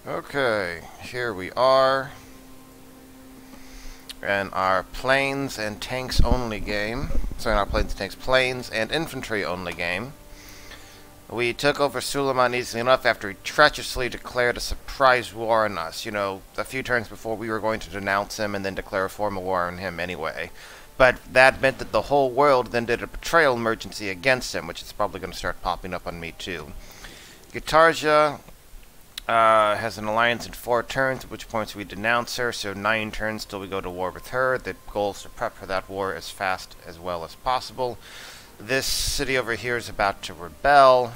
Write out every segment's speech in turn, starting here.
Okay, here we are in our planes and tanks only game. Sorry, not planes and tanks, planes and infantry only game. We took over Suleiman easily enough after he treacherously declared a surprise war on us. You know, a few turns before we were going to denounce him and then declare a formal war on him anyway. But that meant that the whole world then did a betrayal emergency against him, which is probably going to start popping up on me too. Gitarja has an alliance in 4 turns, at which points we denounce her, so 9 turns till we go to war with her. The goal is to prep for that war as fast as well as possible. This city over here is about to rebel.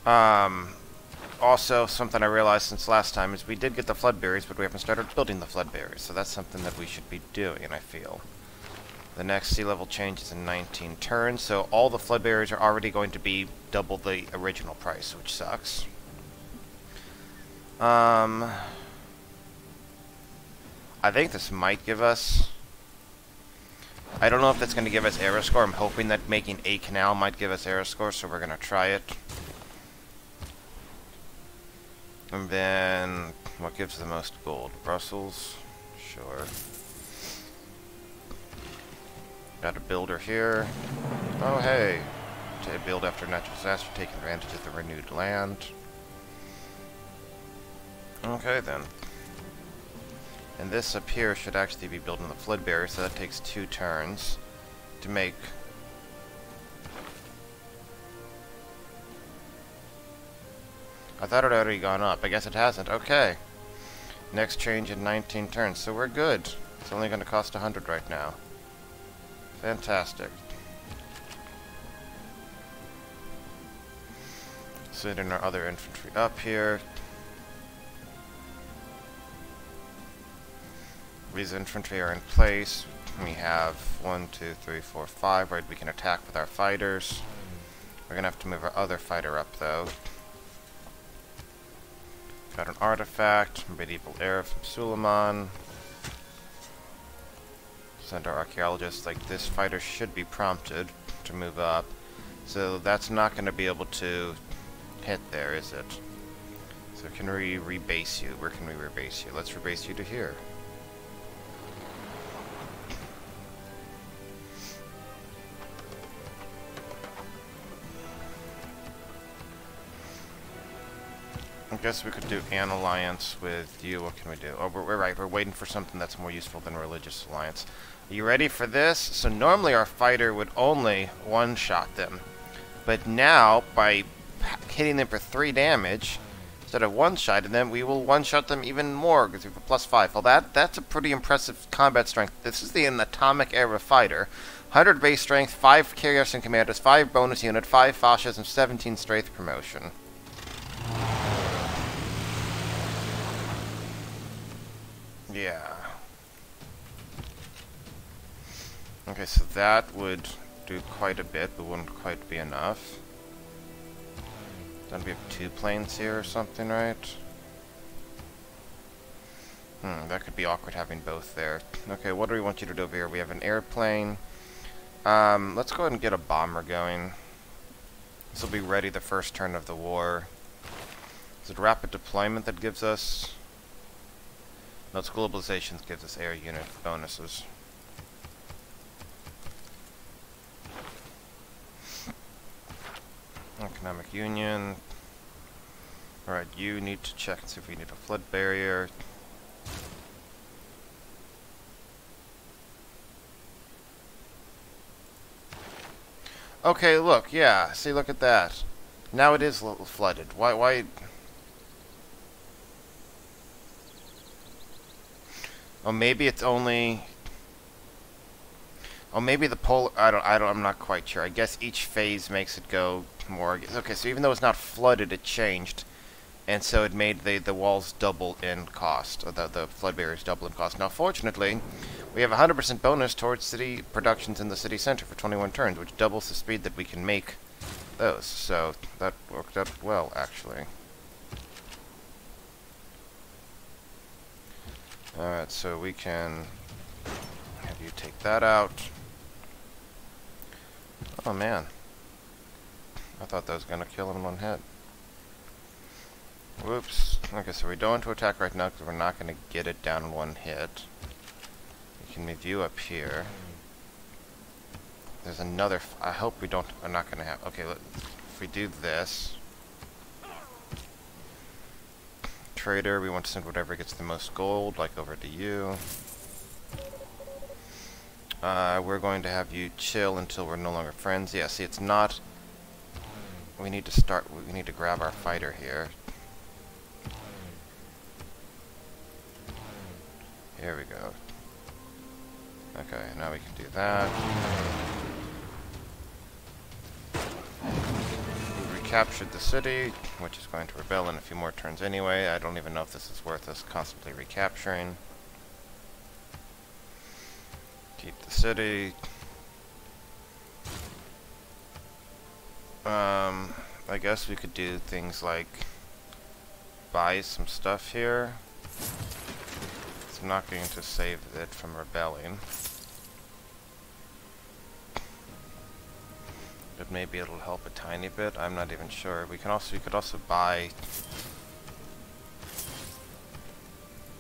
Also, something I realized since last time is we did get the flood barriers, but we haven't started building the flood barriers, so that's something that we should be doing, I feel. The next sea level change is in 19 turns, so all the flood barriers are already going to be double the original price, which sucks. I think this might give us... I don't know if that's going to give us aero score. I'm hoping that making a canal might give us aero score, so we're going to try it. And then, what gives the most gold? Brussels? Sure. Got a builder here. Oh, hey. To build after natural disaster, taking advantage of the renewed land. Okay, then. And this up here should actually be building the flood barrier, so that takes 2 turns to make. I thought it had already gone up. I guess it hasn't. Okay. Next change in 19 turns, so we're good. It's only going to cost 100 right now. Fantastic. Sending our other infantry up here. These infantry are in place. We have 1, 2, 3, 4, 5. Right, we can attack with our fighters. We're gonna have to move our other fighter up though. Got an artifact, medieval era from Suleiman. Send our archaeologists. Like, this fighter should be prompted to move up. So that's not going to be able to hit there, is it? So can we rebase you? Where can we rebase you? Let's rebase you to here. I guess we could do an alliance with you. What can we do? Oh, we're right. We're waiting for something that's more useful than a religious alliance. Are you ready for this? So normally our fighter would only one-shot them. But now, by hitting them for 3 damage, instead of one-shotting them, we will one-shot them even more, because we have a +5. Well, that's a pretty impressive combat strength. This is the atomic era fighter. 100 base strength, 5 carriers and commanders, 5 bonus unit, 5 fascias, and 17 strength promotion. Yeah. Okay, so that would do quite a bit, but wouldn't quite be enough. Then we have 2 planes here or something, right? That could be awkward having both there. Okay, what do we want you to do over here? We have an airplane. Let's go ahead and get a bomber going. This will be ready the first turn of the war. Is it rapid deployment that gives us... No, it's globalization gives us air unit bonuses. Economic union. Alright, you need to check and see if we need a flood barrier. Okay, look, yeah, see, look at that. Now it is flooded. Why? Oh, maybe it's only... Oh, maybe the polar... I'm not quite sure. I guess each phase makes it go more... Okay, so even though it's not flooded, it changed. And so it made the walls double in cost. Or the flood barriers double in cost. Now, fortunately, we have 100% bonus towards city productions in the city center for 21 turns, which doubles the speed that we can make those. So that worked out well, actually. Alright, so we can have you take that out. Oh man. I thought that was going to kill him in one hit. Whoops. Okay, so we don't want to attack right now because we're not going to get it down in one hit. We can move you up here. There's another... I hope we don't... I'm not going to have... Okay, if we do this... Trader, we want to send whatever gets the most gold, like over to you. We're going to have you chill until we're no longer friends. Yeah, see, it's not... We need to start... We need to grab our fighter here. Here we go. Okay, now we can do that. We recaptured the city, which is going to rebel in a few more turns anyway. I don't even know if this is worth us constantly recapturing. Keep the city. I guess we could do things like buy some stuff here. It's not going to save it from rebelling. But maybe it'll help a tiny bit. I'm not even sure. We could also buy.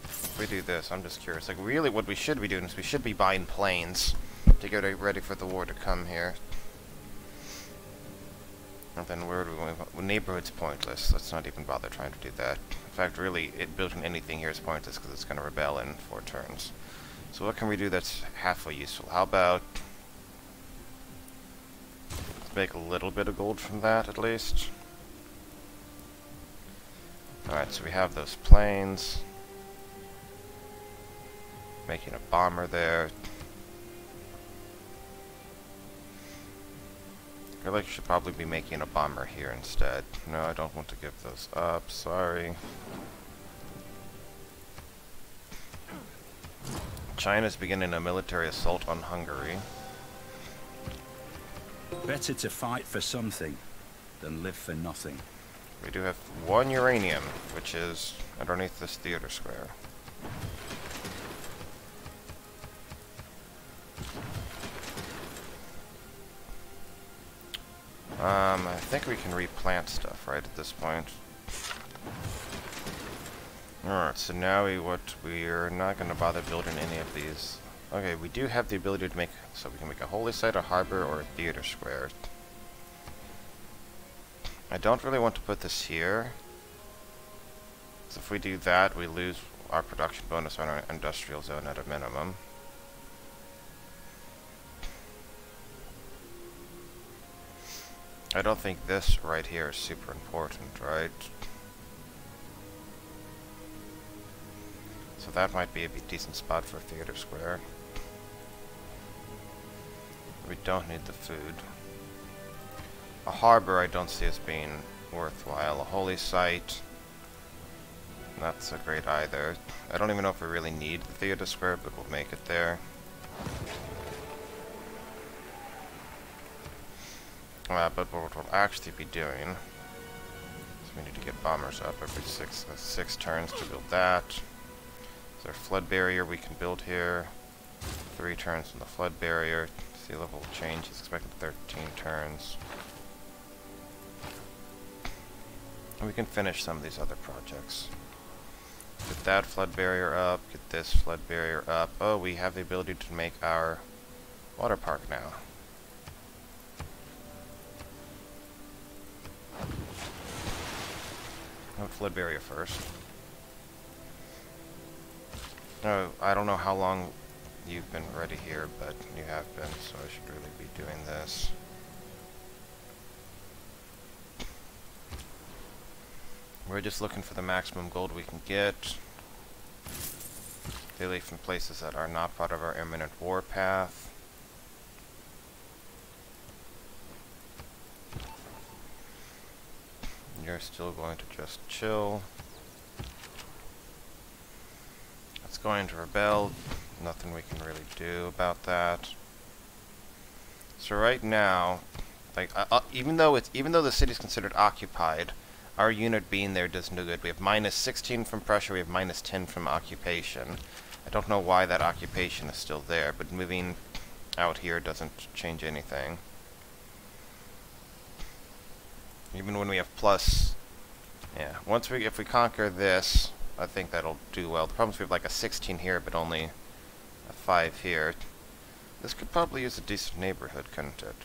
If we do this, I'm just curious. Like, really, what we should be doing is we should be buying planes to get ready for the war to come here. And then where do we go? Well, neighborhood's pointless. Let's not even bother trying to do that. In fact, really, building anything here is pointless because it's going to rebel in 4 turns. So what can we do that's halfway useful? How about... Let's make a little bit of gold from that, at least. Alright, so we have those planes. Making a bomber there. I feel like I should probably be making a bomber here instead. No, I don't want to give those up, sorry. China's beginning a military assault on Hungary. Better to fight for something than live for nothing. We do have 1 uranium, which is underneath this theater square. I think we can replant stuff right at this point. Alright, so now we're not going to bother building any of these. Okay, we do have the ability to make, so we can make a holy site, a harbor, or a theater square. I don't really want to put this here. So if we do that, we lose our production bonus on our industrial zone at a minimum. I don't think this right here is super important, right? So that might be a decent spot for a theater square. We don't need the food. A harbor I don't see as being worthwhile. A holy site, not so great either. I don't even know if we really need the theater square, but we'll make it there. But what we'll actually be doing is we need to get bombers up every six turns to build that. Is there a flood barrier we can build here? 3 turns from the flood barrier. Sea level change is expected 13 turns. And we can finish some of these other projects. Get that flood barrier up, get this flood barrier up. Oh, we have the ability to make our water park now. Flood barrier first. No, I don't know how long you've been ready here, but you have been, so I should really be doing this. We're just looking for the maximum gold we can get. Daily from places that are not part of our imminent war path. You're still going to just chill. It's going to rebel. Nothing we can really do about that. So right now, like even though the city's considered occupied, our unit being there does no good. We have -16 from pressure. We have -10 from occupation. I don't know why that occupation is still there, but moving out here doesn't change anything. Even when we have plus Yeah, if we conquer this, I think that'll do well. The problem is we have like a 16 here, but only a 5 here. This could probably use a decent neighborhood, couldn't it?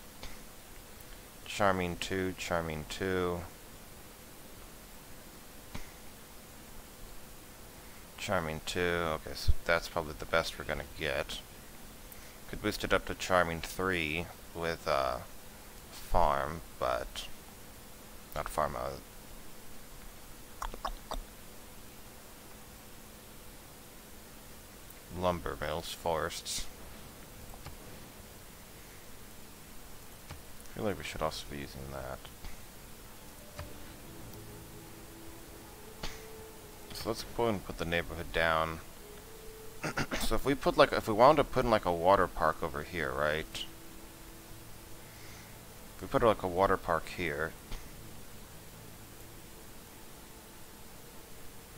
Charming 2, Charming 2. Charming 2, okay, so that's probably the best we're gonna get. Could boost it up to Charming 3 with farm, but not farm, lumber mills, forests. I feel like we should also be using that. So let's go and put the neighborhood down. So if we wound up putting like a water park over here, right? If we put like a water park here,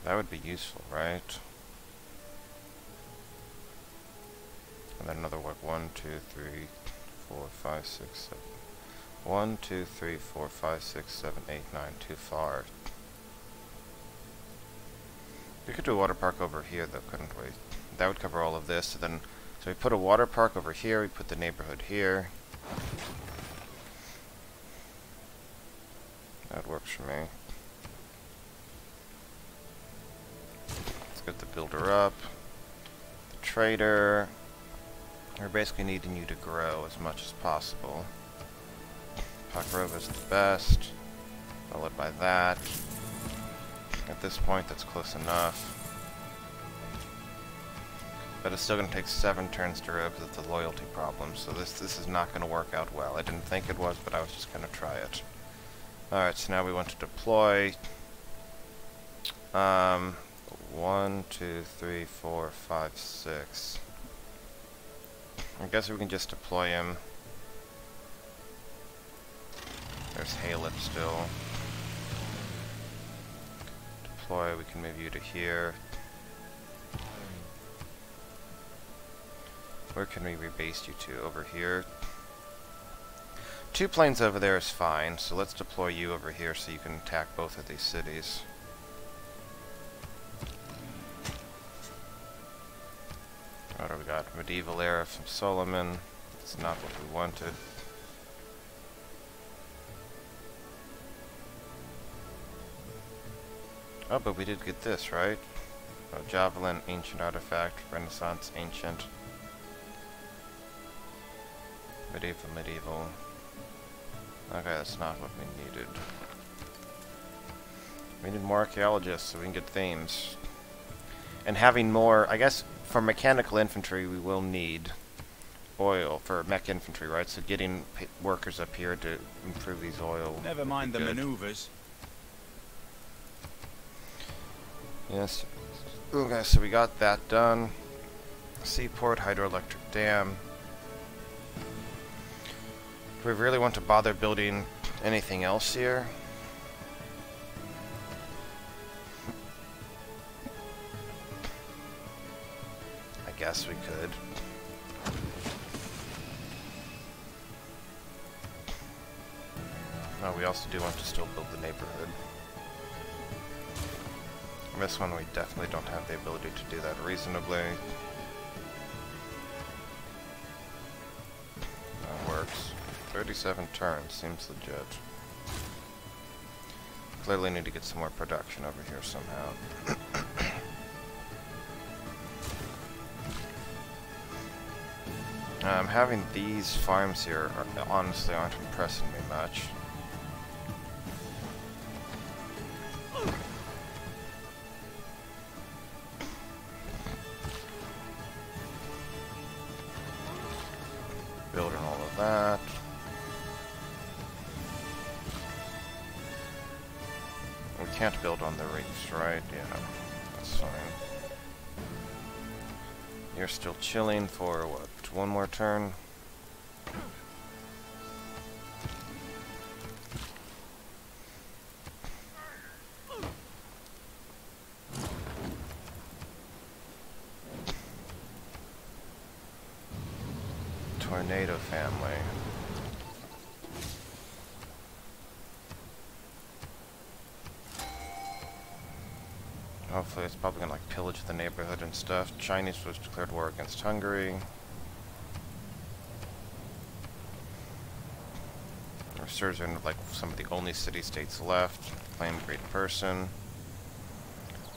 that would be useful, right? And then another like 1, 2, 3, 4, 5, 6, 7. 1, 2, 3, 4, 5, 6, 7, 8, 9, too far. We could do a water park over here though, couldn't we? That would cover all of this. So we put a water park over here, we put the neighborhood here. That works for me. Let's get the builder up. The trader. We're basically needing you to grow as much as possible. Pakrova's the best, followed by that. At this point, that's close enough. But it's still going to take 7 turns to grow because it's a loyalty problem, so this is not going to work out well. I didn't think it was, but I was just going to try it. Alright, so now we want to deploy. 1, 2, 3, 4, 5, 6. I guess we can just deploy him. There's Halip still. Deploy, we can move you to here. Where can we rebase you to? Over here. 2 planes over there is fine, so let's deploy you over here so you can attack both of these cities. What do we got? Medieval era from Solomon. That's not what we wanted. Oh, but we did get this, right? Oh, Javelin, Ancient Artifact, Renaissance, Ancient. Medieval. Okay, that's not what we needed. We need more archaeologists so we can get themes. And having more, I guess, for mechanical infantry we will need oil for mech infantry, right? So getting workers up here to improve these oil. Never mind the maneuvers. Yes. Okay, so we got that done. Seaport, hydroelectric dam. Do we really want to bother building anything else here? I guess we could. No, we also do want to still build the neighborhood. This one we definitely don't have the ability to do that reasonably. That works. 37 turns, seems legit. Clearly need to get some more production over here somehow. Having these farms here honestly aren't impressing me much. Building all of that. We can't build on the reefs, right? Yeah, that's fine. You're still chilling for, what, 1 more turn? Tornado family. Hopefully it's probably gonna like pillage the neighborhood and stuff. Chinese was declared war against Hungary. Resurgent are like some of the only city-states left. Claim great person.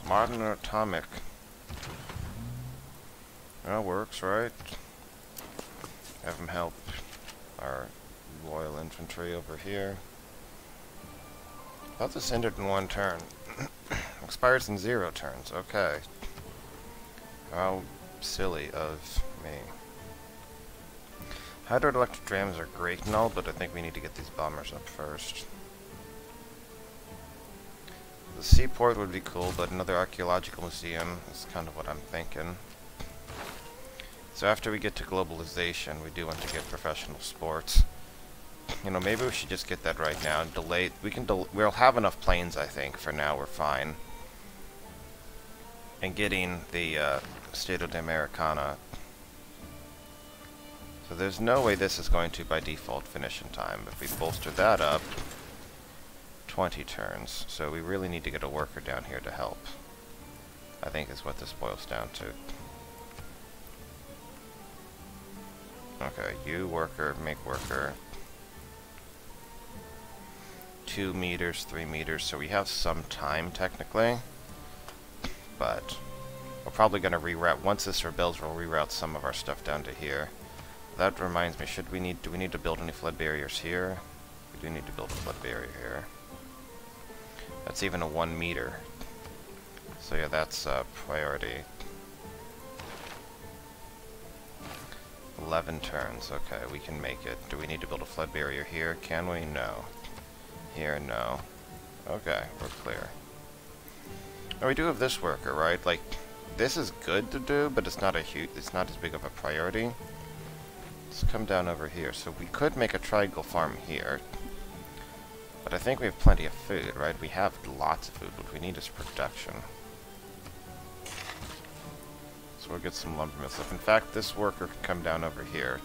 Modern atomic. That works, right? Have them help our loyal infantry over here. Thought this ended in 1 turn. Expires in 0 turns. Okay. How silly of me. Hydroelectric rams are great and all, but I think we need to get these bombers up first. The seaport would be cool, but another archaeological museum is kind of what I'm thinking. So after we get to globalization, we do want to get professional sports. You know, maybe we should just get that right now. Delay. We'll have enough planes, I think. For now, we're fine. And getting the Stato d'Americana. So there's no way this is going to, by default, finish in time. If we bolster that up, 20 turns. So we really need to get a worker down here to help. I think is what this boils down to. Okay, you worker, make worker. 2 meters, 3 meters, so we have some time technically. But we're probably going to reroute, once this rebuilds, we'll reroute some of our stuff down to here. That reminds me, do we need to build any flood barriers here? We do need to build a flood barrier here. That's even a 1 meter. So yeah, that's priority. 11 turns, okay, we can make it. Do we need to build a flood barrier here? Can we? No. Here, no. Okay, we're clear. Now we do have this worker, right? Like, this is good to do, but it's not as big of a priority. Let's come down over here. So we could make a triangle farm here. But I think we have plenty of food, right? We have lots of food. What we need is production. So we'll get some lumber mills. In fact, this worker can come down over here.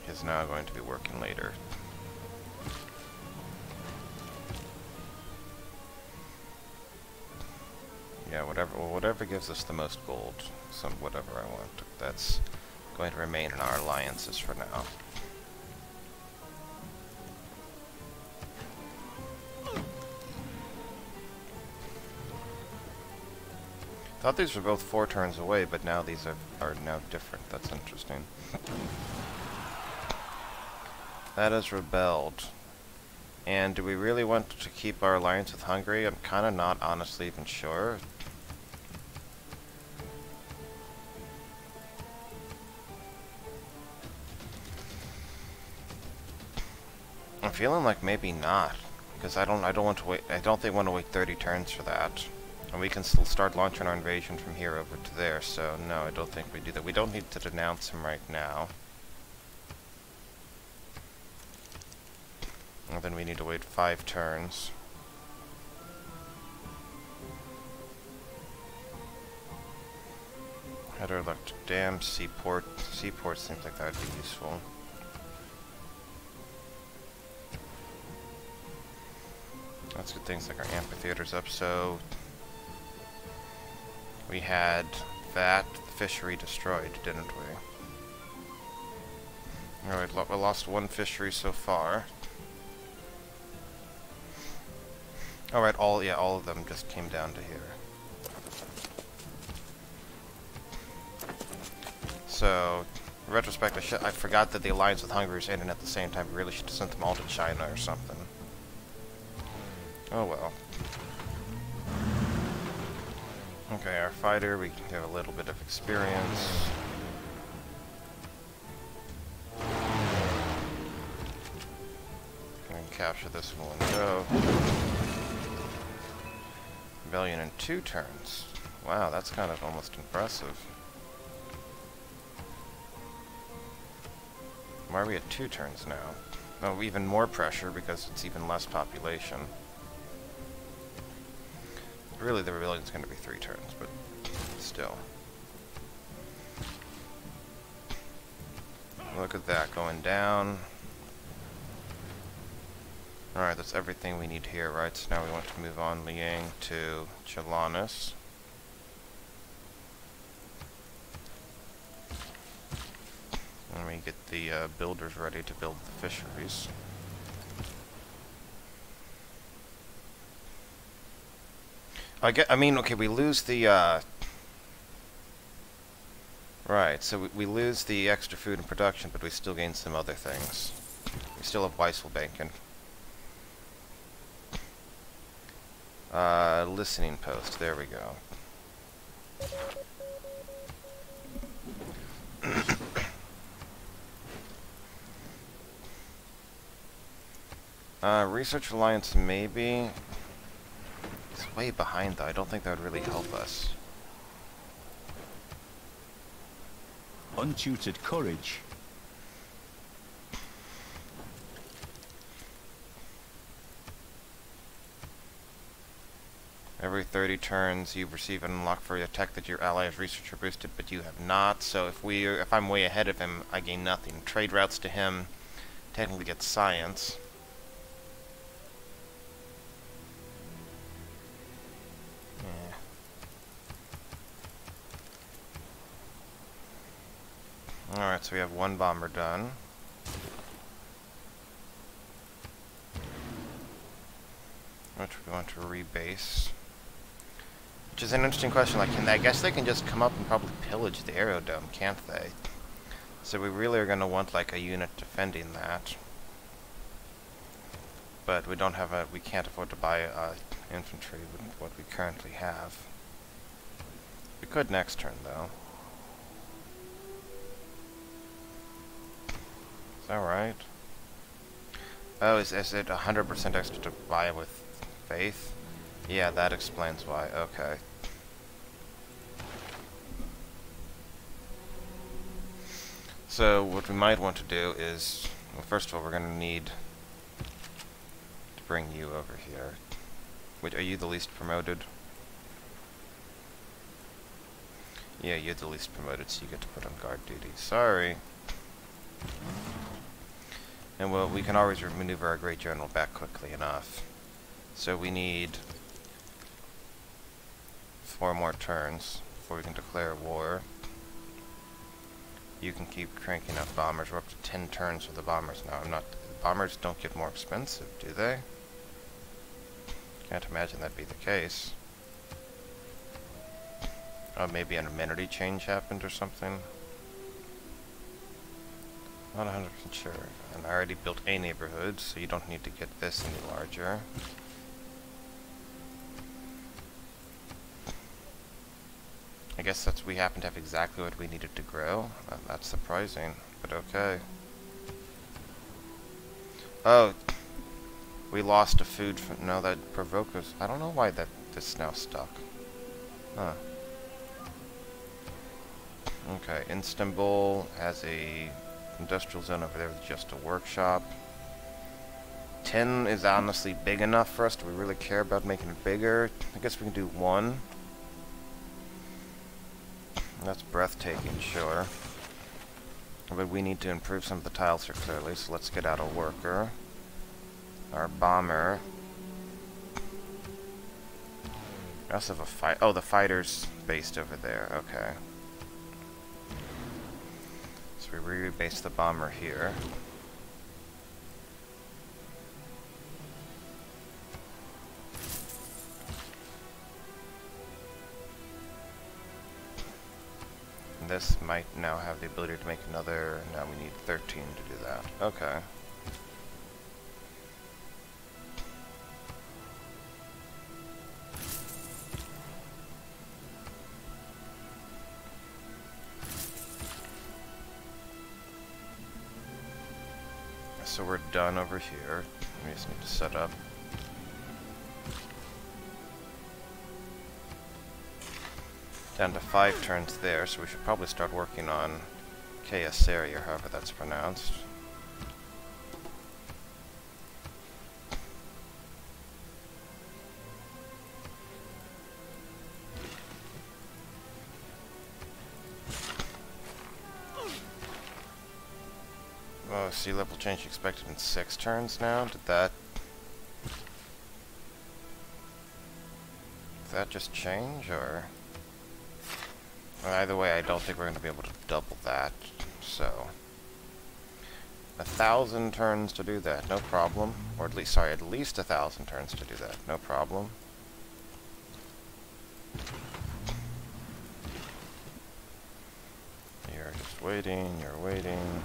He's now going to be working later. Yeah, whatever gives us the most gold. Whatever I want. That's going to remain in our alliances for now. Thought these were both 4 turns away, but now these are now different. That's interesting. That has rebelled. And do we really want to keep our alliance with Hungary? I'm kind of not honestly even sure. I'm feeling like maybe not, because I don't want to wait. I don't think want to wait 30 turns for that. And we can still start launching our invasion from here over to there, so no, I don't think we do that. We don't need to denounce him right now. And then we need to wait 5 turns. Hydroelectric dam, seaport. Seaport seems like that would be useful. Let's get things like our amphitheaters up, so we had that fishery destroyed, didn't we? Alright, we lost 1 fishery so far. Alright, all of them just came down to here. So, in retrospect, I forgot that the alliance with Hungary is ending at the same time. We really should have sent them all to China or something. Oh well. Okay, our fighter, we have a little bit of experience. We can capture this in 1 go. Rebellion in 2 turns. Wow, that's kind of almost impressive. Why are we at 2 turns now? Oh, even more pressure because it's even less population. Really, the rebellion's going to be 3 turns, but still. Look at that, going down. Alright, that's everything we need here, right? So now we want to move on Liang to Chelonis. And we get the builders ready to build the fisheries. I mean, okay, we lose the, right, so we lose the extra food and production, but we still gain some other things. We still have Weisselbanken. Listening post, there we go. Research Alliance, maybe. It's way behind, though. I don't think that would really help us. Untutored courage. Every 30 turns, you receive an unlock for a tech that your ally has research or boosted, but you have not. So if I'm way ahead of him, I gain nothing. Trade routes to him technically get science. Alright, so we have one bomber done. Which we want to rebase. Which is an interesting question. Like, I guess they can just come up and probably pillage the aerodome, can't they? So we really are going to want like a unit defending that. But we don't have we can't afford to buy infantry with what we currently have. We could next turn, though. Is that right? Oh, is it 100% extra to buy with faith? Yeah, that explains why. Okay. So what we might want to do is, well, first of all, we're going to need to bring you over here. Wait, are you the least promoted? Yeah, you're the least promoted, so you get to put on guard duty. Sorry. And well, we can always maneuver our great general back quickly enough. So we need 4 more turns before we can declare war. You can keep cranking up bombers. We're up to 10 turns with the bombers now. Bombers don't get more expensive, do they? Can't imagine that'd be the case. Oh, maybe an amenity change happened or something? Not 100% sure. And I already built a neighborhood, so you don't need to get this any larger. I guess we happen to have exactly what we needed to grow. That's surprising, but okay. Oh, we lost a food. No, that provoked us. I don't know why this is now stuck. Huh. Okay, Istanbul has a industrial zone over there with just a workshop. 10 is honestly big enough for us. Do we really care about making it bigger? I guess we can do 1. That's breathtaking, sure. But we need to improve some of the tiles here clearly, so let's get out a worker. Our bomber. We also have a fight. Oh, the fighter's based over there. Okay. So we rebase the bomber here. This might now have the ability to make another. Now we need 13 to do that. Okay. So we're done over here. We just need to set up. Down to 5 turns there, so we should probably start working on Caesarea, or however that's pronounced. Oh, sea level change expected in 6 turns now? Did that that just change, or... Well, either way, I don't think we're going to be able to double that, so... 1,000 turns to do that, no problem. Or at least, sorry, at least 1,000 turns to do that, no problem. You're just waiting, you're waiting.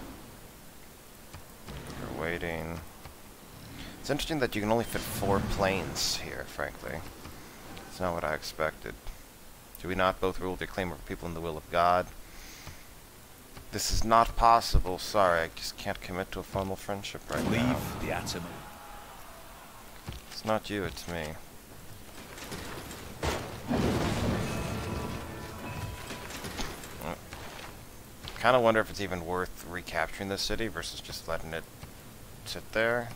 You're waiting. It's interesting that you can only fit 4 planes here, frankly. It's not what I expected. Do we not both rule the claim over people in the will of God? This is not possible. Sorry, I just can't commit to a formal friendship right now. Leave the atom. It's not you, it's me. Kind of wonder if it's even worth recapturing this city versus just letting it sit there.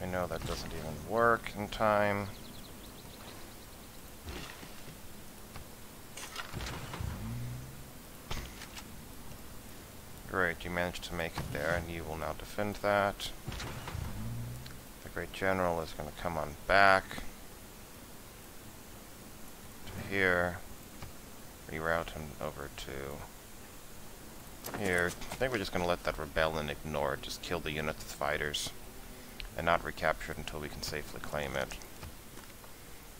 I know that doesn't even work in time. Great, you managed to make it there, and you will now defend that. The Great General is going to come on back to here, reroute him over to here. I think we're just going to let that rebellion ignore it, just kill the units with fighters. And not recapture it until we can safely claim it.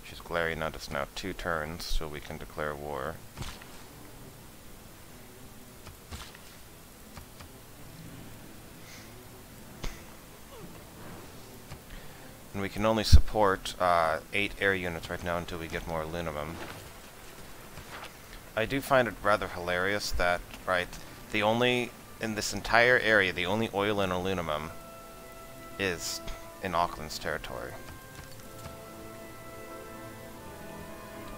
She's glaring at us now 2 turns, so we can declare war. And we can only support 8 air units right now until we get more aluminum. I do find it rather hilarious that, right, the only, in this entire area, the only oil and aluminum is in Auckland's territory.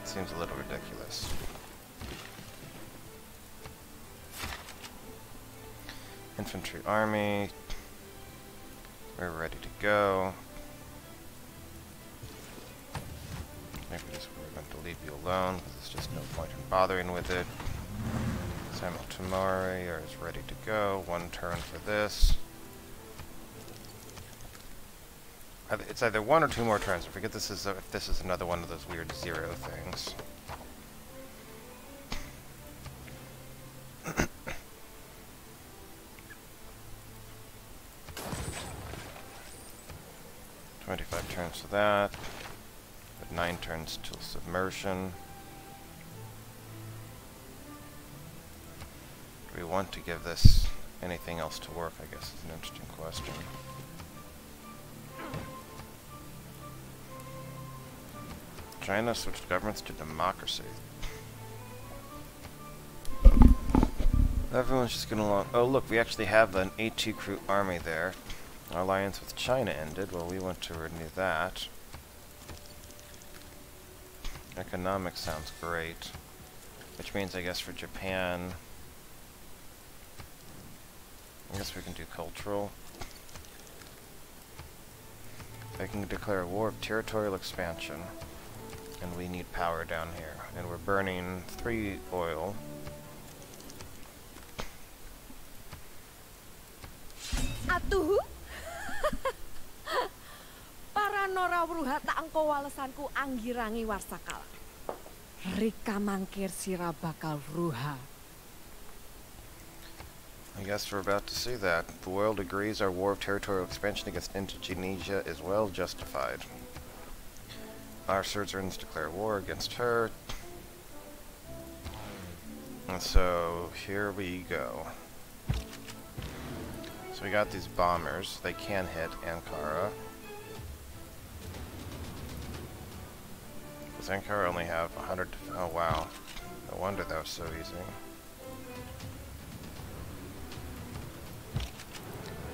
Seems a little ridiculous. Infantry army. We're ready to go. Maybe we're going to leave you alone because there's just no point in bothering with it. Samuel Tamari is ready to go. 1 turn for this. It's either 1 or 2 more turns. I forget this is if this is another one of those weird 0 things. $25 turns to that. But 9 turns till submersion. Do we want to give this anything else to work, I guess is an interesting question. China switched governments to democracy. Everyone's just going along. Oh look, we actually have an 82 crew army there. Our alliance with China ended. Well, we want to renew that. Economics sounds great. Which means, I guess, for Japan... I guess we can do cultural. I can declare a war of territorial expansion. And we need power down here. And we're burning 3 oil. Atuh. Para nora wruha tak angko walesanku anggirangi warsakala. Rika mangkir sira bakal wruha. I guess we're about to see that. The world agrees our war of territorial expansion against Indonesia is well justified. Our Swordsmen declare war against her. And so, here we go. So we got these bombers. They can hit Ankara. Does Ankara only have 100? Oh wow. No wonder that was so easy.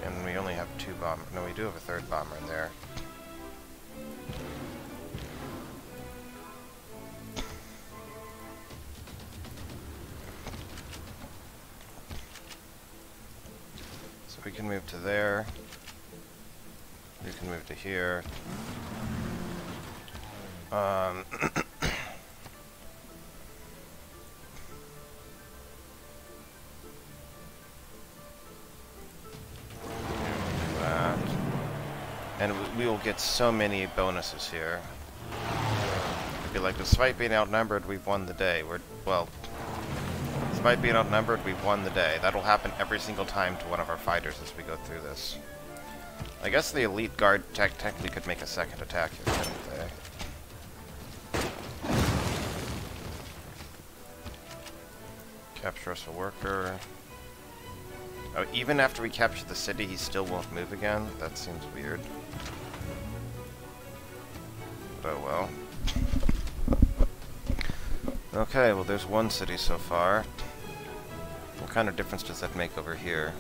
And we only have 2 bombers. No, we do have a 3rd bomber in there. We can move to there. We can move to here. And we will get so many bonuses here. It'd be like, despite being outnumbered, we've won the day. Well, despite being outnumbered, we've won the day. That'll happen every single time to one of our fighters as we go through this. I guess the elite guard technically could make a second attack here, couldn't they? Capture us a worker. Oh, even after we capture the city, he still won't move again? That seems weird. But oh well. Okay, well there's one city so far. What kind of difference does that make over here?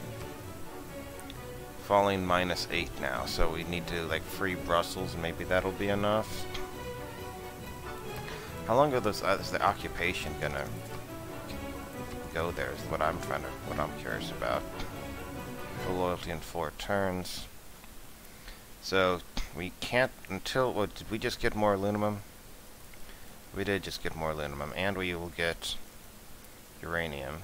Falling -8 now, so we need to like free Brussels, and maybe that'll be enough. How long is the occupation gonna go there? Is what I'm curious about. Full loyalty in 4 turns. So we can't until what did we just get more aluminum? We did just get more aluminum, and we will get uranium.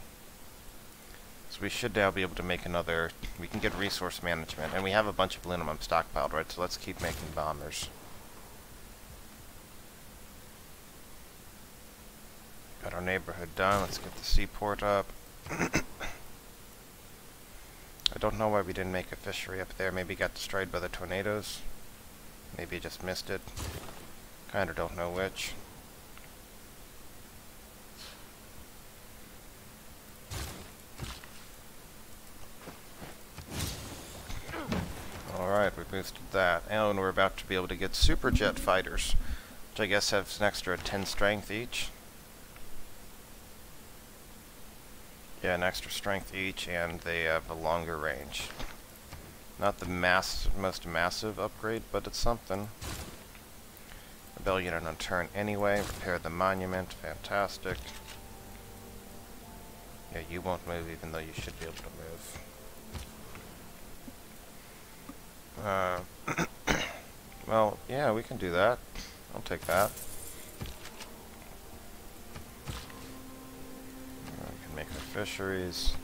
So we should now be able to make another. We can get resource management, and we have a bunch of aluminum stockpiled, right? So let's keep making bombers. Got our neighborhood done. Let's get the seaport up. I don't know why we didn't make a fishery up there. Maybe it got destroyed by the tornadoes. Maybe I just missed it. Kinda don't know which. Alright, we boosted that. And we're about to be able to get superjet fighters, which I guess have an extra 10 strength each. Yeah, an extra strength each, and they have a longer range. Not the most massive upgrade, but it's something. Rebellion on a turn anyway. Repair the monument. Fantastic. Yeah, you won't move even though you should be able to move. Well, yeah, we can do that. I'll take that. We can make our fisheries.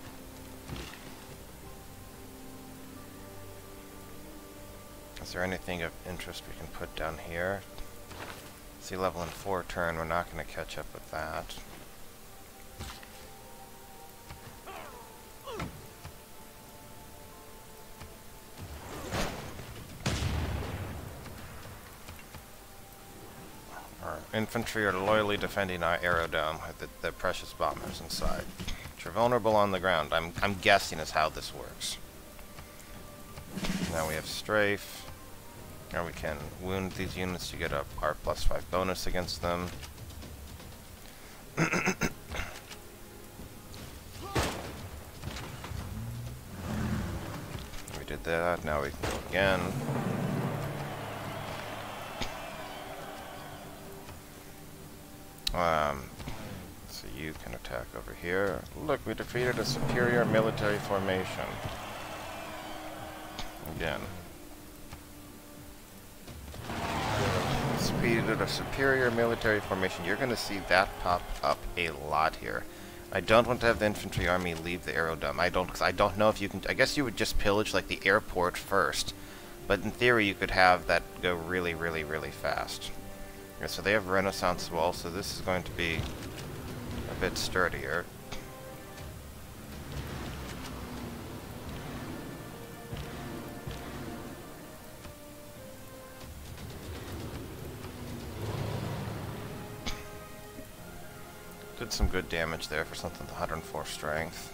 Is there anything of interest we can put down here? Sea level in 4 turn, we're not going to catch up with that. Our infantry are loyally defending our aerodome with the precious bombers inside, which are vulnerable on the ground. I'm guessing is how this works. Now we have strafe. Or we can wound these units to get a R+5 bonus against them. We did that, now we can go again. So you can attack over here. Look, we defeated a superior military formation. Again. Defeated a superior military formation. You're going to see that pop up a lot here. I don't want to have the infantry army leave the aerodome. Because I don't know if you can. I guess you would just pillage like the airport first, but in theory you could have that go really, really, really fast. Yeah, so they have Renaissance walls, so this is going to be a bit sturdier. Did some good damage there for something with 104 strength.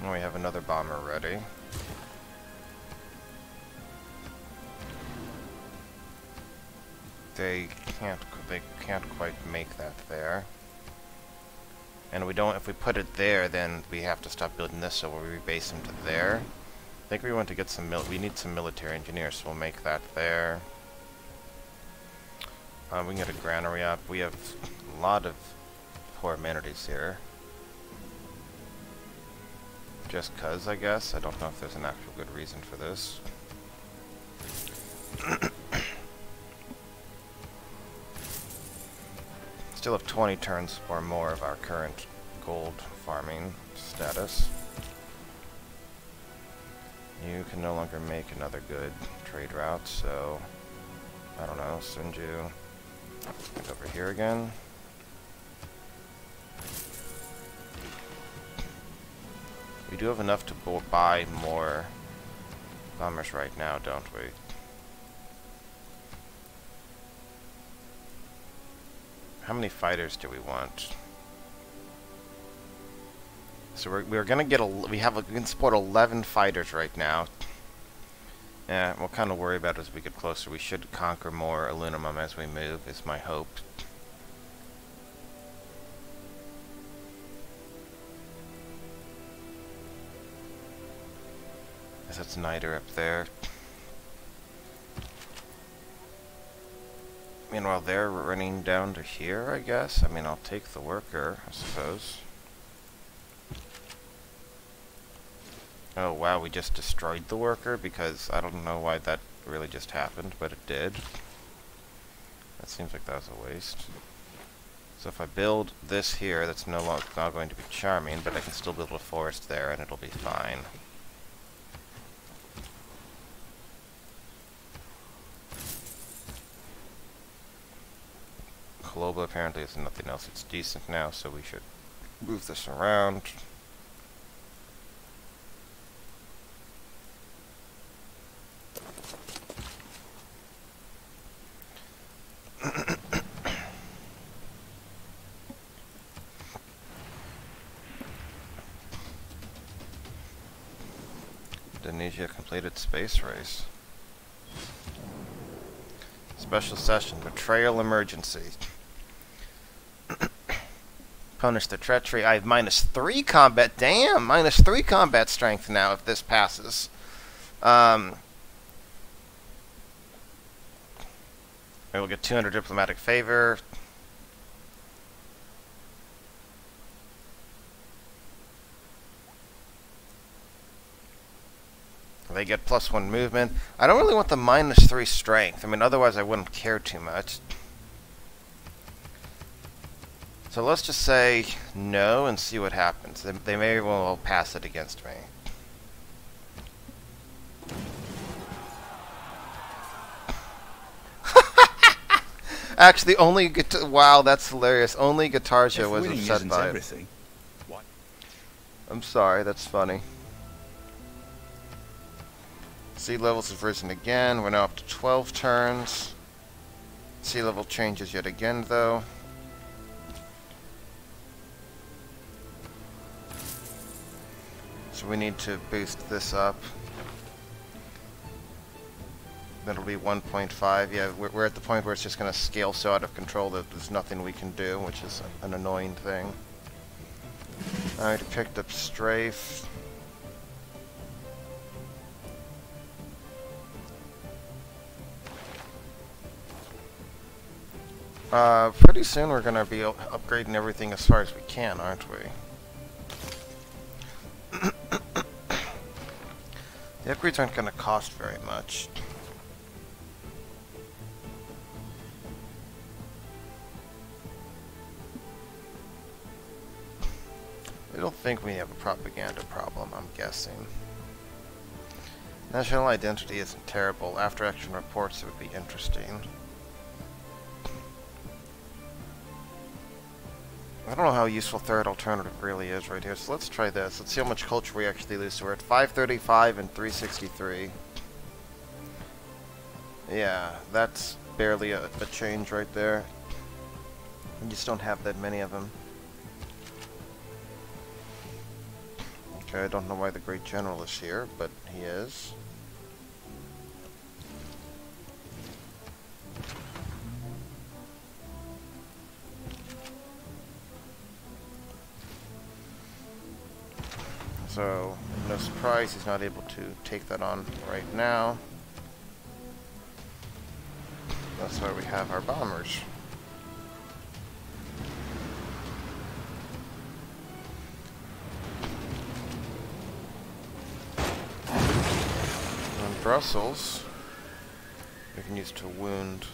And we have another bomber ready. They can't quite make that there. And we don't. If we put it there, then we have to stop building this, so we'll rebase them to there. I think we want to get some. We need some military engineers, so we'll make that there. We can get a granary up. We have a lot of poor amenities here. Just cuz, I guess. I don't know if there's an actual good reason for this. Still have 20 turns or more of our current gold farming status. You can no longer make another good trade route, so I don't know, send you like over here again. We do have enough to buy more bombers right now, don't we? How many fighters do we want? So we're gonna get we can support 11 fighters right now. Yeah, we'll kind of worry about it as we get closer. We should conquer more aluminum as we move, is my hope. As that's Niter up there. Meanwhile, they're running down to here, I guess. I mean, I'll take the worker, I suppose. Oh wow, we just destroyed the worker, because I don't know why that really just happened, but it did. That seems like that was a waste. So if I build this here, that's no longer not going to be charming, but I can still build a forest there and it'll be fine. Global apparently is nothing else. It's decent now, so we should move this around. Indonesia completed space race. Special session, betrayal emergency. Punish the treachery. I have -3 combat. Damn, -3 combat strength now if this passes. I will get 200 diplomatic favor. They get +1 movement. I don't really want the -3 strength. I mean, otherwise I wouldn't care too much. So let's just say no and see what happens. They may well pass it against me. Actually, only wow, that's hilarious. Only Guitarja was upset by it. I'm sorry, that's funny. Sea levels have risen again. We're now up to 12 turns. Sea level changes yet again, though. So we need to boost this up. That'll be 1.5. Yeah, we're at the point where it's just going to scale so out of control that there's nothing we can do, which is an annoying thing. Alright, picked up Strafe. Pretty soon we're going to be upgrading everything as far as we can, aren't we? The upgrades aren't going to cost very much. I don't think we have a propaganda problem, I'm guessing. National identity isn't terrible. After action reports, it would be interesting. I don't know how useful third alternative really is right here, so let's try this. Let's see how much culture we actually lose. So we're at 535 and 363. Yeah, that's barely a change right there. We just don't have that many of them. Okay, I don't know why the Great General is here, but he is. So, no surprise, he's not able to take that on right now. That's why we have our bombers. And Brussels, we can use to wound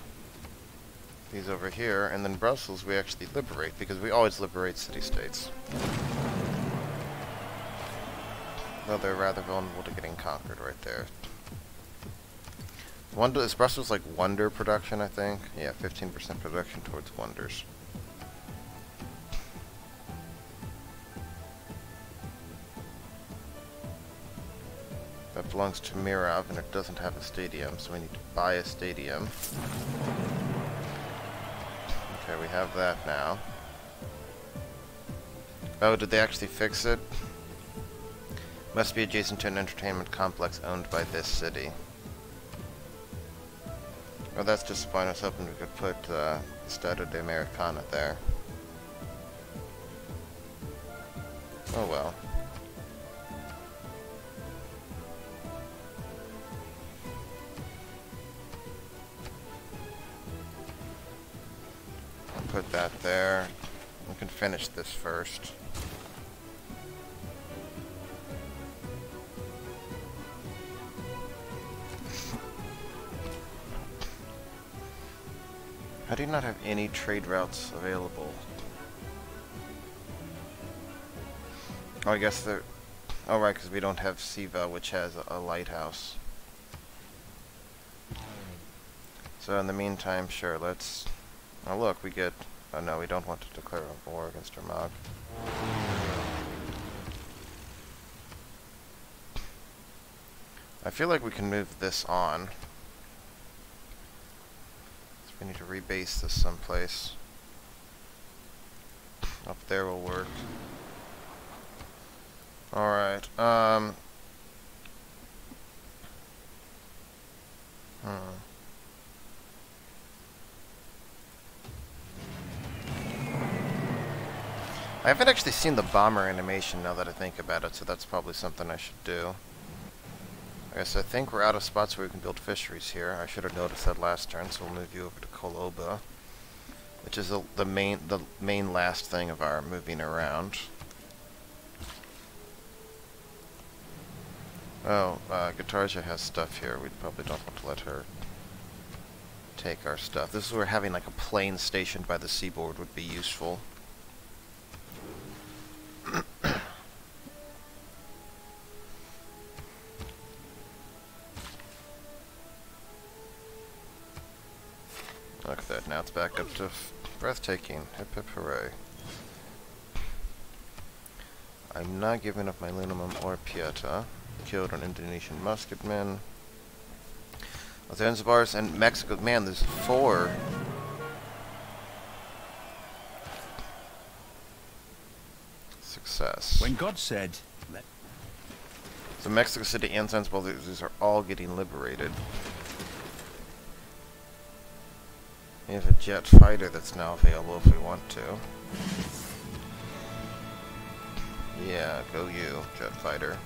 these over here, and then Brussels we actually liberate, because we always liberate city-states. Though they're rather vulnerable to getting conquered right there. Wonder, is Brussels like wonder production, I think? Yeah, 15% production towards wonders. That belongs to Mirov, and it doesn't have a stadium, so we need to buy a stadium. Okay, we have that now. Oh, did they actually fix it? Must be adjacent to an entertainment complex owned by this city. Oh, that's disappointing. I was hoping we could put Stato de Americana there. Oh well. I'll put that there. We can finish this first. How do you not have any trade routes available? Oh, I guess they're... Oh, right, because we don't have Siva, which has a lighthouse. So in the meantime, sure, let's... Oh, look, we get... Oh, no, we don't want to declare a war against Armagh. I feel like we can move this on. We need to rebase this someplace. Up there will work. Alright, I haven't actually seen the bomber animation now that I think about it, so that's probably something I should do. I guess I think we're out of spots where we can build fisheries here. I should have noticed that last turn, so we'll move you over to Koloba, which is the main last thing of our moving around. Oh, Guitarja has stuff here. We probably don't want to let her take our stuff. This is where having like a plane stationed by the seaboard would be useful. Look at that, now it's back up to breathtaking. Hip hip hooray. I'm not giving up my Lunamum or Pieta. Killed an Indonesian Musketmen. Zanzibars and Mexico. Man, there's 4. Success. When God said, let... So Mexico City and Zanzibar, these are all getting liberated. We have a jet fighter that's now available if we want to. Yeah, go you, jet fighter.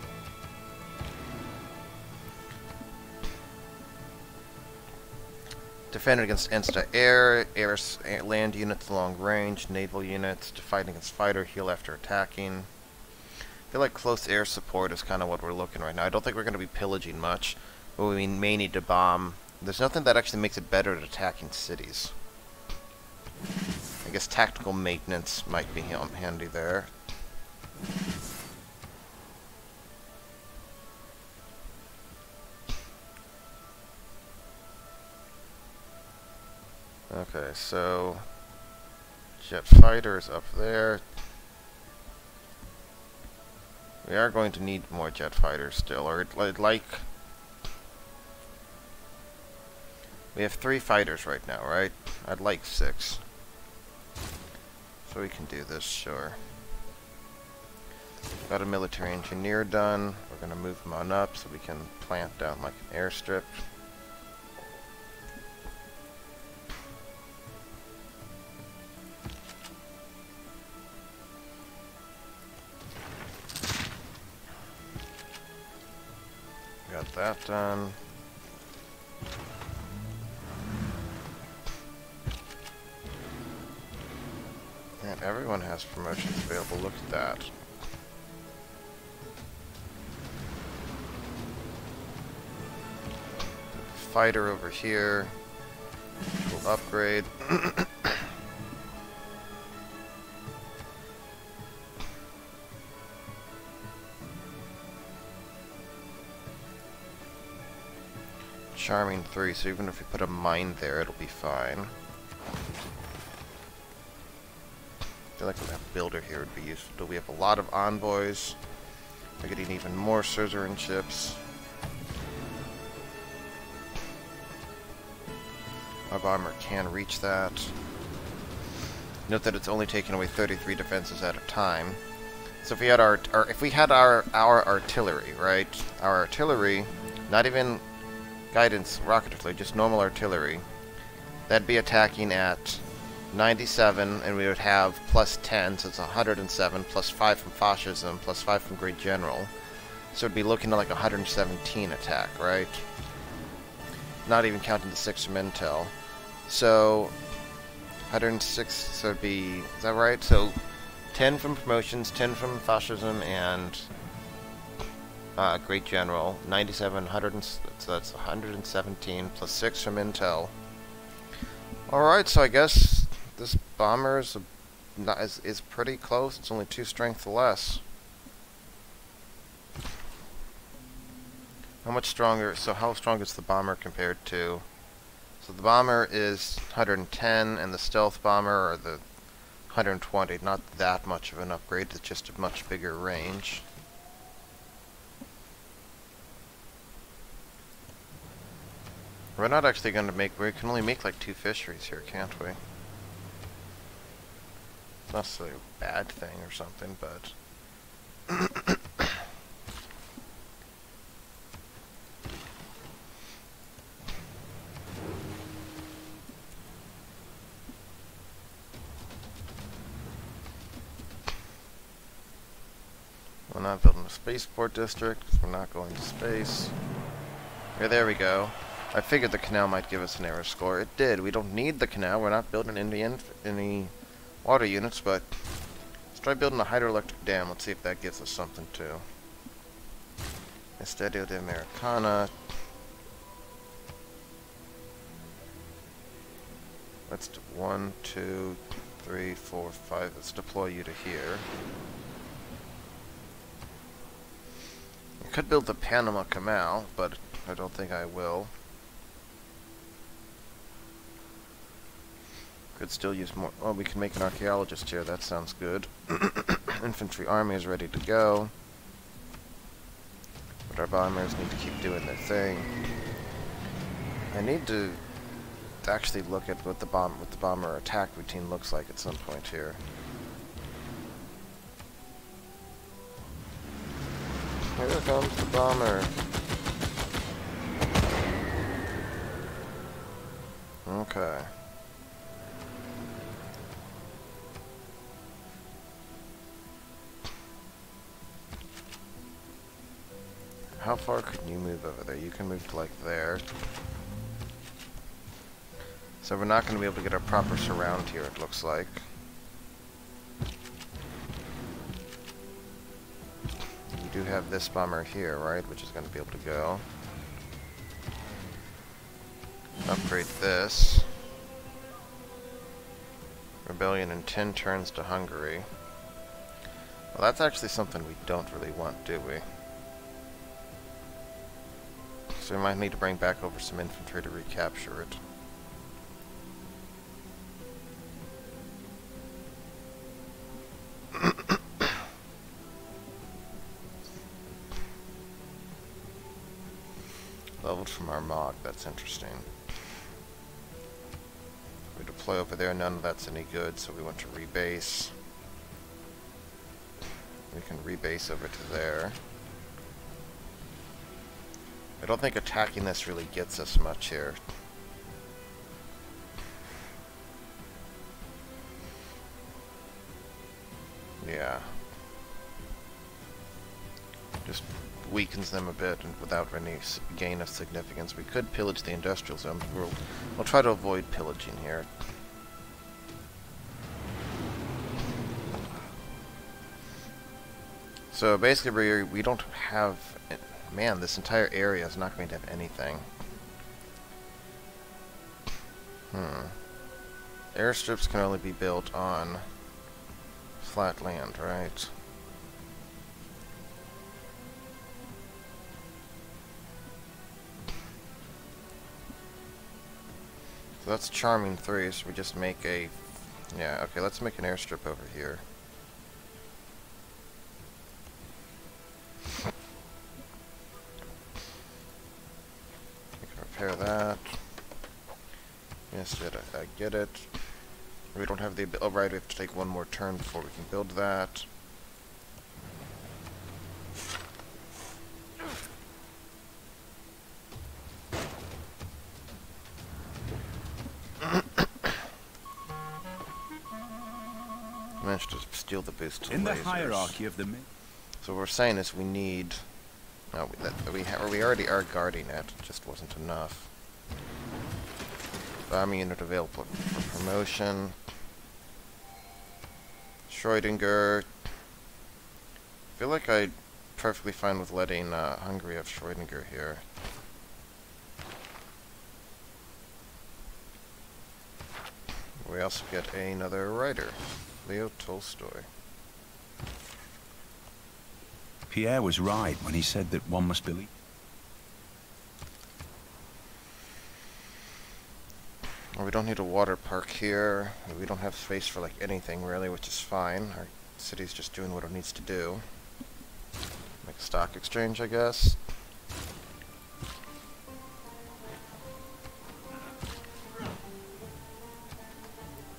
Defend against insta-air, land units long range, naval units, to fight against fighter, heal after attacking. I feel like close air support is kind of what we're looking right now. I don't think we're going to be pillaging much, but we may need to bomb. There's nothing that actually makes it better at attacking cities. I guess tactical maintenance might be handy there. Okay, so jet fighters up there. We are going to need more jet fighters still, or like we have 3 fighters right now, right? I'd like 6. So we can do this, sure. Got a military engineer done. We're gonna move him on up so we can plant down like an airstrip. Got that done. And everyone has promotions available. Look at that. Fighter over here. We'll upgrade. charming 3, so even if we put a mine there, it'll be fine. I feel like a builder here would be useful. We have a lot of envoys. We're getting even more suzerain ships. Our bomber can reach that. Note that it's only taking away 33 defenses at a time. So if we had our artillery, right? Our artillery, not even guidance rocket artillery, just normal artillery, that'd be attacking at 97, and we would have plus 10, so it's 107, plus 5 from fascism, plus 5 from Great General. So it'd be looking at like 117 attack, right? Not even counting the 6 from intel. So 106, so it'd be, is that right? So 10 from promotions, 10 from fascism, and Great General, 97, 100, so that's 117, plus 6 from intel. Alright, so I guess this bomber is pretty close. It's only 2 strength less. How much stronger, so how strong is the bomber compared to... So the bomber is 110, and the stealth bomber, or the 120. Not that much of an upgrade, it's just a much bigger range. We're not actually going to make... We can only make like 2 fisheries here, can't we? It's not necessarily a bad thing or something, but... We're not building a spaceport district, because we're not going to space. Yeah, there we go. I figured the canal might give us an error score. It did. We don't need the canal. We're not building any water units, but let's try building a hydroelectric dam. Let's see if that gives us something too. Estadio de Americana. Let's do 1, 2, 3, 4, 5. Let's deploy you to here. I could build the Panama Canal, but I don't think I will. Could still use more. Oh, we can make an archaeologist here. That sounds good. Infantry army is ready to go. But our bombers need to keep doing their thing. I need to actually look at what the bomber attack routine looks like at some point here. Here comes the bomber. Okay. How far can you move over there? You can move to like there. So we're not going to be able to get a proper surround here, it looks like. You do have this bomber here, right? Which is going to be able to go. Upgrade this. Rebellion in 10 turns to Hungary. Well, that's actually something we don't really want, do we? So we might need to bring back over some infantry to recapture it. Leveled from our MOG, that's interesting. We deploy over there, none of that's any good, so we want to rebase. We can rebase over to there. I don't think attacking this really gets us much here. Yeah. Just weakens them a bit and without any gain of significance. We could pillage the industrial zone, but we'll try to avoid pillaging here. So basically we don't have... Man, this entire area is not going to have anything. Airstrips can only be built on flat land, right? So that's charming 3, so we just make a... Yeah, okay, let's make an airstrip over here. We can repair that. Yes, I get it. We don't have the... Oh, right, we have to take one more turn before we can build that. Managed to steal the boost to In the lasers. hierarchy of the... So what we're saying is we need... No, we already are guarding it. It just wasn't enough. Army unit available for promotion. Schrödinger. I feel like I'm perfectly fine with letting Hungary have Schrödinger here. We also get another writer, Leo Tolstoy. Pierre was right when he said that one must believe. Well, we don't need a water park here. We don't have space for like anything really, which is fine. Our city's just doing what it needs to do. Make a stock exchange, I guess.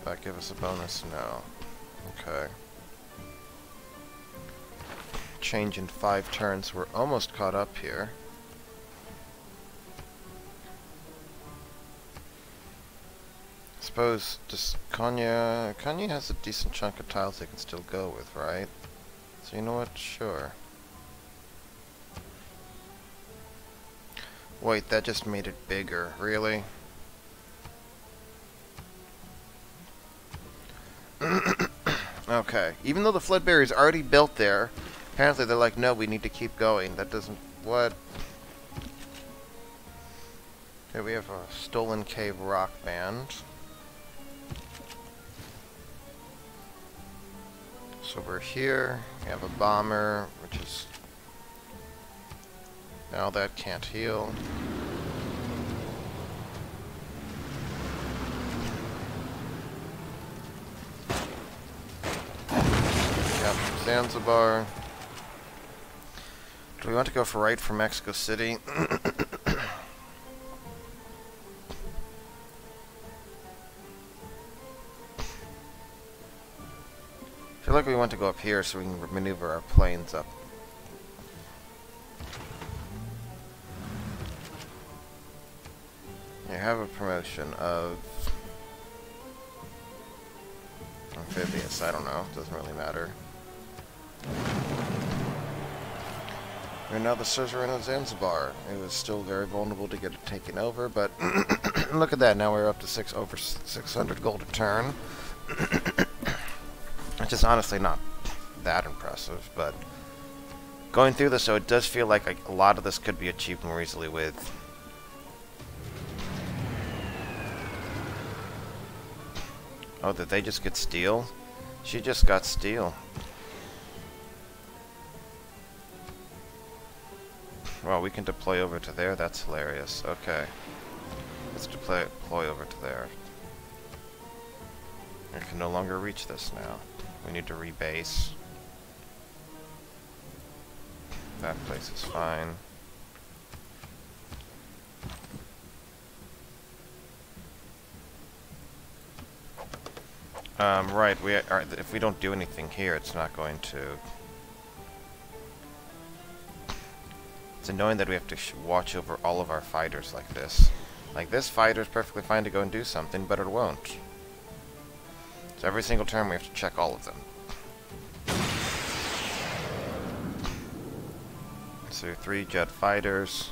That give us a bonus? No. Okay. Change in 5 turns. We're almost caught up here. Suppose just Kanye has a decent chunk of tiles they can still go with, right? So you know what? Sure. Wait, that just made it bigger. Really? Okay. Even though the flood barrier is already built there, apparently they're like, no, we need to keep going. That doesn't... What? Okay, we have a Stolen Cave rock band. So we're here. We have a bomber, which is... Now that can't heal. Zanzibar. Do we want to go for right for Mexico City? I feel like we want to go up here so we can maneuver our planes up. You have a promotion of amphibious, I don't know, doesn't really matter. We're now the suzerain of Zanzibar. It was still very vulnerable to get it taken over, but look at that, now we're up to over 600 gold a turn. Which is honestly not that impressive, but going through this, so it does feel like a lot of this could be achieved more easily with Oh, did they just get steel? She just got steel. Well, we can deploy over to there. That's hilarious. Okay. Let's deploy over to there. I can no longer reach this now. We need to rebase. That place is fine. Right, if we don't do anything here, it's not going to... It's annoying that we have to watch over all of our fighters like this. Like, this fighter's perfectly fine to go and do something, but it won't. So every single turn we have to check all of them. So 3 jet fighters.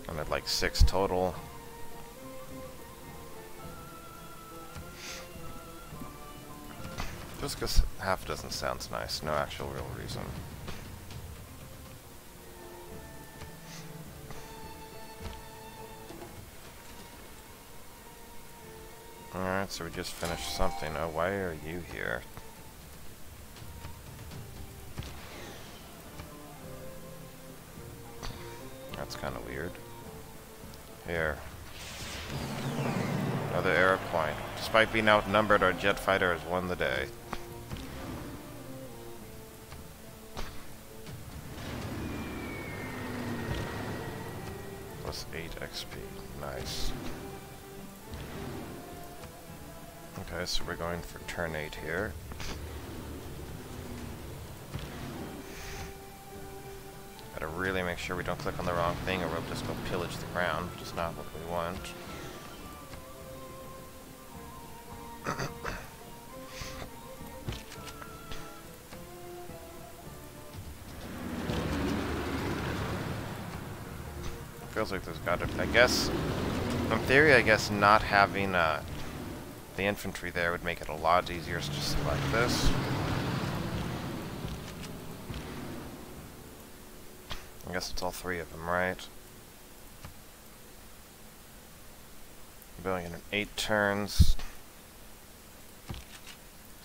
I'm at like 6 total. Just because half a dozen sounds nice, no actual real reason. Alright, so we just finished something. Oh, why are you here? That's kind of weird. Here. Another error point. Despite being outnumbered, our jet fighter has won the day. Plus 8 XP. Nice. Okay, so we're going for turn 8 here. Gotta really make sure we don't click on the wrong thing or we'll just go pillage the ground, which is not what we want. Feels like there's gotta, I guess, in theory, I guess not having the infantry there would make it a lot easier to just select this. I guess it's all 3 of them, right? Rebellion in 8 turns.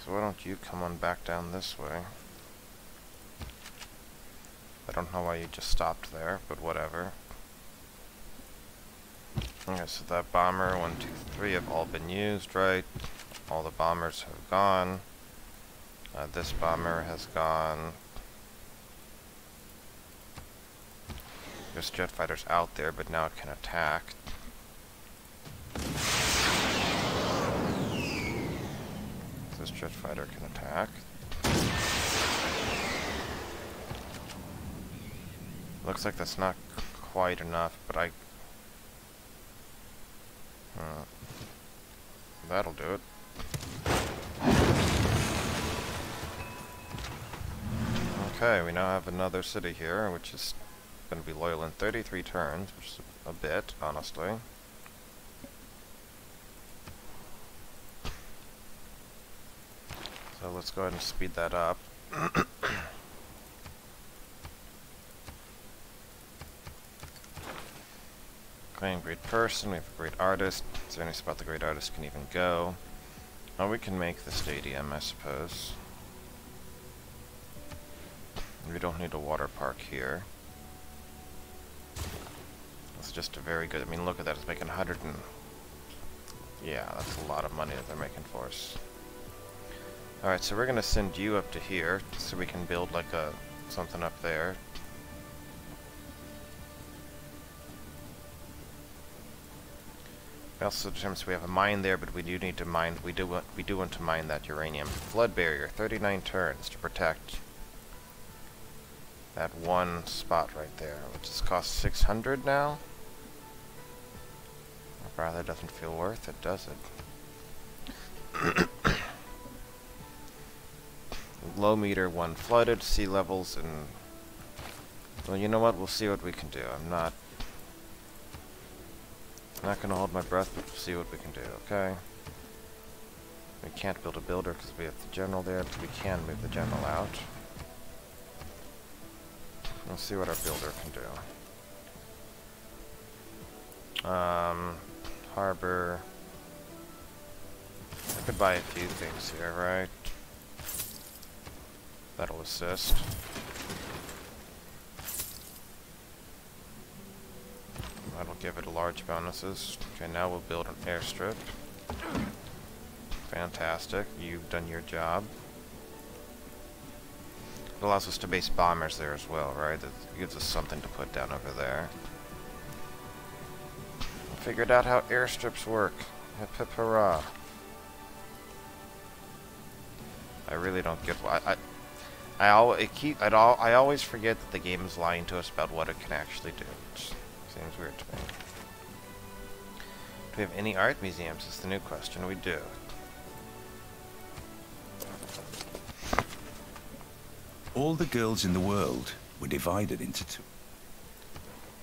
So why don't you come on back down this way? I don't know why you just stopped there, but whatever. Okay, so that bomber, 1, 2, 3 have all been used, right? All the bombers have gone. This bomber has gone. This jet fighter's out there, but now it can attack. This jet fighter can attack. Looks like that's not quite enough, but that'll do it. Okay, we now have another city here, which is going to be loyal in 33 turns, which is a bit, honestly. So let's go ahead and speed that up. Claim great person, we have a great artist. Is there any spot the great artist can even go? Oh, we can make the stadium, I suppose. We don't need a water park here. It's just a very good, I mean, look at that, it's making 100 and... Yeah, that's a lot of money that they're making for us. Alright, so we're gonna send you up to here, so we can build like something up there. It also determines we have a mine there, but we do need to mine. We do want to mine that uranium. Flood barrier, 39 turns to protect that one spot right there, which has cost 600 now. That rather doesn't feel worth it, does it? Low meter 1 flooded, sea levels, and well, you know what? We'll see what we can do. I'm not gonna hold my breath, but we'll see what we can do, okay? We can't build a builder because we have the general there, but we can move the general out. We'll see what our builder can do. Harbor. I could buy a few things here, right? That'll assist. That'll give it large bonuses. Okay, now we'll build an airstrip. Fantastic. You've done your job. It allows us to base bombers there as well, right? That gives us something to put down over there. Figured out how airstrips work. Hip hip hurrah. I really don't get why. I always forget that the game is lying to us about what it can actually do. Which seems weird to me. Do we have any art museums? Is the new question. We do. All the girls in the world were divided into 2.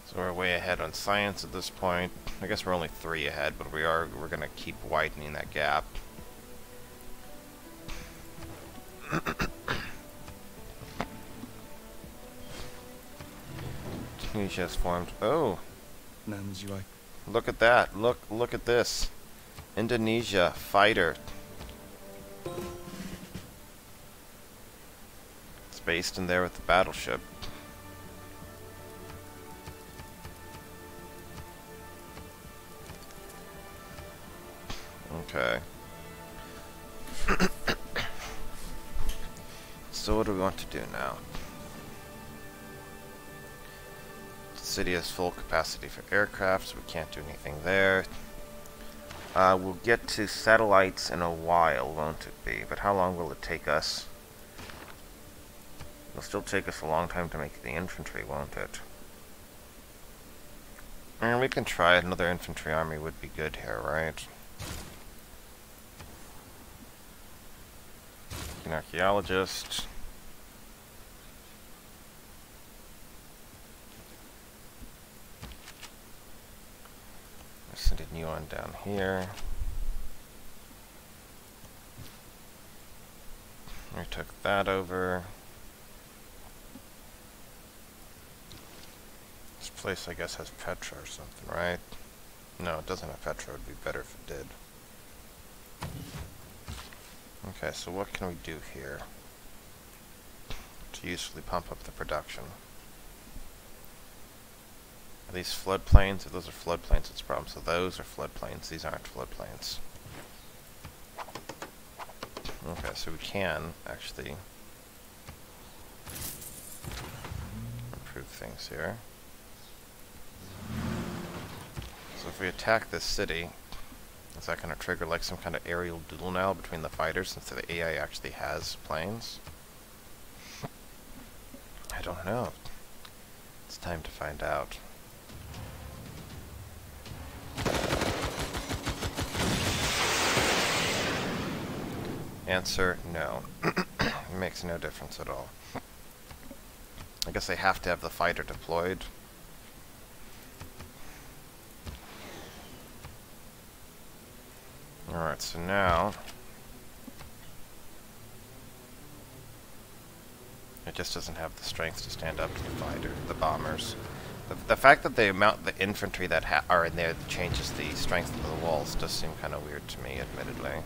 So we're way ahead on science at this point. I guess we're only 3 ahead, but we're gonna keep widening that gap. Tunisia has formed. Oh, look at that! Look at this. Indonesia fighter. It's based in there with the battleship. Okay. So what do we want to do now? The city has full capacity for aircraft, so we can't do anything there. We'll get to satellites in a while, won't it be? But how long will it take us? It'll still take us a long time to make the infantry, won't it? And we can try it. Another infantry army would be good here, right? An archaeologist. Let's send a new one down here. We took that over. This place, I guess, has Petra or something, right? No, it doesn't have Petra. It would be better if it did. Okay, so what can we do here to usefully pump up the production? Are these floodplains? If those are floodplains, it's a problem. So those are floodplains. These aren't floodplains. Okay, so we can actually improve things here. So if we attack this city, is that going to trigger like some kind of aerial duel now between the fighters since the AI actually has planes? I don't know. It's time to find out. Answer, no. It makes no difference at all. I guess they have to have the fighter deployed. Alright, so now it just doesn't have the strength to stand up to the fighter, the bombers. The fact that the amount the infantry that are in there that changes the strength of the walls does seem kind of weird to me, admittedly.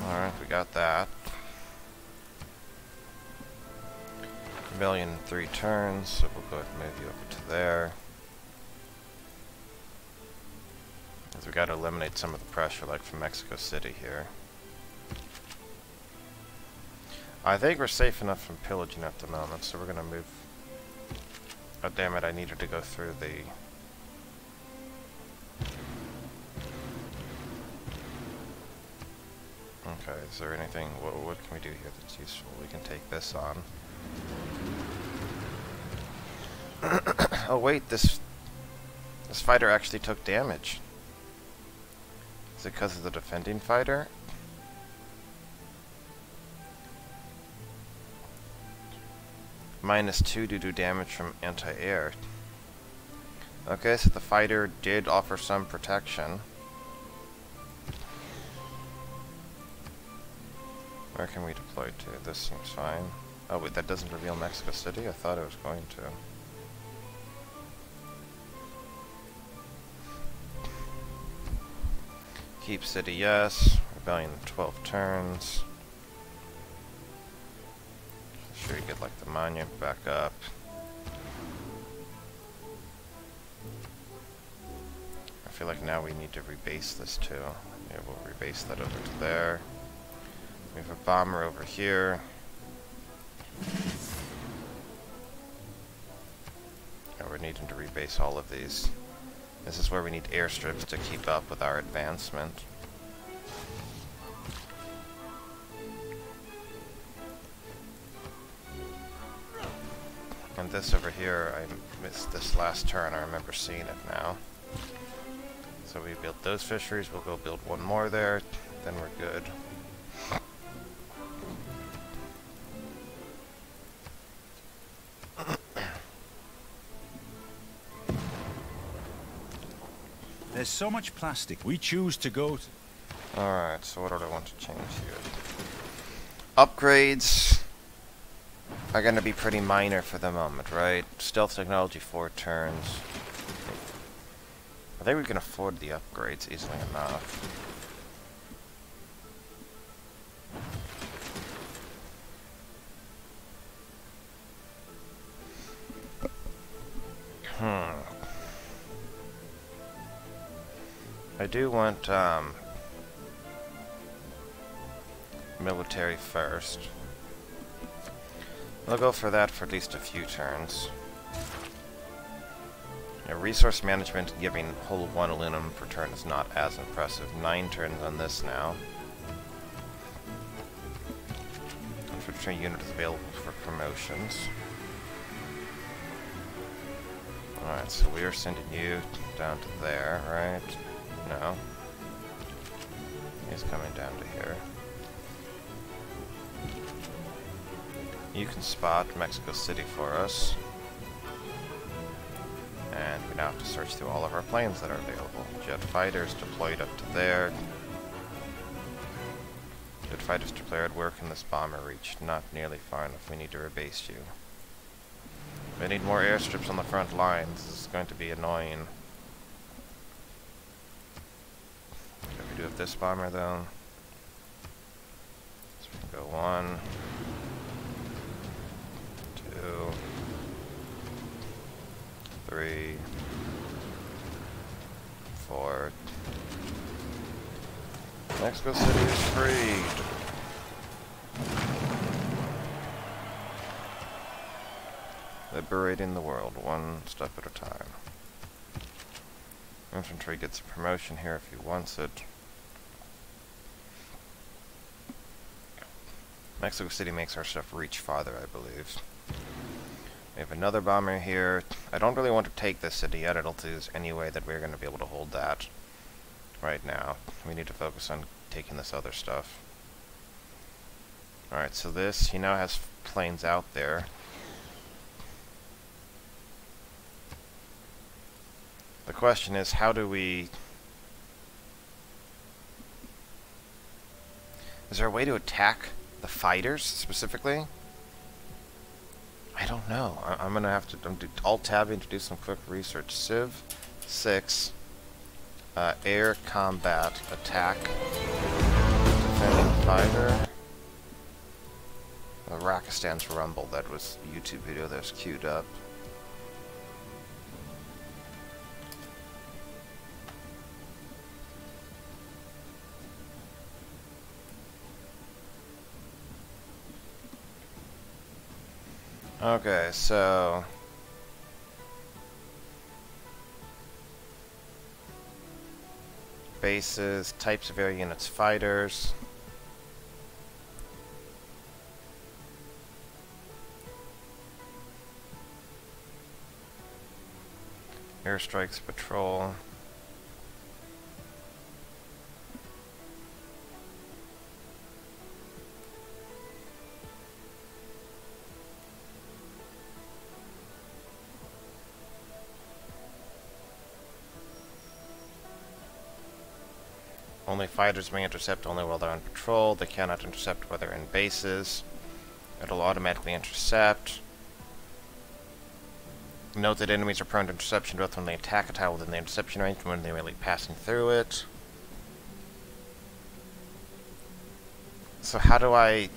Alright, we got that. Rebellion in 3 turns, so we'll go ahead and move you over to there. Because we got to eliminate some of the pressure, like from Mexico City here. I think we're safe enough from pillaging at the moment, so we're gonna move. Oh damn it! I needed to go through the. Okay, is there anything? What can we do here that's useful? We can take this on. Oh wait, this fighter actually took damage. Is it because of the defending fighter? -2 to do damage from anti-air. Okay, so the fighter did offer some protection. Where can we deploy to? This seems fine. Oh wait, that doesn't reveal Mexico City? I thought it was going to. Keep city, yes. Rebellion 12 turns. Sure you get like the monument back up. I feel like now we need to rebase this too. Yeah, we'll rebase that over to there. We have a bomber over here. And we're needing to rebase all of these. This is where we need airstrips to keep up with our advancement. And this over here, I missed this last turn. I remember seeing it now. So we built those fisheries. We'll go build one more there. Then we're good. There's so much plastic. We choose to go to... Alright, so what do I want to change here? Upgrades are going to be pretty minor for the moment, right? Stealth technology 4 turns. I think we can afford the upgrades easily enough. I do want, military first. I'll go for that for at least a few turns. Yeah, resource management giving whole 1 aluminum per turn is not as impressive. 9 turns on this now. Infantry units available for promotions. Alright, so we are sending you down to there, right? No. He's coming down to here. You can spot Mexico City for us. And we now have to search through all of our planes that are available. Jet fighters deployed up to there. Jet fighters deployed. Where can this bomber reach? Not nearly far enough. We need to rebase you. We need more airstrips on the front lines. This is going to be annoying. Okay, we do have this bomber though. So we can go 1, 2, 3, 4. Mexico City is freed. Liberating the world, one step at a time. Infantry gets a promotion here if he wants it. Mexico City makes our stuff reach farther, I believe. We have another bomber here. I don't really want to take this city yet. I don't think there's any way that we're going to be able to hold that right now. We need to focus on taking this other stuff. Alright, so this, he now has planes out there. The question is, how do we... Is there a way to attack the fighters, specifically? I don't know. I'm going to have to do alt-tabbing to do some quick research. Civ 6, air combat attack, defending fighter. Rakistan's Rumble, that was a YouTube video that was queued up. Okay, so... bases, types of air units, fighters. Airstrikes, patrol. Only fighters may intercept only while they're on patrol. They cannot intercept while they're in bases. It'll automatically intercept. Note that enemies are prone to interception both when they attack a tile within the interception range and when they're merely passing through it. So how do I...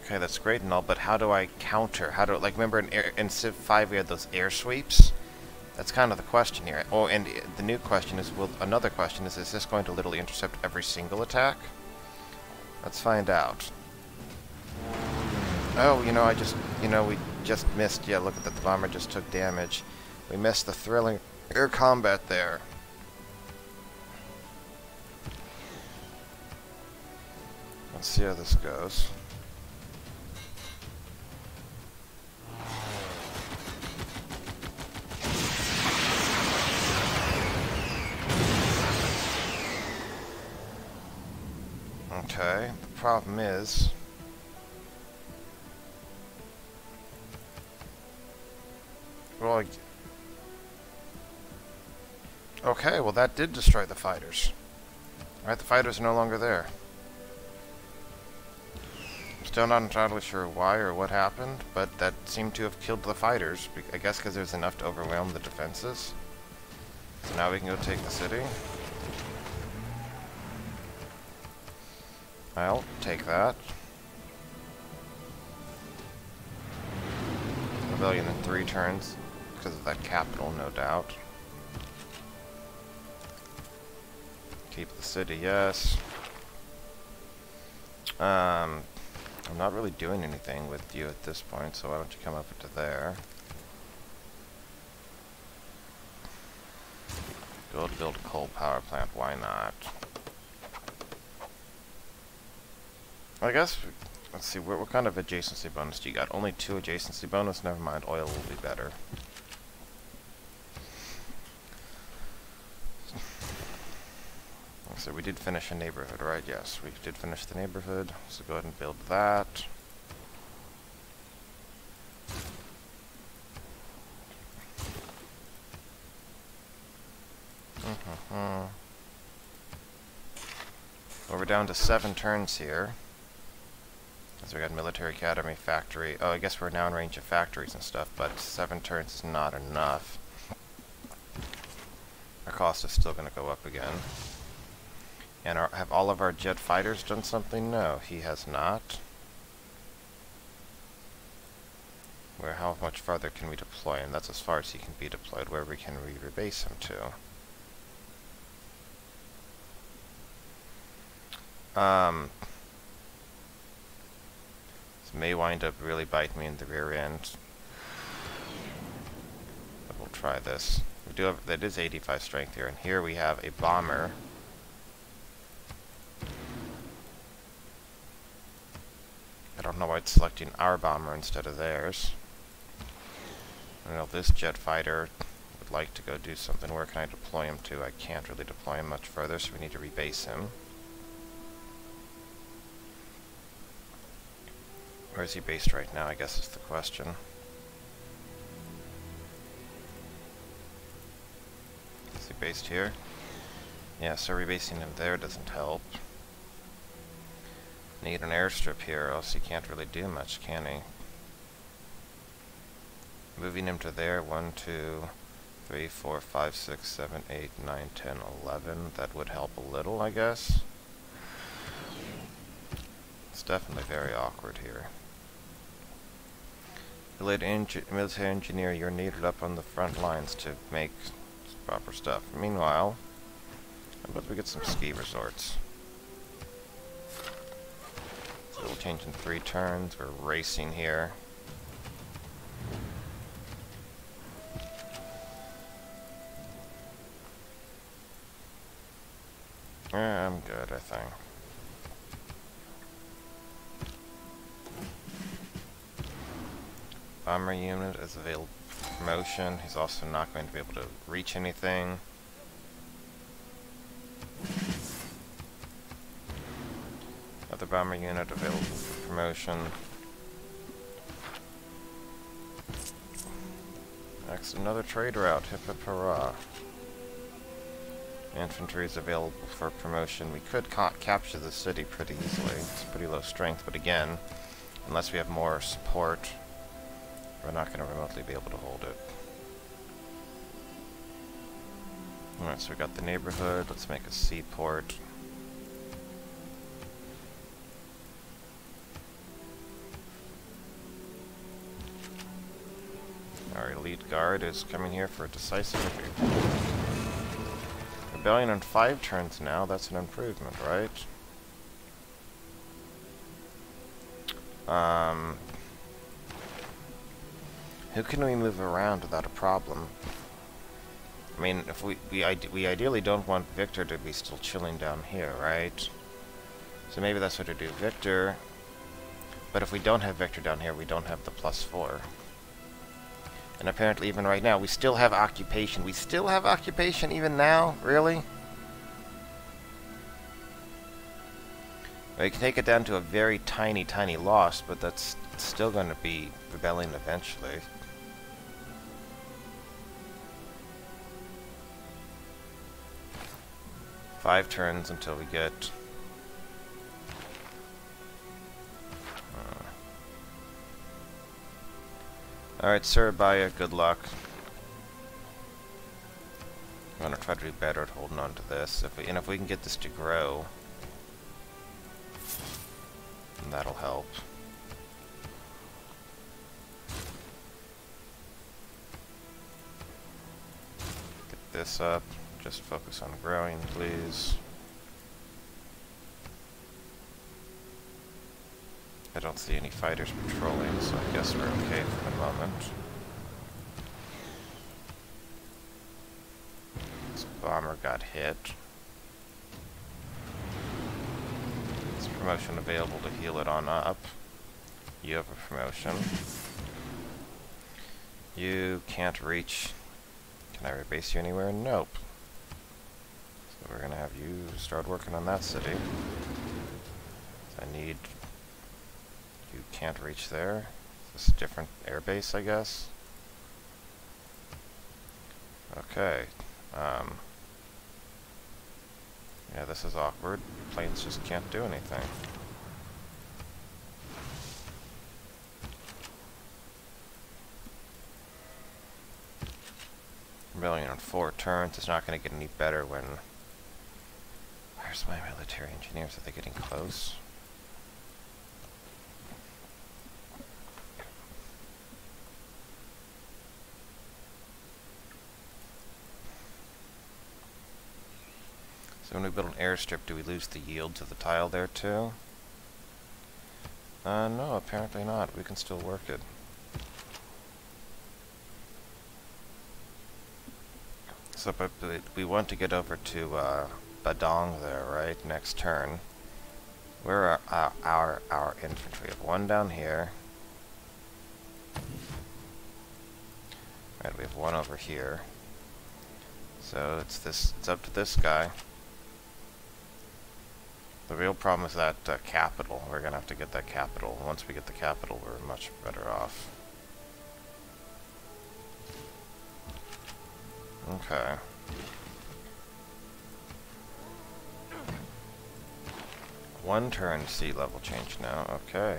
Okay, that's great and all, but how do I counter? How do, like, remember in Civ 5 we had those air sweeps? That's kind of the question here. Oh, and the new question is, another question is this going to literally intercept every single attack? Let's find out. Oh, you know, we just missed, yeah, look at that, the bomber just took damage. We missed the thrilling air combat there. Let's see how this goes. Okay, the problem is... Well, okay, well that did destroy the fighters. Right, the fighters are no longer there. Still not entirely sure why or what happened, but that seemed to have killed the fighters. I guess because there's enough to overwhelm the defenses. So now we can go take the city. I'll take that. rebellion in 3 turns, because of that capital, no doubt. Keep the city, yes. I'm not really doing anything with you at this point, so why don't you come up into there? Go to build a coal power plant, why not? I guess, let's see, what kind of adjacency bonus do you got? Only 2 adjacency bonus? Never mind, oil will be better. So we did finish a neighborhood, right? Yes, we did finish the neighborhood, so go ahead and build that. Well, we're down to 7 turns here. So we got military academy, factory. Oh, I guess we're now in range of factories and stuff, but 7 turns is not enough. Our cost is still going to go up again. And have all of our jet fighters done something? No, he has not. How much farther can we deploy him? That's as far as he can be deployed. Where can we rebase him to? This may wind up really biting me in the rear end. But we'll try this. We do have, that is 85 strength here, and here we have a bomber. I don't know why it's selecting our bomber instead of theirs. I know this jet fighter would like to go do something. Where can I deploy him to? I can't really deploy him much further, so we need to rebase him. Where is he based right now, I guess is the question. Is he based here? Yeah, so rebasing him there doesn't help. Need an airstrip here, or else he can't really do much, can he? Moving him to there, 1, 2, 3, 4, 5, 6, 7, 8, 9, 10, 11. That would help a little, I guess. It's definitely very awkward here. Military engineer, you're needed up on the front lines to make proper stuff. Meanwhile, how about we get some ski resorts? So we'll change in 3 turns. We're racing here. Yeah, I'm good, I think. Bomber unit is available for promotion. He's also not going to be able to reach anything. Other bomber unit available for promotion. Next, another trade route. Hip hip hurrah. Infantry is available for promotion. We could capture the city pretty easily. It's pretty low strength, but again, unless we have more support, we're not going to remotely be able to hold it. Alright, so we got the neighborhood. Let's make a seaport. Our elite guard is coming here for a decisive victory. Rebellion in 5 turns now. That's an improvement, right? Who can we move around without a problem? I mean, if we ideally don't want Victor to be still chilling down here, right? So maybe that's what to do. Victor. But if we don't have Victor down here, we don't have the +4. And apparently even right now, we still have occupation. We still have occupation even now? Really? We can take it down to a very tiny, tiny loss, but that's still going to be rebelling eventually. Five turns until we get... Alright, Surabaya, good luck. I'm gonna try to do better at holding on to this. If we can get this to grow, then that'll help. this up. Just focus on growing, please. I don't see any fighters patrolling, so I guess we're okay for the moment. This bomber got hit. Is promotion available to heal it on up? You have a promotion. You can't reach. Can I rebase you anywhere? Nope. So we're gonna have you start working on that city. I need... You can't reach there. This is a different airbase, I guess. Okay. Yeah, this is awkward. Planes just can't do anything. Rebellion on 4 turns. It's not going to get any better when... Where's my military engineers? Are they getting close? So when we build an airstrip, do we lose the yield to the tile there too? No, apparently not. We can still work it. So, but we want to get over to Badong there, right? Next turn. Where are our infantry? We have 1 down here. Right, we have 1 over here. So it's up to this guy. The real problem is that capital. We're gonna have to get that capital. Once we get the capital, we're much better off. Okay. One turn sea level change now. Okay.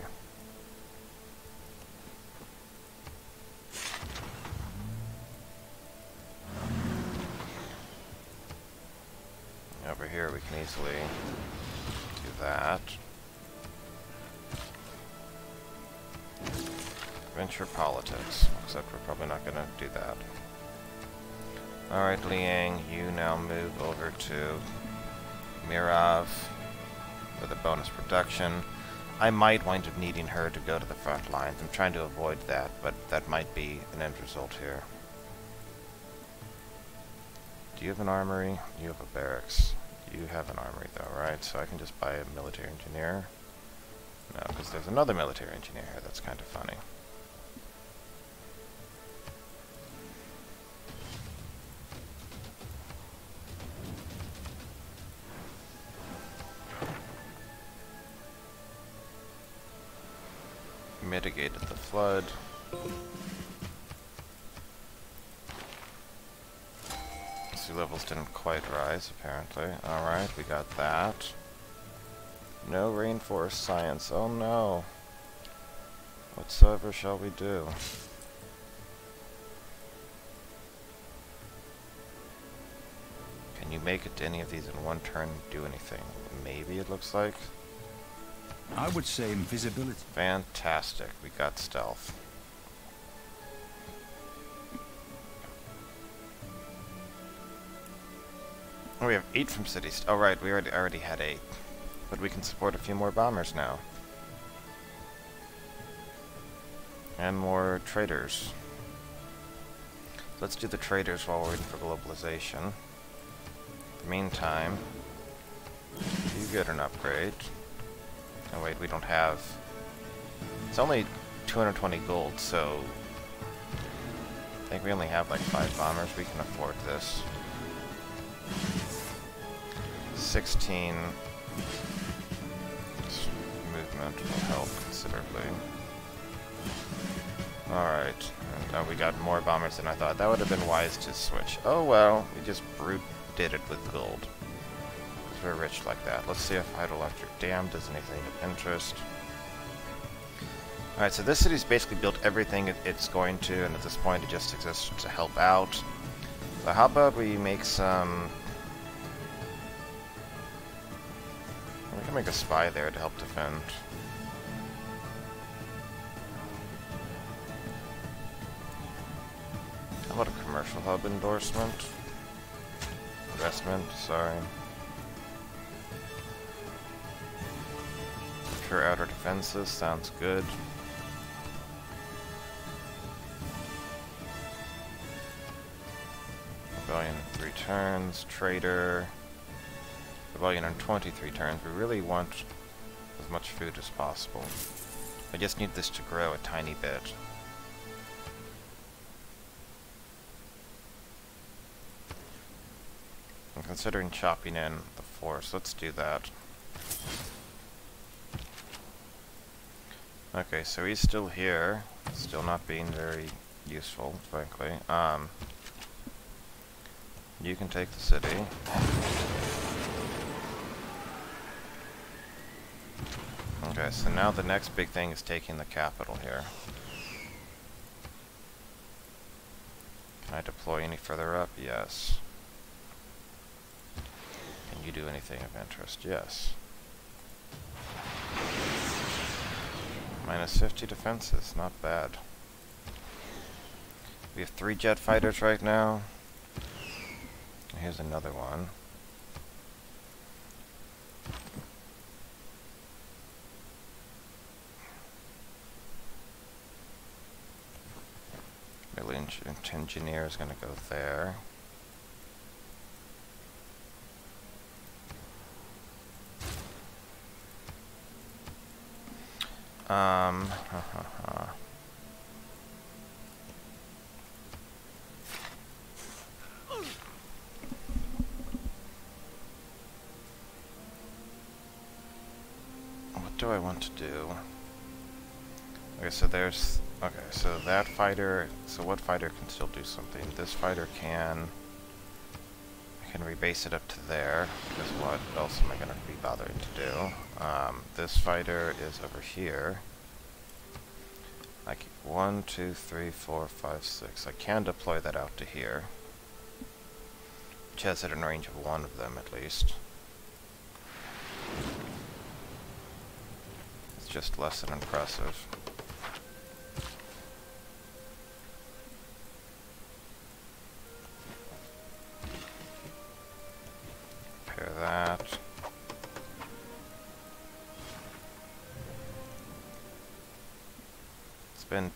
Over here we can easily do that. Venture politics, except we're probably not going to do that. Alright, Liang, you now move over to Mirav with a bonus production. I might wind up needing her to go to the front lines. I'm trying to avoid that, but that might be an end result here. Do you have an armory? You have a barracks. You have an armory though, right? So I can just buy a military engineer? No, because there's another military engineer here. That's kind of funny. Mitigated the flood. Sea levels didn't quite rise, apparently. Alright, we got that. No rainforest science. Oh no. Whatsoever shall we do? Can you make it to any of these in 1 turn and do anything? Maybe, it looks like. I would say invisibility. Fantastic. We got stealth. Oh, we have 8 from cities. Oh, right. We already had 8. But we can support a few more bombers now. And more traders. Let's do the traders while we're waiting for globalization. In the meantime, you get an upgrade. Oh wait, we don't have... It's only 220 gold, so... I think we only have like 5 bombers. We can afford this. 16... This movement will help considerably. Alright. And we got more bombers than I thought. That would have been wise to switch. Oh well, we just brute did it with gold. Because we're rich like that. Let's see if Hydroelectric Dam does anything of interest. Alright, so this city's basically built everything it's going to, and at this point it just exists to help out. So how about we make some... We can make a spy there to help defend. How about a commercial hub endorsement? investment, sorry. Pure outer defenses, sounds good. Rebellion in 3 turns, Trader. Rebellion in 23 turns. We really want as much food as possible. I just need this to grow a tiny bit. I'm considering chopping in the force. Let's do that. Okay, so he's still here. Still not being very useful, frankly. You can take the city. Okay, so now the next big thing is taking the capital here. Can I deploy any further up? Yes. Can you do anything of interest? Yes. Minus 50 defenses, not bad. We have 3 jet fighters right now. Here's another one. Engineer is going to go there. What do I want to do? Okay, so there's... Okay, so that fighter... So what fighter can still do something? This fighter can... I can rebase it up to there, because what else am I going to be bothering to do? This fighter is over here. Like 1, 2, 3, 4, 5, 6. I can deploy that out to here, which has it in range of 1 of them at least. It's just less than impressive. Repair that.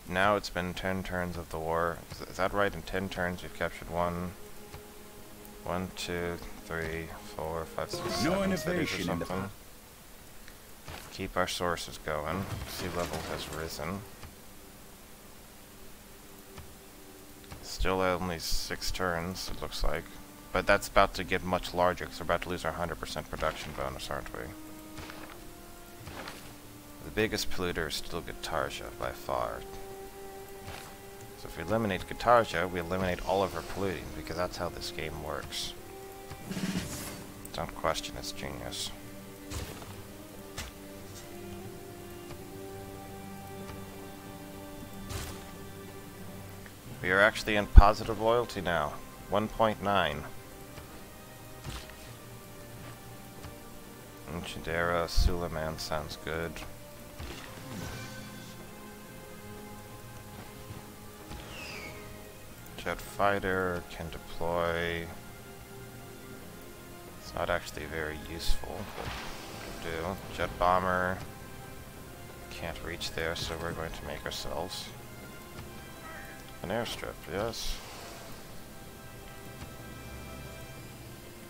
Now it's been 10 turns of the war. Is that right? In 10 turns we've captured 1, 2, 3, 4, 5, 6, 7 cities or something. Keep our sources going. Sea level has risen. Still only 6 turns, it looks like. But that's about to get much larger because we're about to lose our 100% production bonus, aren't we? The biggest polluter is still Guitarja, by far. So if we eliminate Guitarja, we eliminate all of our polluting, because that's how this game works. Don't question its genius. We are actually in positive loyalty now. 1.9. Chidera, Suleiman sounds good. Jet fighter can deploy. It's not actually very useful, but it'll do. Jet bomber can't reach there, so we're going to make ourselves an airstrip, yes.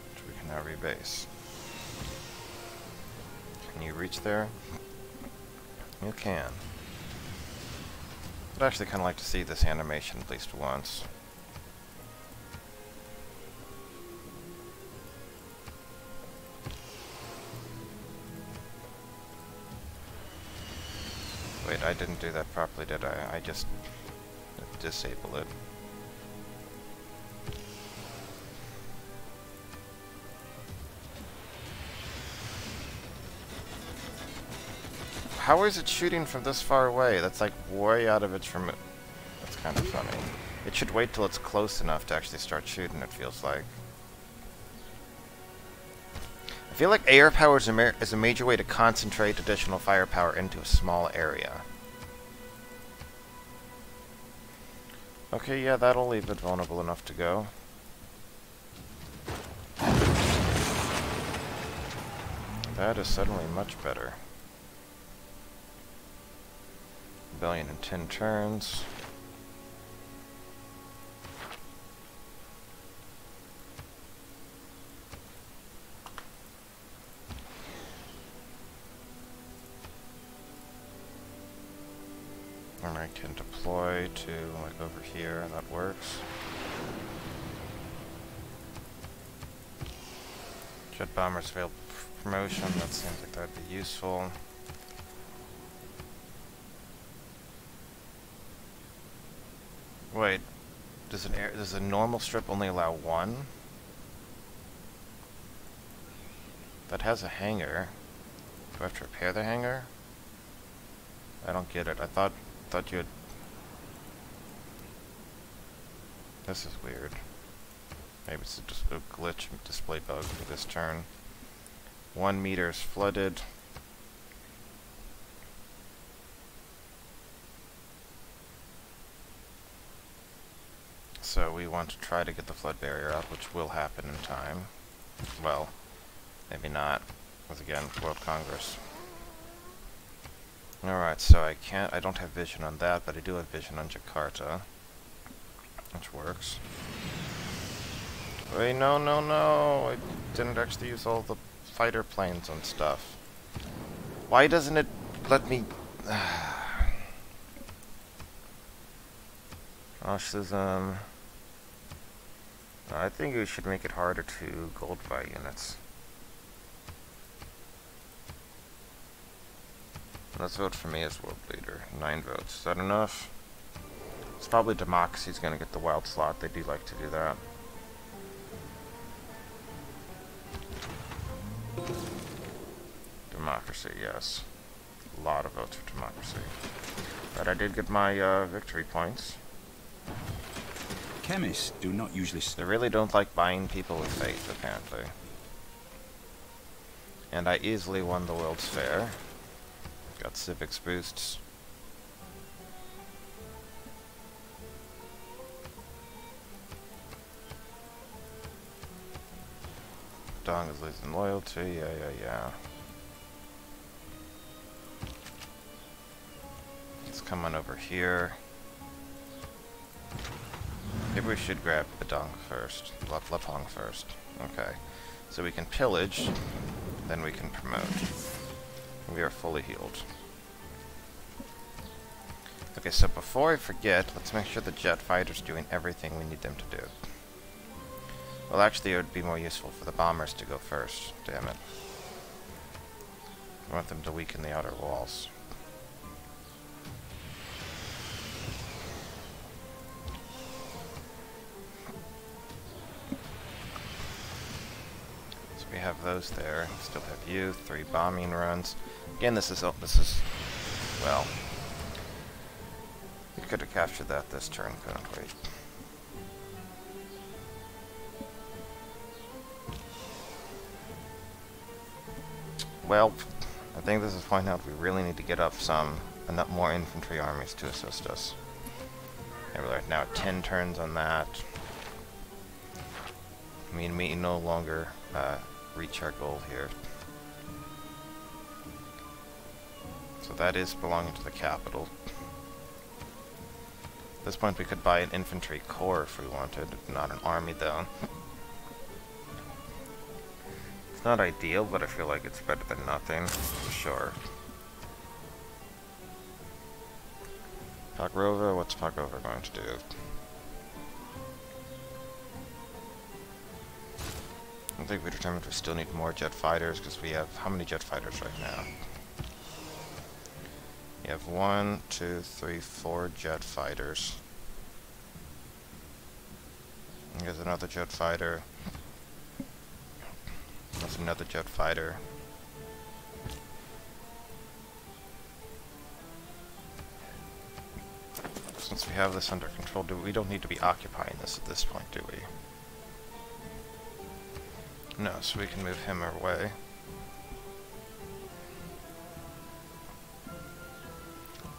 Which we can now rebase. Can you reach there? You can. I'd actually kind of like to see this animation at least once. Wait, I didn't do that properly, did I? I just disable it. How is it shooting from this far away? That's like way out of its from it. That's kind of funny. It should wait till it's close enough to actually start shooting, it feels like. I feel like air power is a major way to concentrate additional firepower into a small area. Okay, yeah, that'll leave it vulnerable enough to go. That is suddenly much better. Rebellion in 10 turns. And I can deploy to, like, over here, and that works. Jet bombers failed promotion, that seems like that would be useful. Wait, does a normal strip only allow one? That has a hangar. Do I have to repair the hangar? I don't get it. I thought you had... This is weird. Maybe it's just a glitch display bug for this turn. 1 meter is flooded. So we want to try to get the flood barrier up, which will happen in time. Well, maybe not, because again, World Congress. Alright, so I don't have vision on that, but I do have vision on Jakarta, which works. Wait, no, I didn't actually use all the fighter planes and stuff. Why doesn't it let me... Fascism... I think we should make it harder to gold buy units. Let's vote for me as world leader. 9 votes. Is that enough? It's probably Democracy's gonna get the wild slot. They do like to do that. Democracy, yes. A lot of votes for Democracy. But I did get my victory points. Chemists do not usually... They really don't like buying people with faith, apparently. And I easily won the World's Fair. Got civics boosts. Dong is losing loyalty, yeah. Let's come on over here. Maybe we should grab Badong first. Lapong first. Okay. So we can pillage, then we can promote. We are fully healed. Okay, so before I forget, let's make sure the jet fighter's doing everything we need them to do. Well, actually, it would be more useful for the bombers to go first. Damn it. I want them to weaken the outer walls. So we have those there. We still have you. 3 bombing runs. Again, this is well. We could have captured that this turn, couldn't we? Well, I think this is pointing out we really need to get up enough more infantry armies to assist us. Okay, we're now at 10 turns on that. We no longer reach our goal here. So that is belonging to the capital. At this point we could buy an infantry corps if we wanted, not an army though. It's not ideal, but I feel like it's better than nothing, for sure. Pagrova, what's Pagrova going to do? I think we determined we still need more jet fighters, because we have how many jet fighters right now? You have 1, 2, 3, 4 jet fighters. Here's another jet fighter. There's another jet fighter. Since we have this under control, we don't need to be occupying this at this point, do we? No, so we can move him away.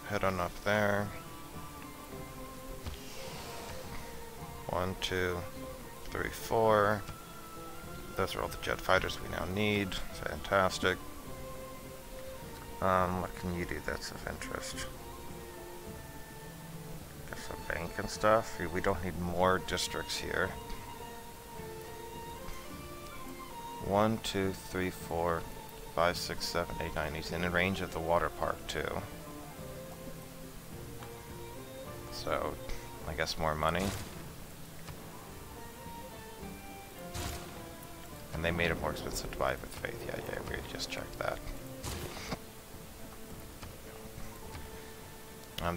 Head on up there. 1, 2, 3, 4. Those are all the jet fighters we now need. Fantastic. What can you do that's of interest? Guess a bank and stuff. We don't need more districts here. 1, 2, 3, 4, 5, 6, 7, 8, 9. He's in range of the water park too. So, I guess more money. And they made it more expensive to buy with faith. Yeah, we just checked that.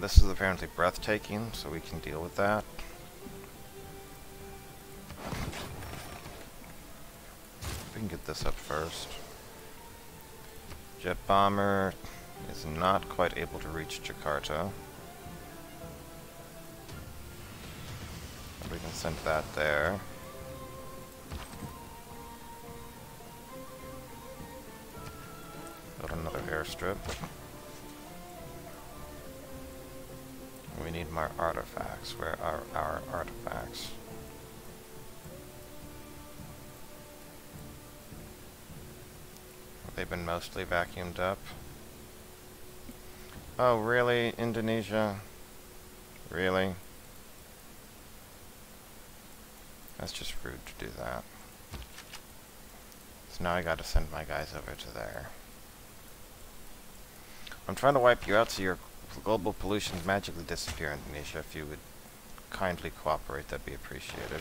This is apparently breathtaking, so we can deal with that. We can get this up first. Jet bomber is not quite able to reach Jakarta. We can send that there. Build another airstrip. We need more artifacts. Where are our artifacts? They've been mostly vacuumed up. Oh, really? Indonesia? Really? That's just rude to do that. So now I gotta send my guys over to there. I'm trying to wipe you out so your global pollutions magically disappear, Indonesia. If you would kindly cooperate, that'd be appreciated.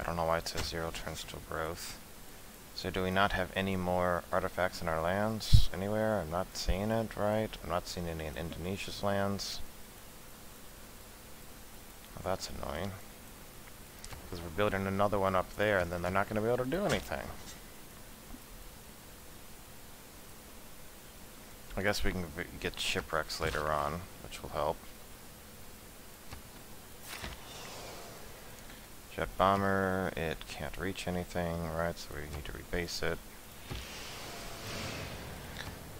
I don't know why it says 0 turns to growth. So do we not have any more artifacts in our lands anywhere? I'm not seeing it, right? I'm not seeing any in Indonesia's lands. Well, that's annoying. Because we're building another one up there, and then they're not going to be able to do anything. I guess we can get shipwrecks later on, which will help. Jet bomber, it can't reach anything, right, so we need to rebase it.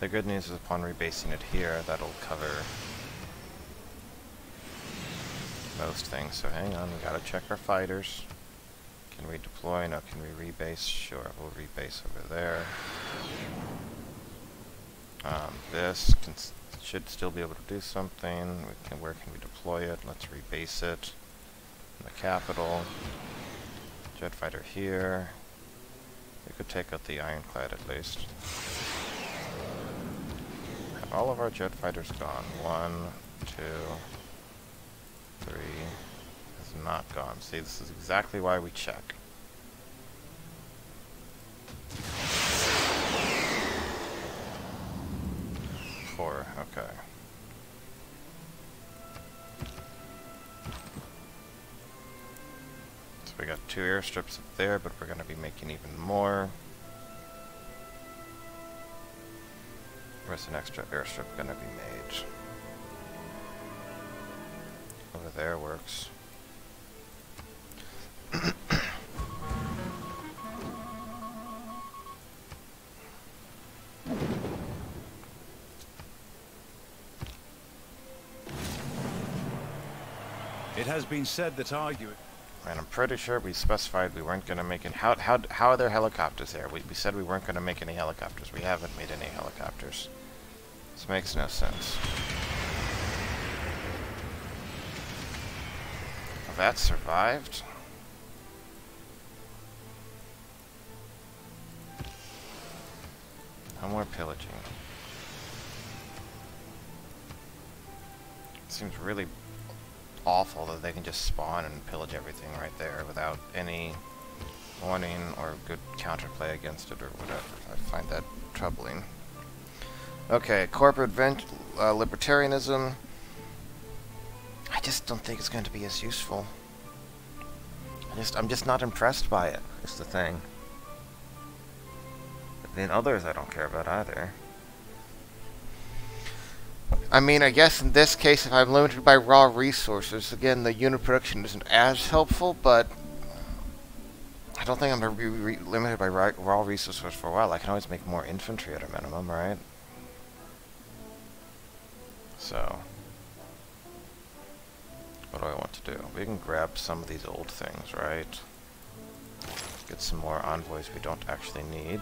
The good news is upon rebasing it here, that'll cover most things. So hang on, we gotta check our fighters. Can we deploy? No. Can we rebase? Sure, we'll rebase over there. This should still be able to do something. Where can we deploy it? Let's rebase it. In the capital. Jet fighter here. We could take out the ironclad at least. Have all of our jet fighters gone? 1, 2, 3. Has not gone. See, this is exactly why we check. Okay. So we got 2 airstrips up there, but we're going to be making even more. Where's an extra airstrip going to be made? Over there works. It has been said that arguing... And I'm pretty sure we specified we weren't going to make any... How are there helicopters there? We said we weren't going to make any helicopters. We haven't made any helicopters. This makes no sense. Well, that survived. No more pillaging. It seems really awful that they can just spawn and pillage everything right there without any warning or good counterplay against it or whatever. I find that troubling. Okay, corporate libertarianism. I just don't think it's going to be as useful. I'm just not impressed by it, is the thing. But then others I don't care about either. I mean, I guess in this case, if I'm limited by raw resources, again, the unit production isn't as helpful, but I don't think I'm going to be limited by raw resources for a while. I can always make more infantry at a minimum, right? So, what do I want to do? We can grab some of these old things, right? Get some more envoys we don't actually need.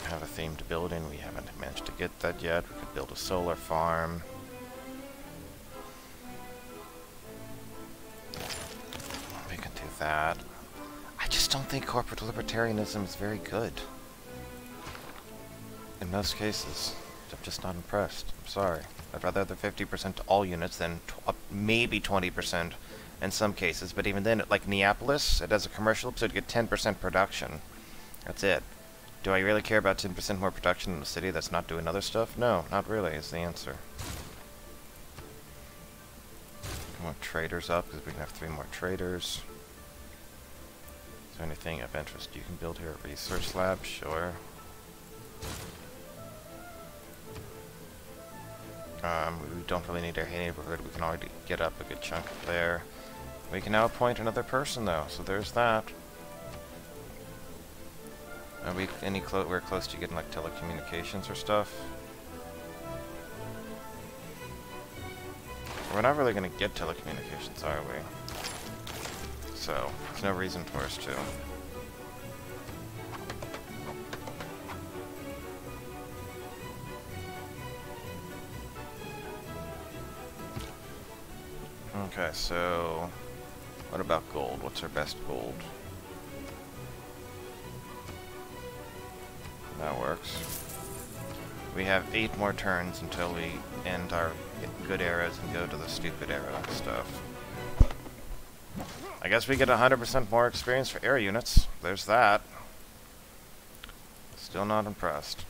Have a themed building. We haven't managed to get that yet. We could build a solar farm. We can do that. I just don't think corporate libertarianism is very good. In most cases. I'm just not impressed. I'm sorry. I'd rather have the 50% to all units than maybe 20% in some cases. But even then, like Neapolis, it has a commercial, so you get 10% production. That's it. Do I really care about 10% more production in a city that's not doing other stuff? No, not really, is the answer. I want traders up, because we can have 3 more traders. Is there anything of interest you can build here? A research lab? Sure. We don't really need our neighborhood. We can already get up a good chunk there. We can now appoint another person, though, so there's that. Are we we're close to getting like telecommunications or stuff? We're not really going to get telecommunications, are we? So, there's no reason for us to. Okay, so what about gold? What's our best gold? That works. We have 8 more turns until we end our good eras and go to the stupid era stuff. I guess we get 100% more experience for air units. There's that. Still not impressed.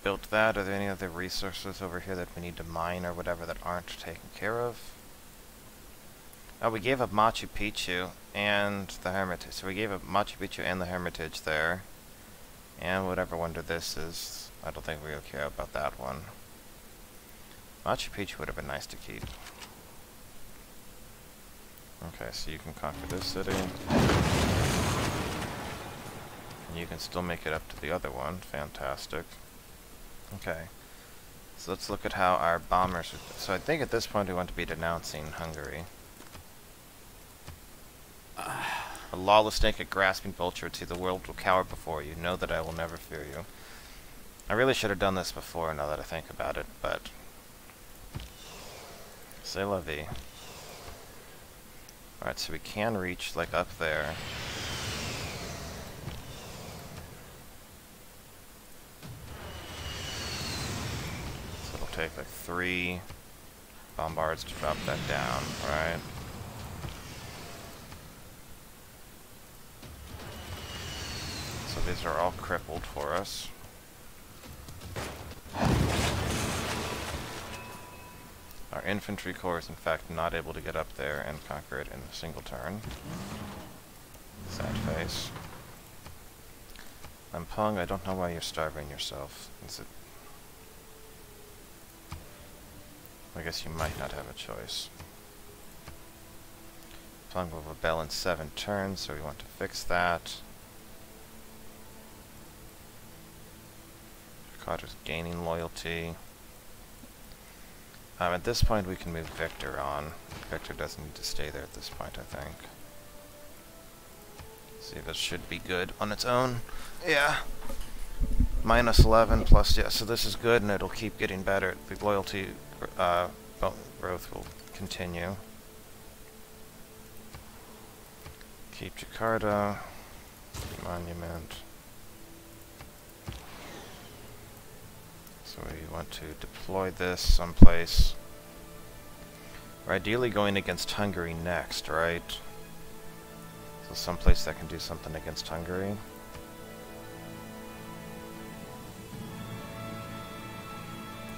Built that. Are there any other resources over here that we need to mine or whatever that aren't taken care of? Oh, we gave up Machu Picchu and the Hermitage. So we gave up Machu Picchu and the Hermitage there. And whatever wonder this is, I don't think we'll care about that one. Machu Picchu would have been nice to keep. Okay, so you can conquer this city. And you can still make it up to the other one. Fantastic. Okay. So let's look at how our bombers... So I think at this point we want to be denouncing Hungary. A lawless, naked, grasping vulture, see the world will cower before you. Know that I will never fear you. I really should have done this before, now that I think about it, but... C'est la vie. Alright, so we can reach, like, up there. So it'll take, like, 3 bombards to drop that down, right? So these are all crippled for us. Our infantry corps is in fact not able to get up there and conquer it in a single turn. Sad face. Pung, I don't know why you're starving yourself. Is it... I guess you might not have a choice. Pung will rebel in 7 turns, so we want to fix that. Carter's gaining loyalty. At this point we can move Victor on. Victor doesn't need to stay there at this point, I think. See if it should be good on its own. Yeah. Minus 11 plus, yeah, so this is good and it'll keep getting better. The loyalty growth will continue. Keep Jakarta. Monument. So we want to deploy this someplace. We're ideally going against Hungary next, right? So someplace that can do something against Hungary.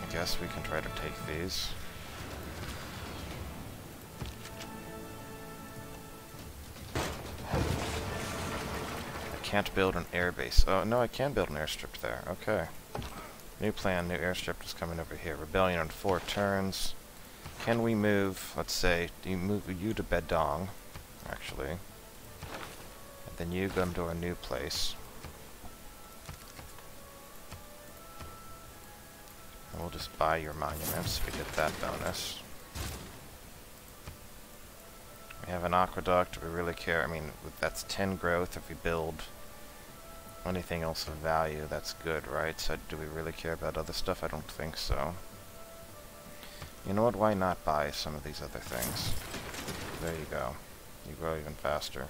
I guess we can try to take these. I can't build an air base. Oh, no, I can build an airstrip there. Okay. New plan, new airstrip is coming over here. Rebellion on 4 turns. Can we move, let's say, you move you to Bedong, actually. And then you go to a new place. And we'll just buy your monuments if we get that bonus. We have an aqueduct. Do we really care? I mean, that's 10 growth. If we build anything else of value, that's good, right? So do we really care about other stuff? I don't think so. You know what? Why not buy some of these other things? There you go. You grow even faster.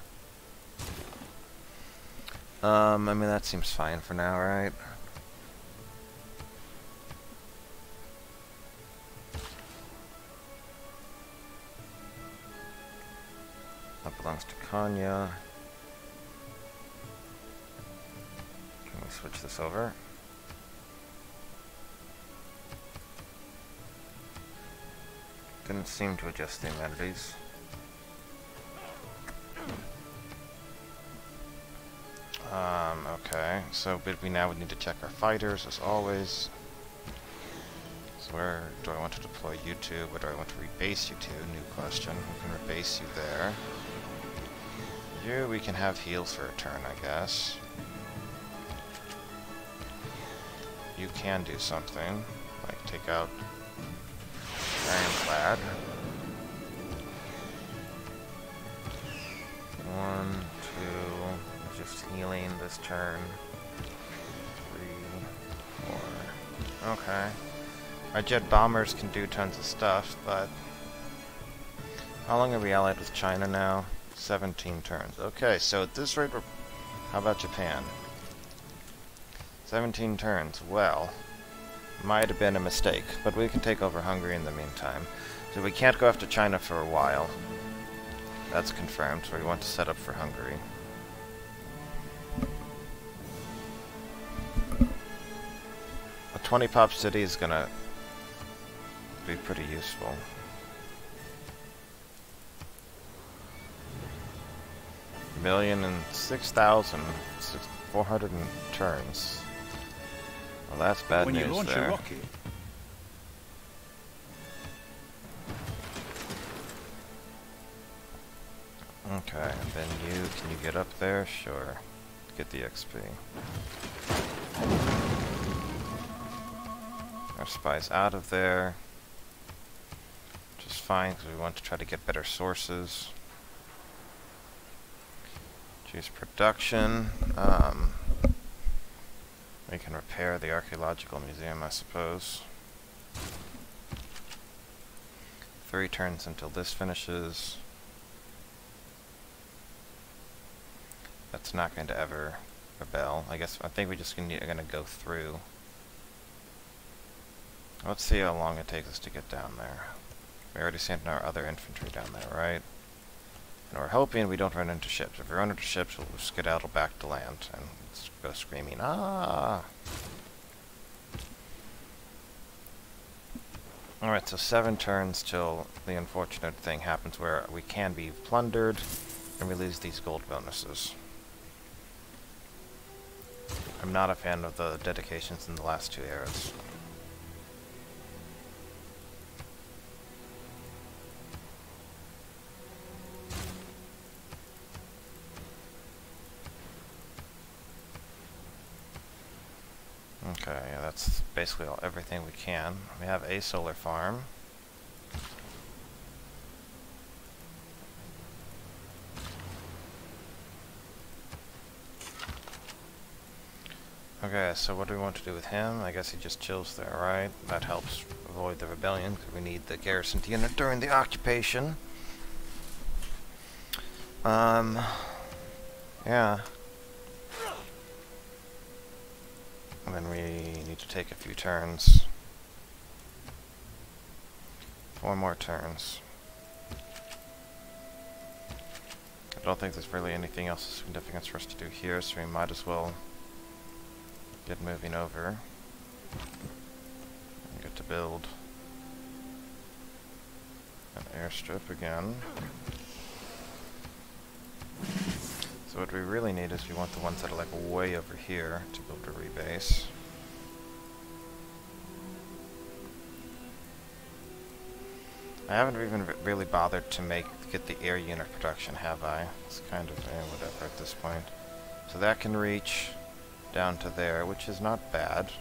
I mean, that seems fine for now, right? That belongs to Kanya. Can we switch this over? Didn't seem to adjust the amenities. Okay, so but we now would need to check our fighters as always. So where do I want to deploy you to? Where do I want to rebase you to? New question. We can rebase you there. You, we can have heals for a turn, I guess. You can do something, like take out Ironclad. 1, 2, just healing this turn. 3, 4. Okay. Our jet bombers can do tons of stuff, but how long are we allied with China now? 17 turns. Okay, so at this rate, how about Japan? 17 turns. Well, might have been a mistake, but we can take over Hungary in the meantime. So we can't go after China for a while. That's confirmed, so we want to set up for Hungary. A 20 pop city is gonna be pretty useful. $1,006,400 turns. Well, that's bad when news you launch there. a rocket. Okay, and then can you get up there? Sure. Get the XP. Our spy's out of there. Which is fine, because we want to try to get better sources. Choose production. We can repair the archaeological museum, I suppose. 3 turns until this finishes. That's not going to ever rebel. I think we're just going to go through. Let's see how long it takes us to get down there. We already sent our other infantry down there, right? And we're hoping we don't run into ships. If we run into ships, we'll skedaddle back to land and go screaming, ah! Alright, so 7 turns till the unfortunate thing happens where we can be plundered and we lose these gold bonuses. I'm not a fan of the dedications in the last 2 eras. Okay, yeah, that's basically everything we can. We have a solar farm. Okay, so what do we want to do with him? I guess he just chills there, right? That helps avoid the rebellion, because we need the garrison unit during the occupation. Yeah. And then we need to take a few turns. 4 more turns. I don't think there's really anything else of significance for us to do here, so we might as well get moving over and get to build an airstrip again. So what we really need is we want the ones that are like way over here to build a rebase. I haven't even really bothered to get the air unit production, have I? It's kind of whatever at this point. So that can reach down to there, which is not bad.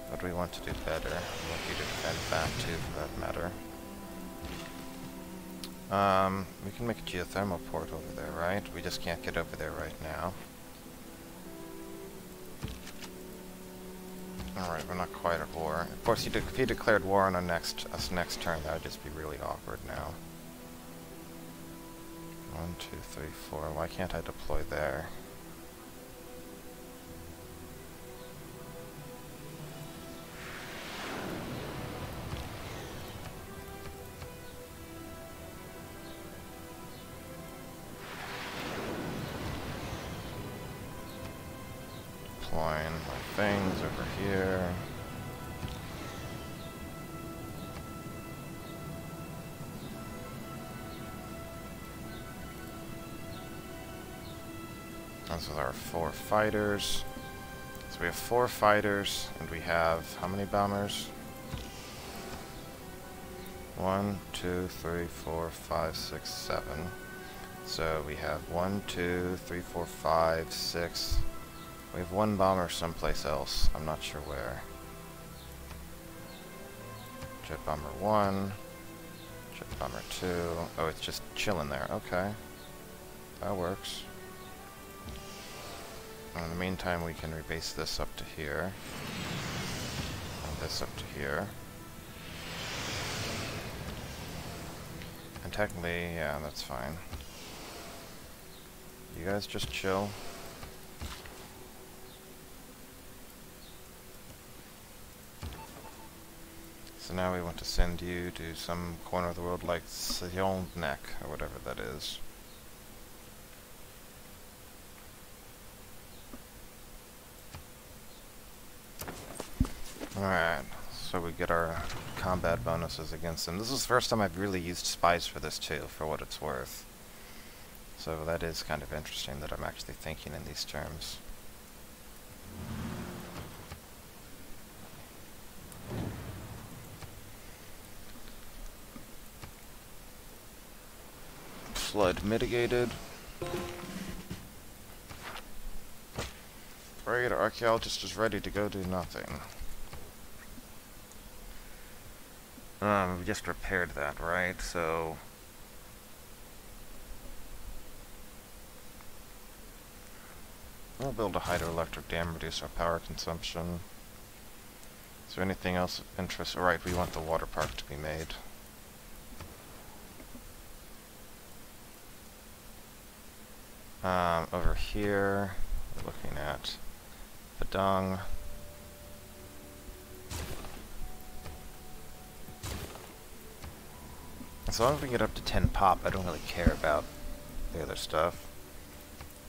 But we want to do better. I want you to defend that too, for that matter. We can make a geothermal port over there, right? We just can't get over there right now. Alright, we're not quite at war. Of course, if he declared war on us next turn, that would just be really awkward now. 1, 2, 3, 4. Why can't I deploy there? Deploying my things over here. Those are our 4 fighters. So we have 4 fighters, and we have how many bombers? 1, 2, 3, 4, 5, 6, 7. So we have 1, 2, 3, 4, 5, 6. We have 1 bomber someplace else. I'm not sure where. Jet bomber 1. Jet bomber 2. Oh, it's just chilling there. Okay. That works. In the meantime, we can rebase this up to here. And this up to here. And technically, yeah, that's fine. You guys just chill. So now we want to send you to some corner of the world like Scythia, or whatever that is. Alright, so we get our combat bonuses against them. This is the first time I've really used spies for this too, for what it's worth. So that is kind of interesting that I'm actually thinking in these terms. Flood mitigated. Great, our archaeologist is ready to go do nothing. We just repaired that, right? So we'll build a hydroelectric dam, reduce our power consumption. Is there anything else of interest? Alright, we want the water park to be made. Over here, we're looking at Padang. As long as we get up to 10 pop, I don't really care about the other stuff.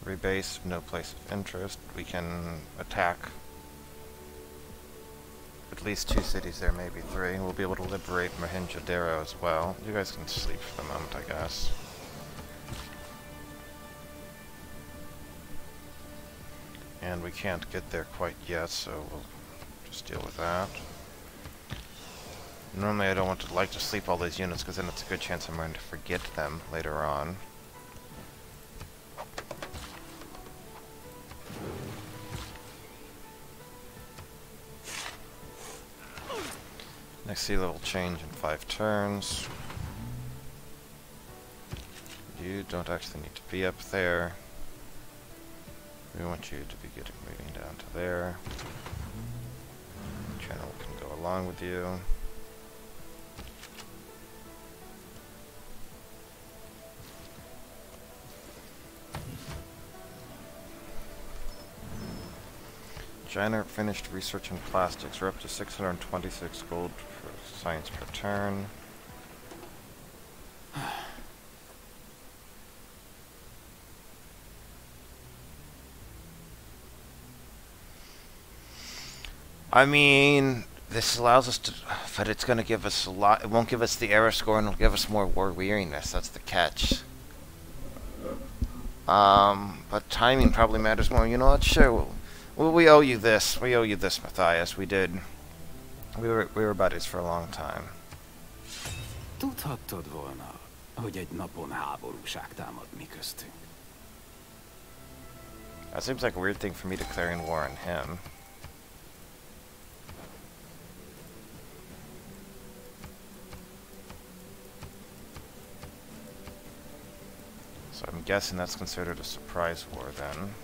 Rebase, no place of interest. We can attack at least 2 cities there, maybe 3. We'll be able to liberate Mohenjo-Daro as well. You guys can sleep for the moment, I guess. And we can't get there quite yet, so we'll just deal with that. Normally I don't want to like to sleep all these units, because then it's a good chance I'm going to forget them later on. Next sea level change in 5 turns. You don't actually need to be up there. We want you to be moving down to there. General can go along with you. Giant finished research in plastics. We're up to 626 gold for science per turn. I mean, this allows us to, but it's going to give us a lot. It won't give us the error score, and it'll give us more war weariness. That's the catch. But timing probably matters more. You know what? Sure. Well, we owe you this. We owe you this, Matthias. We did. We were buddies for a long time. Tudhattad volna, hogy egy napon háborúság támad mi köztünk. That seems like a weird thing for me declaring war on him. So I'm guessing that's considered a surprise war then.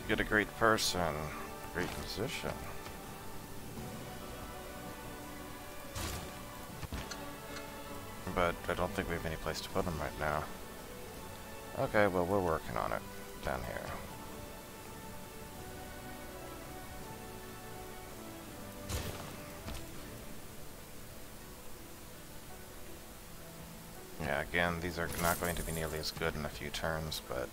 Get a great person, great musician. But I don't think we have any place to put him right now. Okay, well, we're working on it down here. Yeah, again, these are not going to be nearly as good in a few turns, but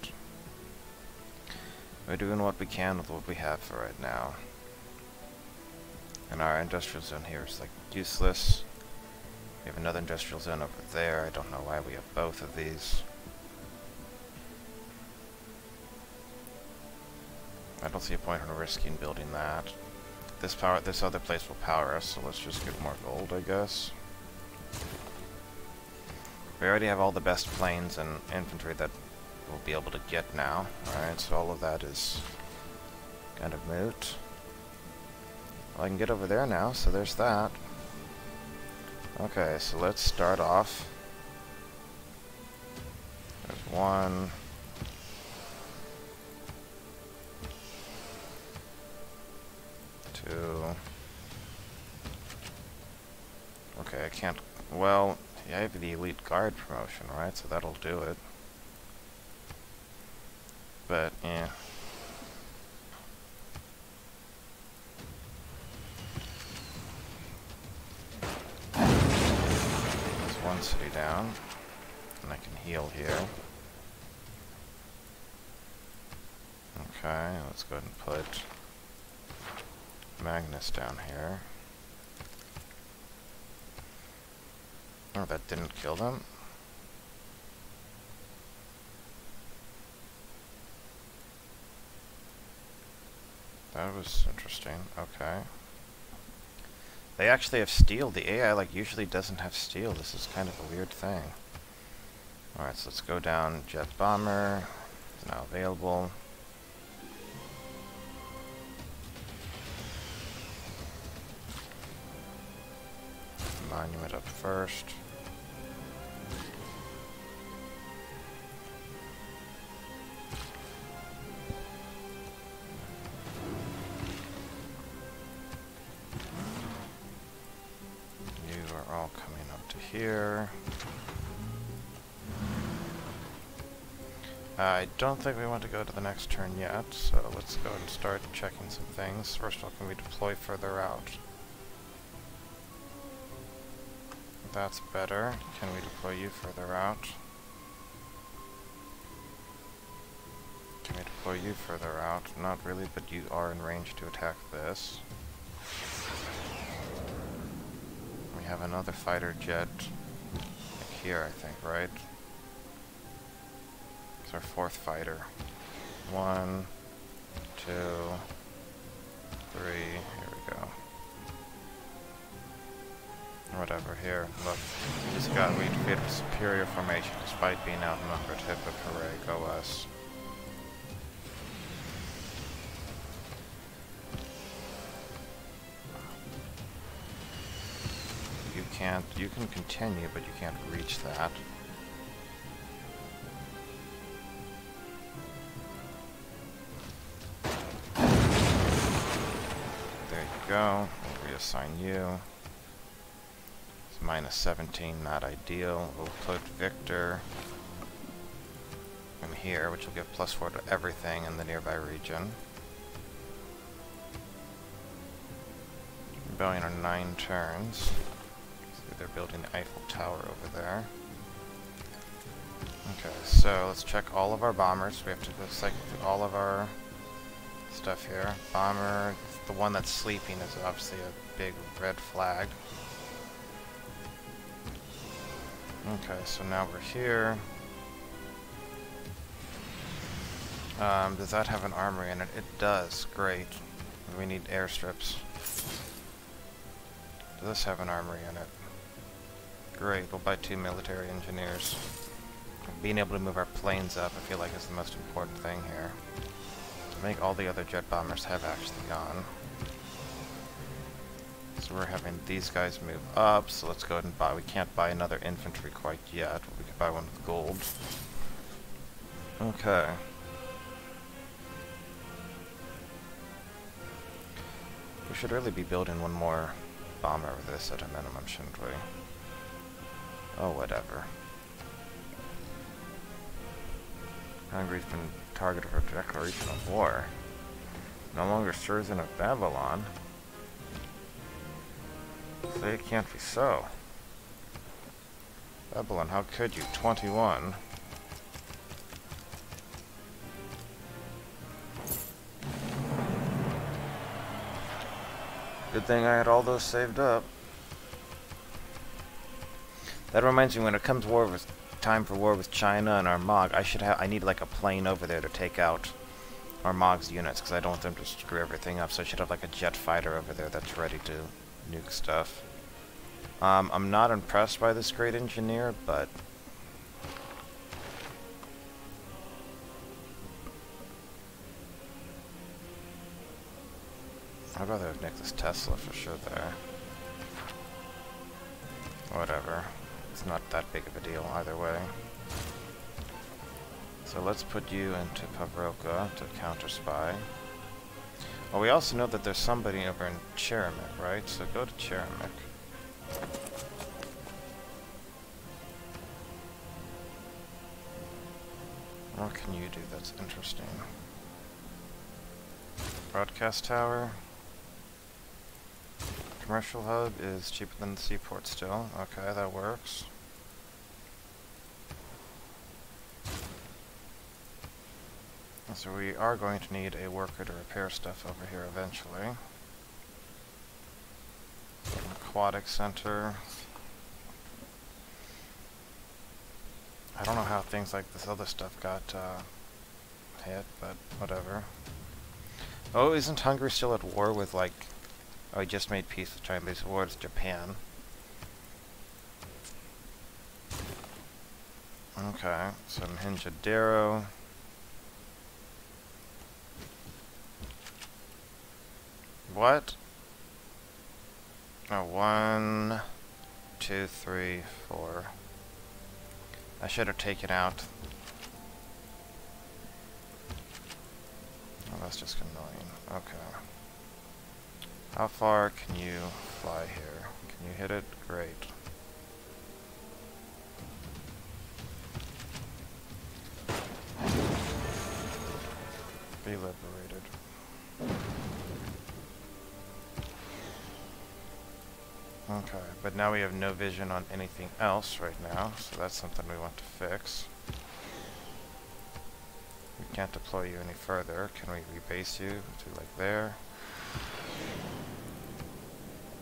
we're doing what we can with what we have for right now. And our industrial zone here is like useless. We have another industrial zone over there. I don't know why we have both of these. I don't see a point in risking building that. This other place will power us, so let's just get more gold, I guess. We already have all the best planes and infantry that we'll be able to get now. Alright, so all of that is kind of moot. Well, I can get over there now, so there's that. Okay, so let's start off. There's one. Two. Okay, I can't... Well, yeah, I have the elite guard promotion, right? So that'll do it. But, yeah. There's one city down. And I can heal here. Okay, let's go ahead and put Magnus down here. Oh, that didn't kill them. That was interesting. Okay. They actually have steel. The AI, like, usually doesn't have steel. This is kind of a weird thing. Alright, so let's go down. Jet bomber is now available. Monument up first. You are all coming up to here. I don't think we want to go to the next turn yet, so let's go and start checking some things. First of all, can we deploy further out? That's better. Can we deploy you further out? Can we deploy you further out? Not really, but you are in range to attack this. We have another fighter jet here, I think, right? It's our fourth fighter. 1, 2, 3, here we go. Whatever, here, look. We defeated a superior formation despite being outnumbered. Hip hip hooray, go us. You can continue, but you can't reach that. There you go, we'll reassign you. Minus 17, not ideal. We'll put Victor in here, which will give +4 to everything in the nearby region. Rebellion are 9 turns. See, they're building the Eiffel Tower over there. Okay, so let's check all of our bombers. We have to go cycle through all of our stuff here. Bomber, the one that's sleeping is obviously a big red flag. Okay, so now we're here. Does that have an armory in it? It does. Great. We need airstrips. Does this have an armory in it? Great. We'll buy 2 military engineers. Being able to move our planes up, I feel like, is the most important thing here. think all the other jet bombers have actually gone. So we're having these guys move up, so let's go ahead and buy. We can't buy another infantry quite yet, but we could buy one with gold. Okay. We should really be building one more bomber over this at a minimum, shouldn't we? Oh, whatever. Hungary's been targeted for declaration of war. No longer citizen of Babylon. Say it can't be so. Babylon, how could you? 21. Good thing I had all those saved up. That reminds me, when it comes time for war with China and Armagh, I need like a plane over there to take out Armagh's units, because I don't want them to screw everything up, so I should have like a jet fighter over there that's ready to nuke stuff. I'm not impressed by this great engineer, but I'd rather have nicked this Tesla for sure there. Whatever. It's not that big of a deal either way. So let's put you into Pavroka to counter-spy. Well, we also know that there's somebody over in Cheremek, right? So go to Cheremek. What can you do that's interesting? Broadcast tower. Commercial hub is cheaper than the seaport still. Okay, that works. So we are going to need a worker to repair stuff over here eventually. An aquatic center. I don't know how things like this other stuff got hit, but whatever. Oh, isn't Hungary still at war with, like... Oh, he just made peace with China, but he's at war with Japan. Okay, so Mohenjo-Daro. What? Oh, 1, 2, 3, 4. I should have taken out. Oh, that's just annoying. Okay. How far can you fly here? Can you hit it? Great. Be liberated. Okay, but now we have no vision on anything else right now, so that's something we want to fix. We can't deploy you any further. Can we rebase you to like there?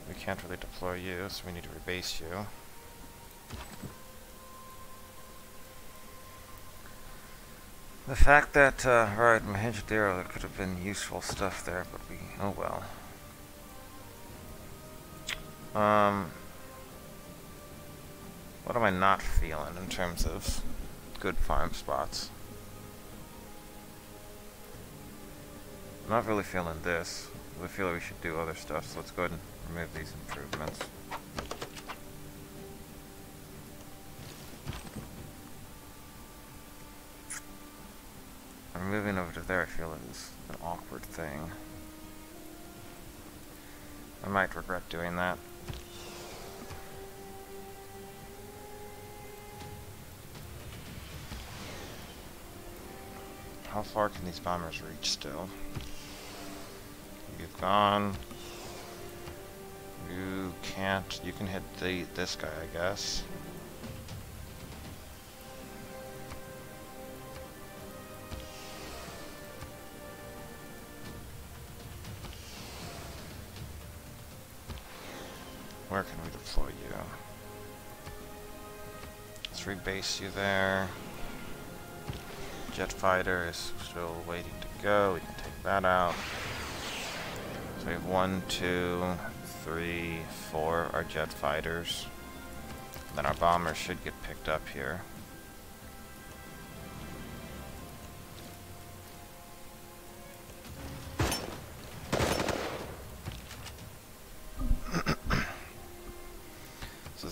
We can't really deploy you, so we need to rebase you. The fact that, right, Mohenjo-Daro, there could have been useful stuff there, but oh well. What am I not feeling in terms of good farm spots? I'm not really feeling this. I feel like we should do other stuff, so let's go ahead and remove these improvements. I'm moving over to there, I feel like it's an awkward thing. I might regret doing that. How far can these bombers reach still? You've gone. You can't. You can hit this guy, I guess. Where can we deploy you? Let's rebase you there. Jet fighter is still waiting to go. We can take that out. So we have 1, 2, 3, 4 our jet fighters. And then our bombers should get picked up here.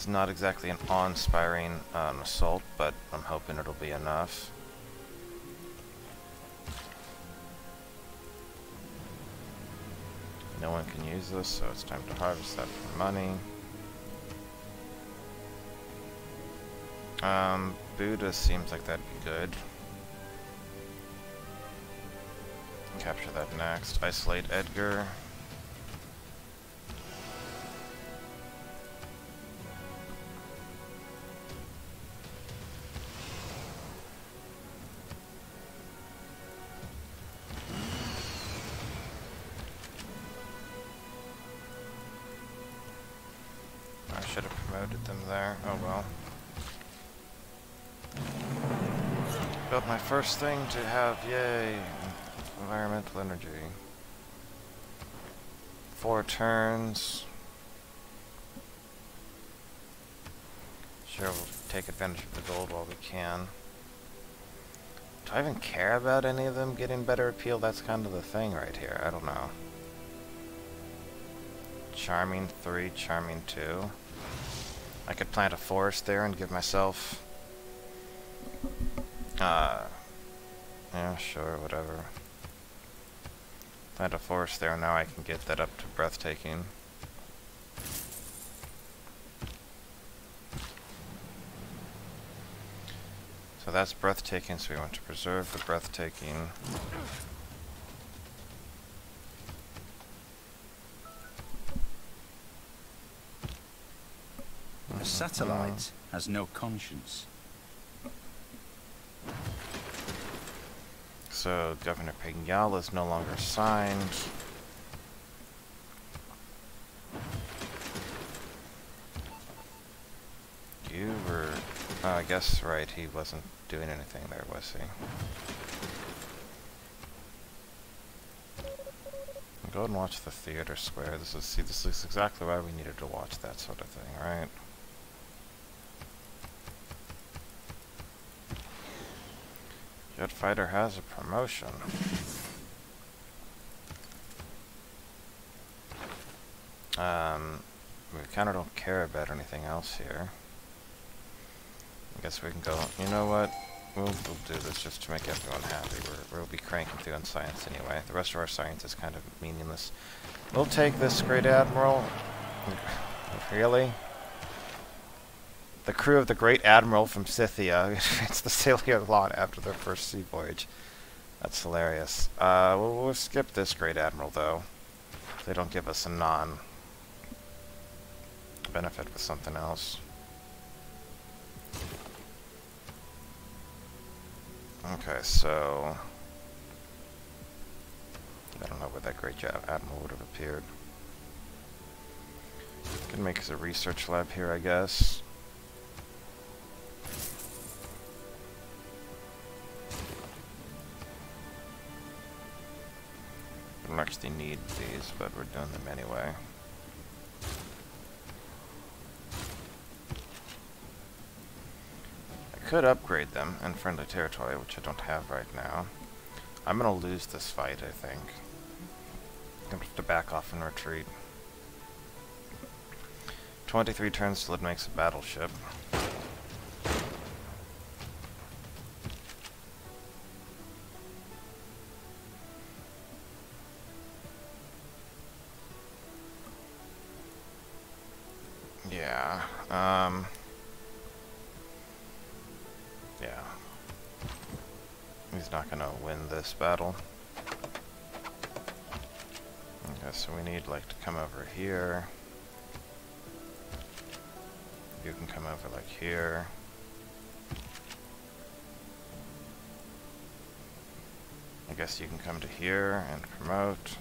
is not exactly an awe-inspiring assault, but I'm hoping it'll be enough. No one can use this, so it's time to harvest that for money. Buddha seems like that'd be good. Capture that next. Isolate Edgar. I should have promoted them there. Oh well. Built my first thing to have, yay, environmental energy. 4 turns. Sure, we'll take advantage of the gold while we can. Do I even care about any of them getting better appeal? That's kind of the thing right here. I don't know. Charming 3, Charming 2. I could plant a forest there and give myself... yeah, sure, whatever. Plant a forest there, now I can get that up to breathtaking. So that's breathtaking, so we want to preserve the breathtaking. A satellite has no conscience. So Governor Pangaea is no longer signed. You were... oh, I guess, right, he wasn't doing anything there, was he? Go and watch the theater square. This is exactly why we needed to watch that sort of thing, right? Jet fighter has a promotion. We kind of don't care about anything else here. I guess we can go, you know what? We'll do this just to make everyone happy. We'll be cranking through on science anyway. The rest of our science is kind of meaningless. We'll take this Great Admiral. Really? The crew of the Great Admiral from Scythia. It's the Scythia lot after their first sea voyage. That's hilarious. We'll skip this Great Admiral, though. They don't give us a non-benefit with something else. Okay, so... I don't know where that Great Admiral would have appeared. Can make us a research lab here, I guess. We don't actually need these, but we're doing them anyway. I could upgrade them in friendly territory, which I don't have right now. I'm gonna lose this fight, I think. I'm gonna have to back off and retreat. 23 turns till it makes a battleship. Yeah, yeah. He's not gonna win this battle. Okay, so we need, like, to come over here. You can come over, like, here. I guess you can come to here and promote.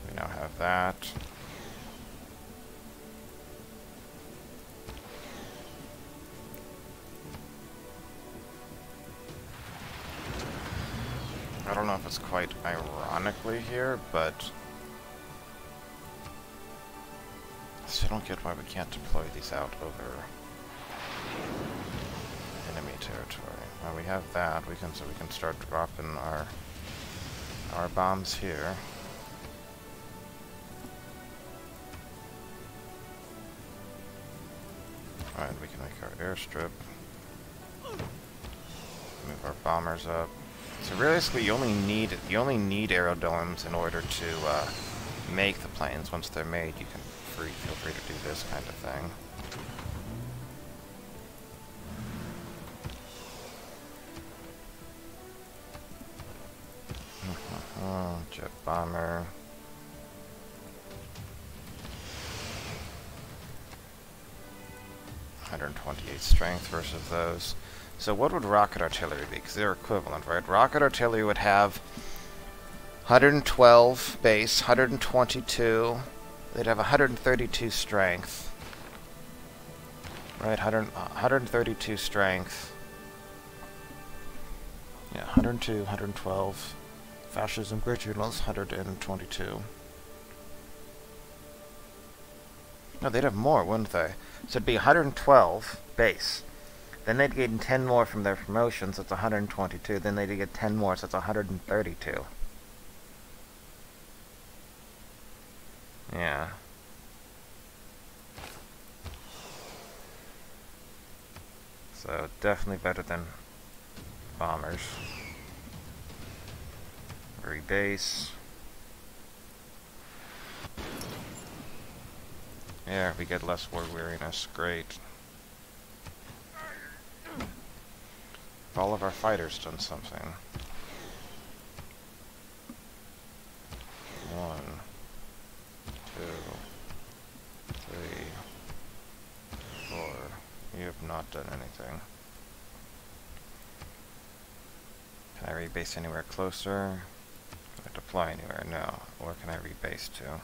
We now have that. I don't know if it's quite ironically here, but I still don't get why we can't deploy these out over enemy territory. Well, we have that. So we can start dropping our bombs here. Alright, we can make our airstrip. Move our bombers up. So realistically, you only need aerodomes in order to make the planes. Once they're made, you can feel free to do this kind of thing. Jet bomber. .128 strength versus those. So what would rocket artillery be? Because they're equivalent, right? Rocket artillery would have 112 base, 122. They'd have 132 strength. Right, 132 strength. Yeah, 102, 112. Fascism, great journals, 122. No, they'd have more, wouldn't they? So it'd be 112 base. Then they'd gain 10 more from their promotions, that's 122. Then they'd get 10 more, so that's 132. Yeah. So definitely better than bombers. Rebase. Yeah, we get less war weariness. Great. All of our fighters done something. 1, 2, 3, 4. You have not done anything. Can I rebase anywhere closer? Can I deploy anywhere? No. Where can I rebase to?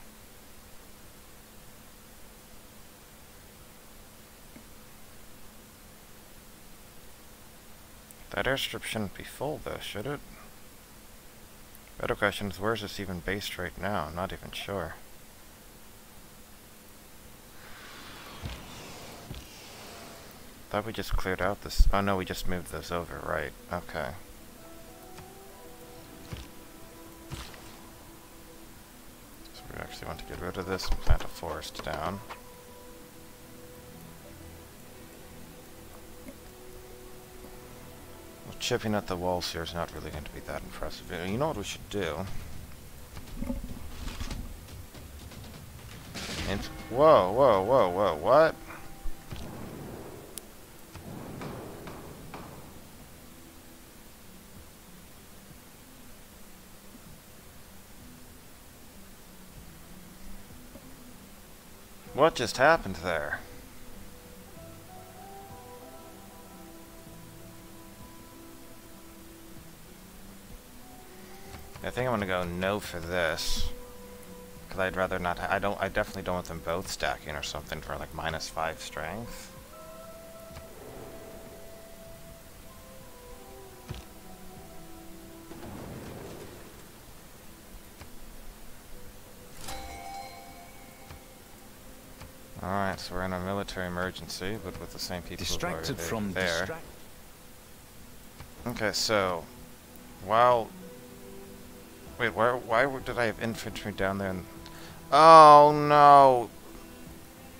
That airstrip shouldn't be full though, should it? Better question is, where's this even based right now? I'm not even sure. Thought we just cleared out this. Oh no, we just moved those over, right. Okay. So we actually want to get rid of this and plant a forest down. Well, chipping at the walls here is not really going to be that impressive. You know what we should do? And whoa, whoa, whoa, whoa, what? What just happened there? I think I'm gonna go no for this, because I'd rather not. I definitely don't want them both stacking or something for like -5 strength. Alright, so we're in a military emergency, but with the same people Distracted who are from there. Okay, so while wait, why did I have infantry down there? Oh no!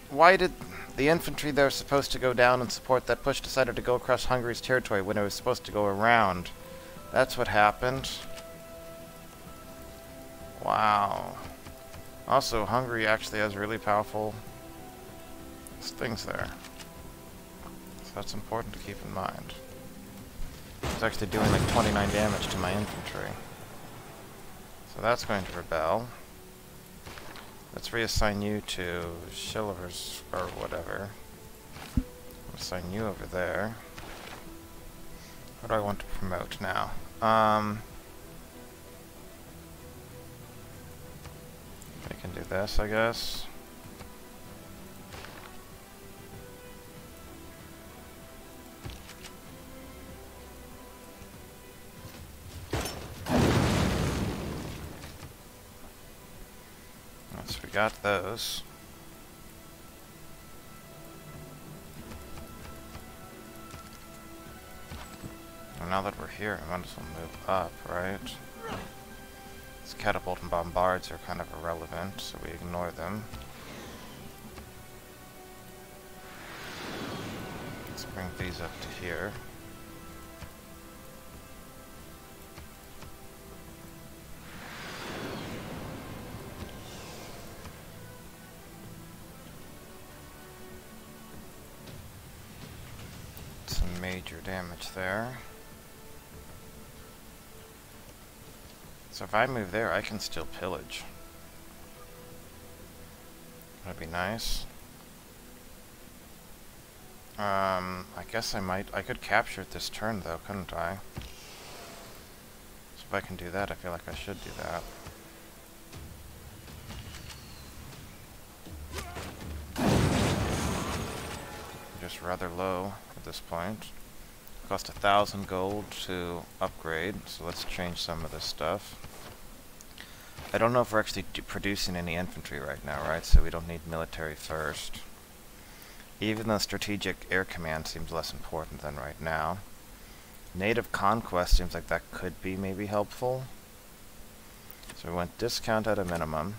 Why did the infantry there supposed to go down and support that push decided to go across Hungary's territory when it was supposed to go around? That's what happened. Wow. Also, Hungary actually has really powerful things there. So that's important to keep in mind. It's actually doing like 29 damage to my infantry. So that's going to rebel. Let's reassign you to Shiller's or whatever. Assign you over there. What do I want to promote now? We can do this, I guess. Once we got those. And now that we're here, I might as well move up, right? These catapult and bombards are kind of irrelevant, so we ignore them. Bring these up to here. Some major damage there. So if I move there, I can still pillage. That'd be nice. I guess I could capture it this turn though, couldn't I? So if I can do that, I feel like I should do that. Just rather low at this point. Cost 1,000 gold to upgrade, so let's change some of this stuff. I don't know if we're actually producing any infantry right now, right? So we don't need military first. Even the strategic air command seems less important than right now. Native conquest seems like that could be maybe helpful. So we went discount at a minimum.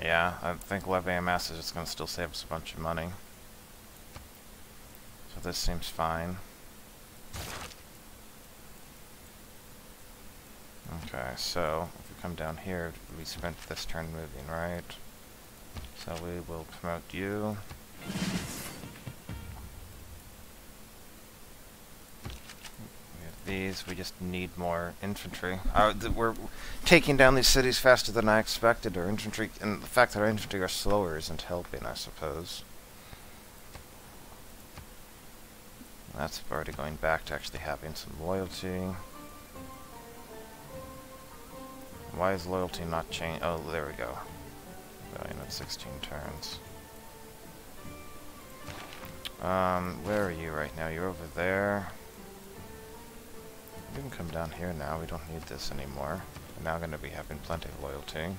Yeah, I think levying mass is just going to still save us a bunch of money. So this seems fine. Okay, so if we come down here, we spent this turn moving, right? So we will promote you. We have these, we just need more infantry. We're taking down these cities faster than I expected. Our infantry, and the fact that our infantry are slower isn't helping, I suppose. That's already going back to actually having some loyalty. Why is loyalty not changed? Oh, there we go. Going at 16 turns. Where are you right now? You're over there. You can come down here now. We don't need this anymore. We're now going to be having plenty of loyalty.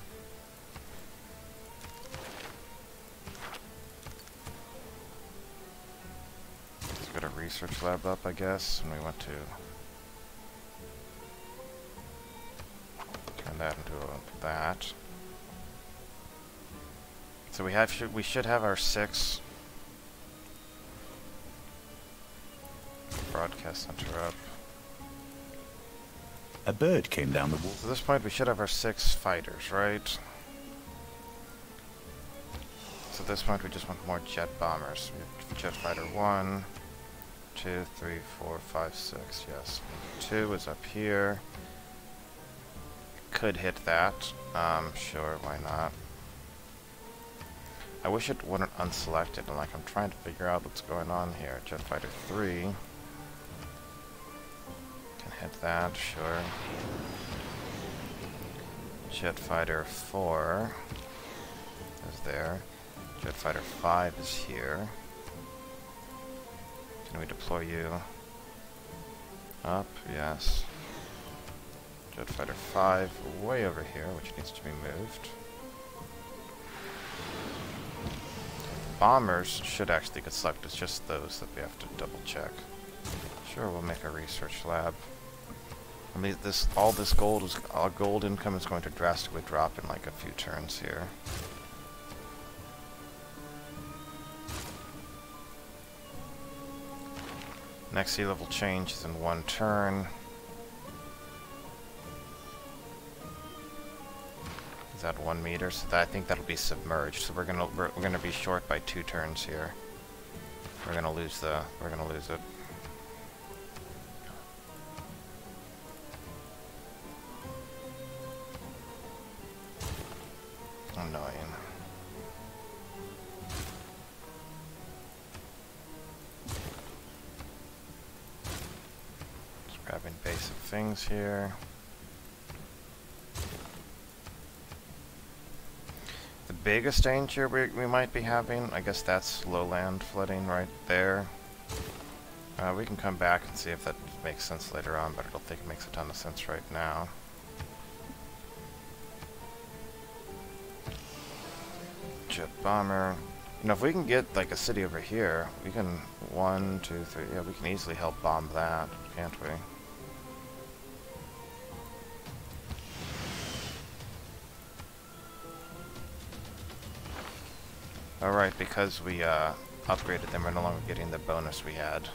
Let's get a research lab up, I guess, and we want to turn that into that. So we should have our 6 broadcast center up. A bird came down the wall. So at this point we should have our 6 fighters, right? So at this point we just want more jet bombers. We have jet fighter 1, 2, 3, 4, 5, 6, yes. 2 is up here. Could hit that. Sure, why not? I wish it wouldn't unselected, and like I'm trying to figure out what's going on here. Jet fighter 3. Can hit that, sure. Jet fighter 4 is there. Jet fighter 5 is here. Can we deploy you up? Yes. Jet fighter 5 way over here, which needs to be moved. Bombers should actually get selected. It's just those that we have to double check. Sure, we'll make a research lab. I mean, all this gold is our gold income is going to drastically drop in like a few turns here. Next sea level change is in 1 turn. Is that 1 meter? So I think that'll be submerged. So we're gonna be short by 2 turns here. We're gonna lose it. Annoying. Just grabbing basic things here. The biggest danger we might be having, I guess that's lowland flooding right there. We can come back and see if that makes sense later on, but I don't think it makes a ton of sense right now. Jet bomber. You know, if we can get like a city over here, we can 1, 2, 3. Yeah, we can easily help bomb that, can't we? Alright, because we upgraded them, we're no longer getting the bonus we had.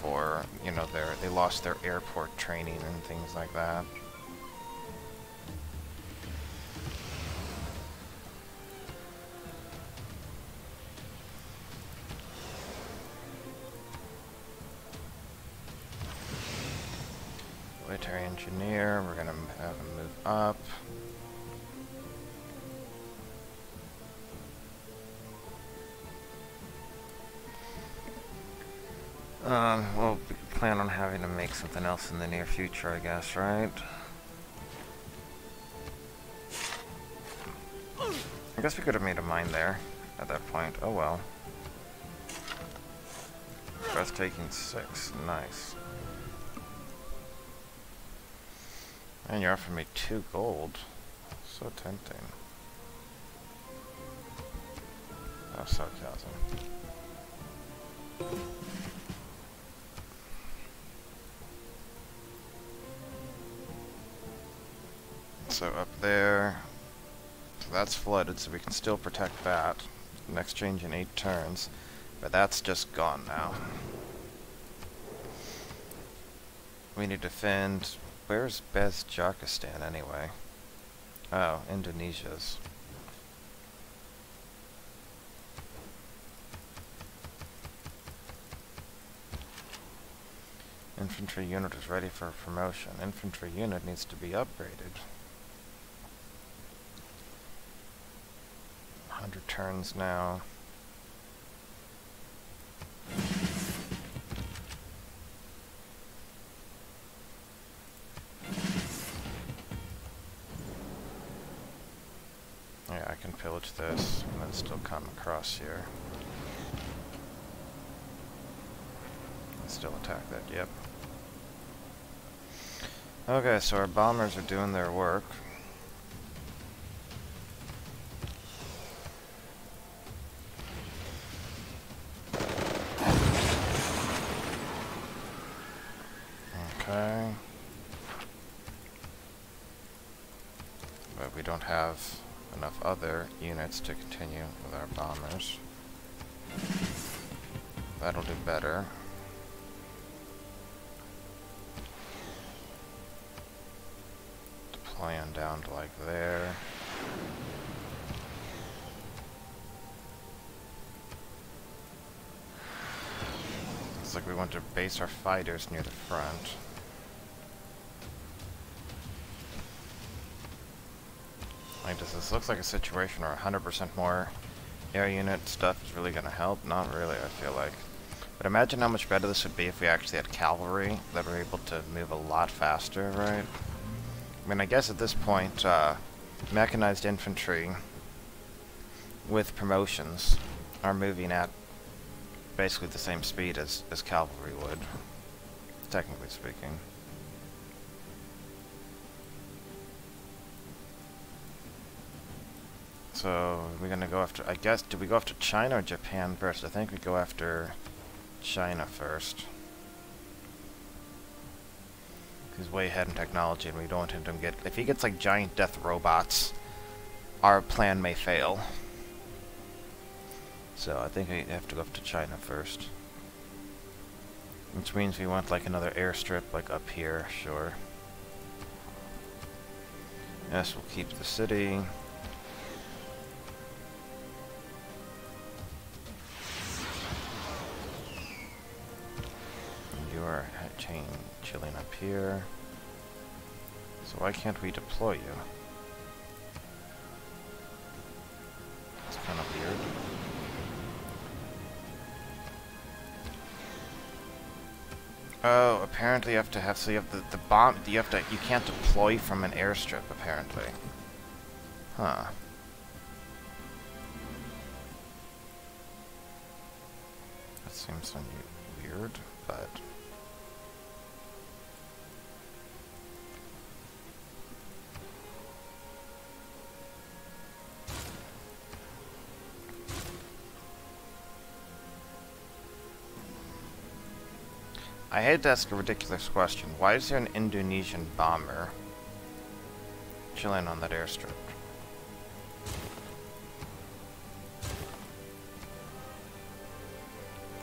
For, you know, they lost their airport training and things like that. Military engineer, we're gonna have him move up. We'll plan on having to make something else in the near future, I guess, right? I guess we could have made a mine there at that point. Oh well. Breathtaking 6. Nice. And you're offering me 2 gold. So tempting. Oh, sarcasm. So up there, so that's flooded, so we can still protect that. Next change in 8 turns, but that's just gone now. We need to defend. Where's Bezjakistan anyway? Oh, Indonesia's. Infantry unit is ready for promotion. Infantry unit needs to be upgraded. 100 turns now. Yeah, I can pillage this and then still come across here. And still attack that, yep. Okay, so our bombers are doing their work. Okay. But we don't have enough other units to continue with our bombers. That'll do better. Deploy on down to like there. Looks like we want to base our fighters near the front. Like, does this look like a situation where 100% more air unit stuff is really going to help? Not really, I feel like. But imagine how much better this would be if we actually had cavalry that were able to move a lot faster, right? I mean, I guess at this point, mechanized infantry with promotions are moving at basically the same speed as cavalry would, technically speaking. So, we're gonna go after, I guess, do we go after China or Japan first? I think we go after China first. He's way ahead in technology and we don't want him to get, if he gets like giant death robots, our plan may fail. So I think we have to go after China first. Which means we want like another airstrip like up here, sure. Yes, we'll keep the city. You are chilling up here. So why can't we deploy you? It's kind of weird. Oh, apparently you have to have, so you have the bomb, you can't deploy from an airstrip, apparently. Huh. That seems weird, but... I hate to ask a ridiculous question. Why is there an Indonesian bomber? chill in on that airstrip.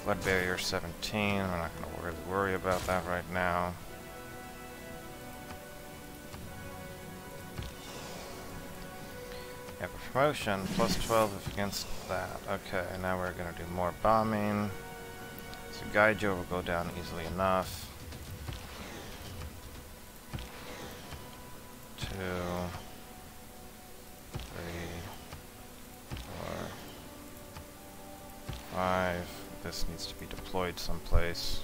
Flood barrier 17. We're not going to really worry about that right now. Have a promotion, plus 12 if against that. Okay, now we're going to do more bombing. So Gaijo will go down easily enough. 2, 3, 4, 5. This needs to be deployed someplace.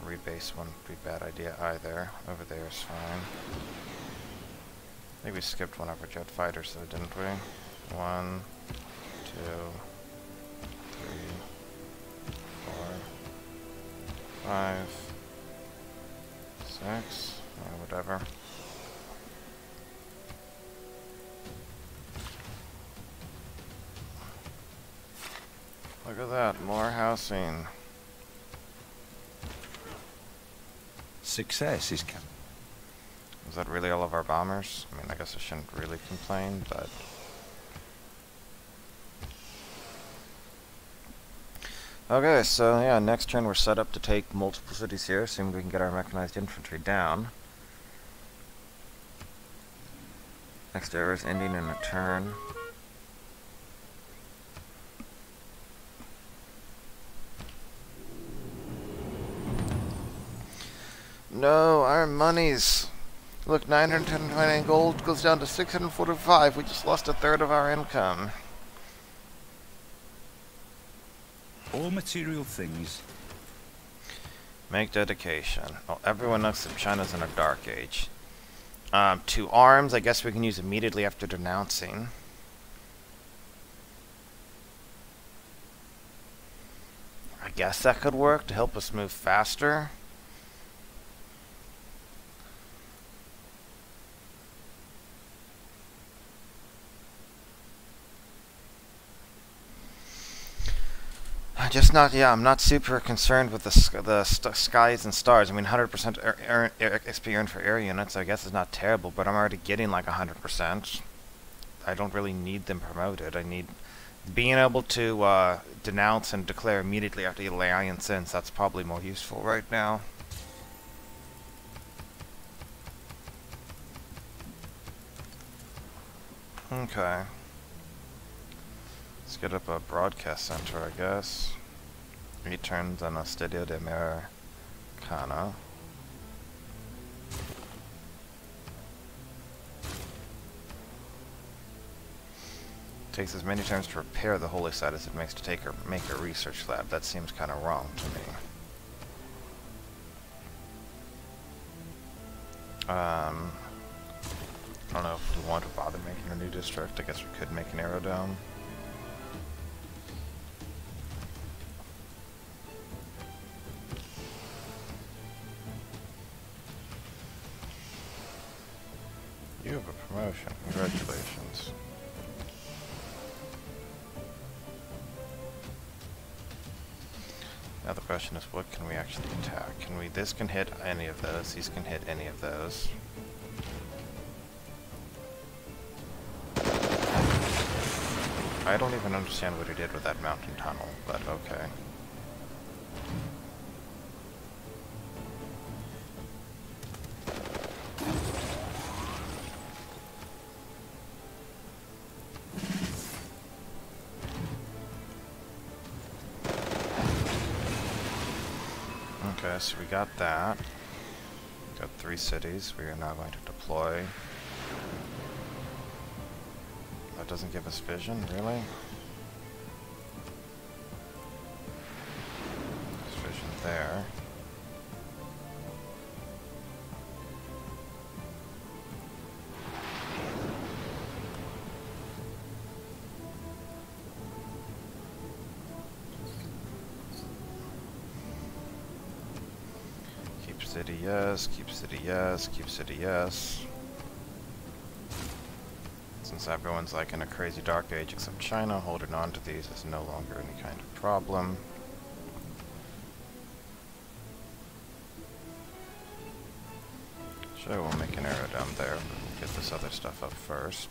Rebase wouldn't be a bad idea either. Over there is fine. I think we skipped one of our jet fighters though, didn't we? 1, 2, 3, 4, 5, 6, yeah, whatever. Look at that, more housing. Success is coming. Is that really all of our bombers? I mean, I guess I shouldn't really complain, but... Okay, so yeah, next turn we're set up to take multiple cities here, assuming we can get our mechanized infantry down. Next era is ending in a turn. No, our monies! Look, 929 gold goes down to 645. We just lost a third of our income. All material things. Make dedication. Well, everyone knows that China's in a dark age. 2 arms, I guess we can use immediately after denouncing. I guess that could work to help us move faster. Just not, yeah, I'm not super concerned with the skies and stars. I mean, 100% XP earned for air units, I guess is not terrible, but I'm already getting like 100%. I don't really need them promoted. I need being able to denounce and declare immediately after the alliance ends. That's probably more useful right now. Okay. Let's get up a broadcast center, I guess. 8 turns on a Stadio de Americana. Takes as many turns to repair the holy site as it makes to make a research lab. That seems kind of wrong to me. I don't know if we want to bother making a new district. I guess we could make an aerodome. You have a promotion. Congratulations. Now the question is, what can we actually attack? Can we? This can hit any of those. These can hit any of those. I don't even understand what he did with that mountain tunnel, but okay. Okay, so we got that. Got 3 cities. We are now going to deploy. That doesn't give us vision, really? There's vision there. Keep city yes, keep city yes, keep city yes. Since everyone's like in a crazy dark age except China, holding on to these is no longer any kind of problem. Sure, we'll make an arrow down there, but we'll get this other stuff up first.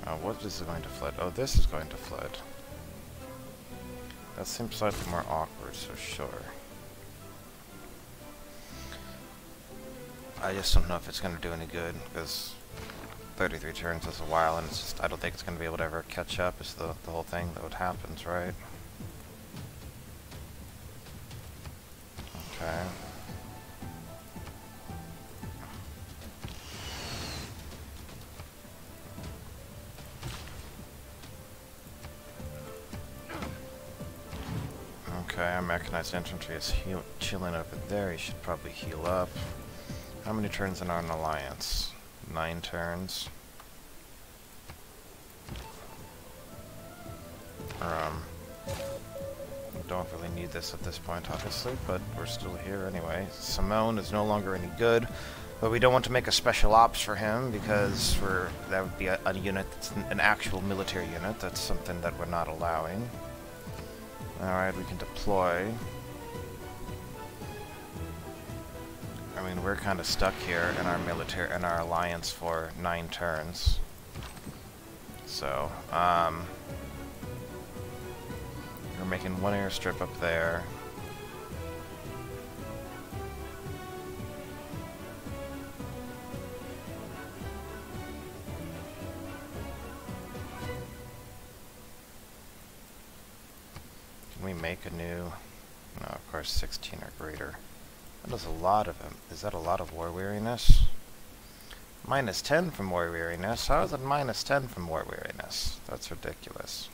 Oh, what is going to flood? Oh, this is going to flood. That seems slightly more awkward, so sure. I just don't know if it's going to do any good, because 33 turns is a while, and it's just, I don't think it's going to be able to ever catch up, is the whole thing that would happens, right? Okay. Okay, our Mechanized Infantry is chilling over there. He should probably heal up. How many turns in our alliance? 9 turns. Don't really need this at this point, obviously, but we're still here anyway. Simone is no longer any good, but we don't want to make a special ops for him because that would be a unit that's an actual military unit. That's something that we're not allowing. Alright, we can deploy. I mean, we're kind of stuck here in our alliance for 9 turns. So, we're making 1 airstrip up there. Can we make a new? No, of course 16 or greater. That is a lot of them. Is that a lot of war weariness? Minus 10 from war weariness? How is it minus 10 from war weariness? That's ridiculous.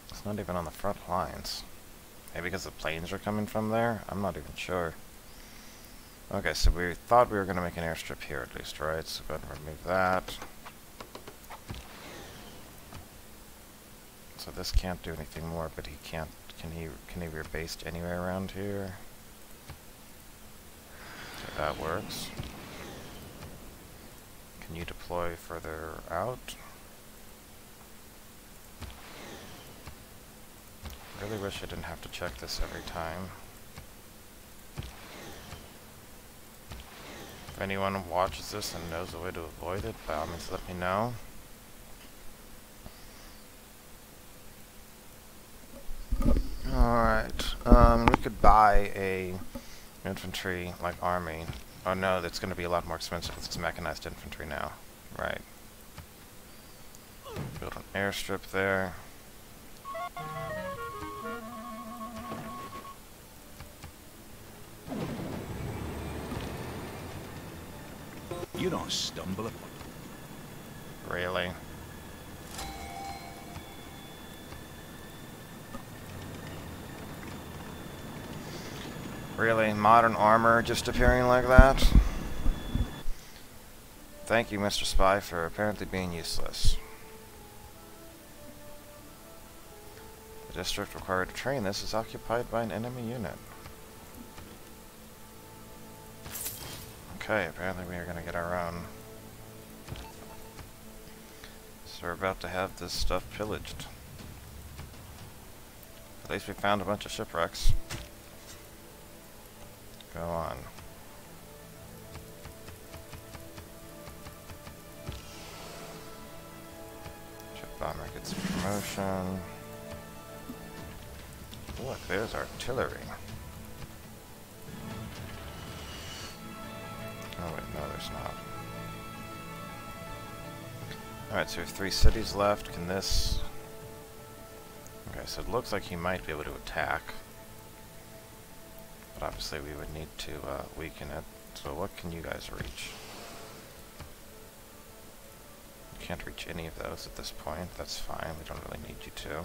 It's not even on the front lines. Maybe because the planes are coming from there? I'm not even sure. Okay, so we thought we were going to make an airstrip here at least, right? So go ahead and remove that. So this can't do anything more, but he can't. Can he be based anywhere around here? Okay, that works. Can you deploy further out? Really wish I didn't have to check this every time. If anyone watches this and knows a way to avoid it, by all means let me know. Alright, we could buy a infantry, like, army. Oh no, that's gonna be a lot more expensive if it's mechanized infantry now. Right. Build an airstrip there. You don't stumble upon. Really? Really? Modern armor just appearing like that? Thank you, Mr. Spy, for apparently being useless. The district required to train this is occupied by an enemy unit. Okay, apparently we are going to get our own. So we're about to have this stuff pillaged. At least we found a bunch of shipwrecks. Go on. Ship bomber gets a promotion. Look, there's artillery. Oh wait, no there's not. Alright, so we have 3 cities left. Can this... Okay, so it looks like he might be able to attack. But obviously we would need to weaken it. So what can you guys reach? You can't reach any of those at this point. That's fine. We don't really need you to.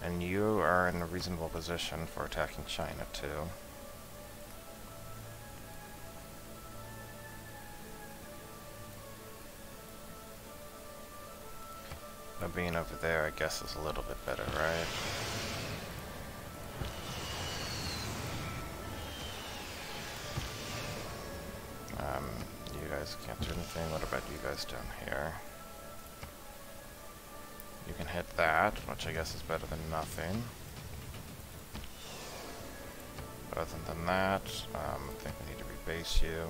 And you are in a reasonable position for attacking China too. But being over there, I guess, is a little bit better, right? You guys can't do anything. What about you guys down here? You can hit that, which I guess is better than nothing. But other than that, I think we need to rebase you.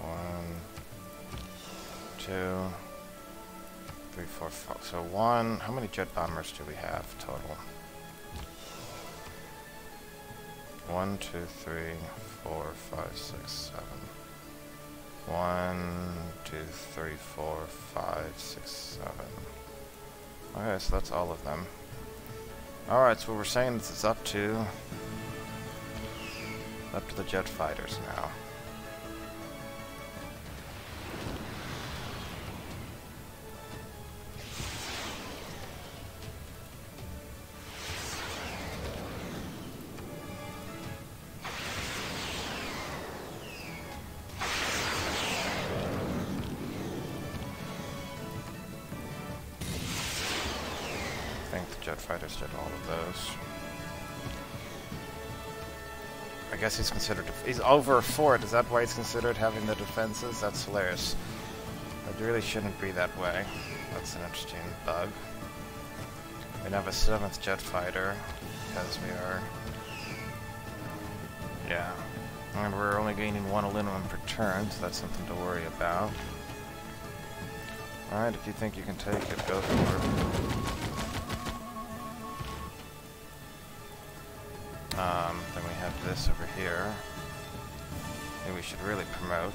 One, two, three, four, five. So one. How many jet bombers do we have total? 1, 2, 3, 4, 5, 6, 7. 1, 2, 3, 4, 5, 6, 7. Okay, so that's all of them. Alright, so what we're saying is it's up to the jet fighters now. I think the jet fighters did all of those. I guess he's considered... He's over a fort. Is that why he's considered having the defenses? That's hilarious. It really shouldn't be that way. That's an interesting bug. We have a 7th jet fighter, because we are... Yeah. And we're only gaining 1 aluminum per turn, so that's something to worry about. Alright, if you think you can take it, go for it. Then we have this over here. Maybe we should really promote.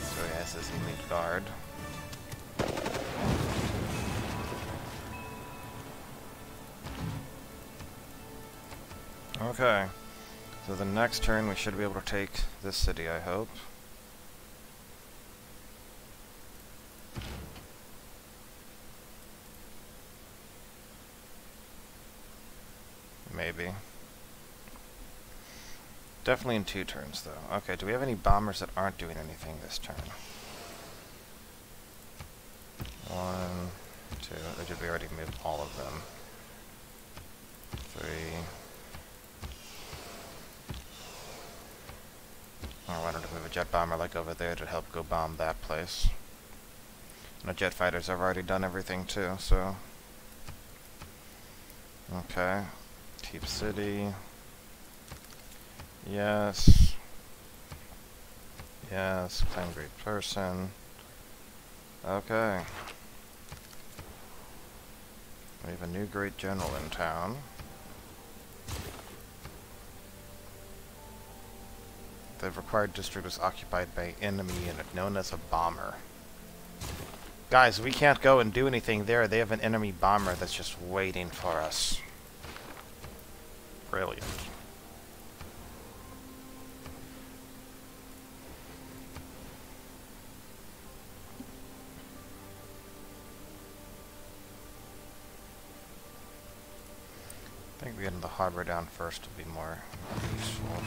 So he has his elite guard. Okay. So the next turn we should be able to take this city, I hope. Maybe. Definitely in 2 turns, though. Okay, do we have any bombers that aren't doing anything this turn? 1, 2, or did we already move all of them? 3. Oh, I wanted to move a jet bomber like over there to help go bomb that place. And the jet fighters have already done everything too, so... Okay. Keep city. Yes. Yes. Claim great person. Okay. We have a new great general in town. The required district was occupied by an enemy unit known as a bomber. Guys, we can't go and do anything there. They have an enemy bomber that's just waiting for us. Brilliant. I think getting the harbor down first will be more useful.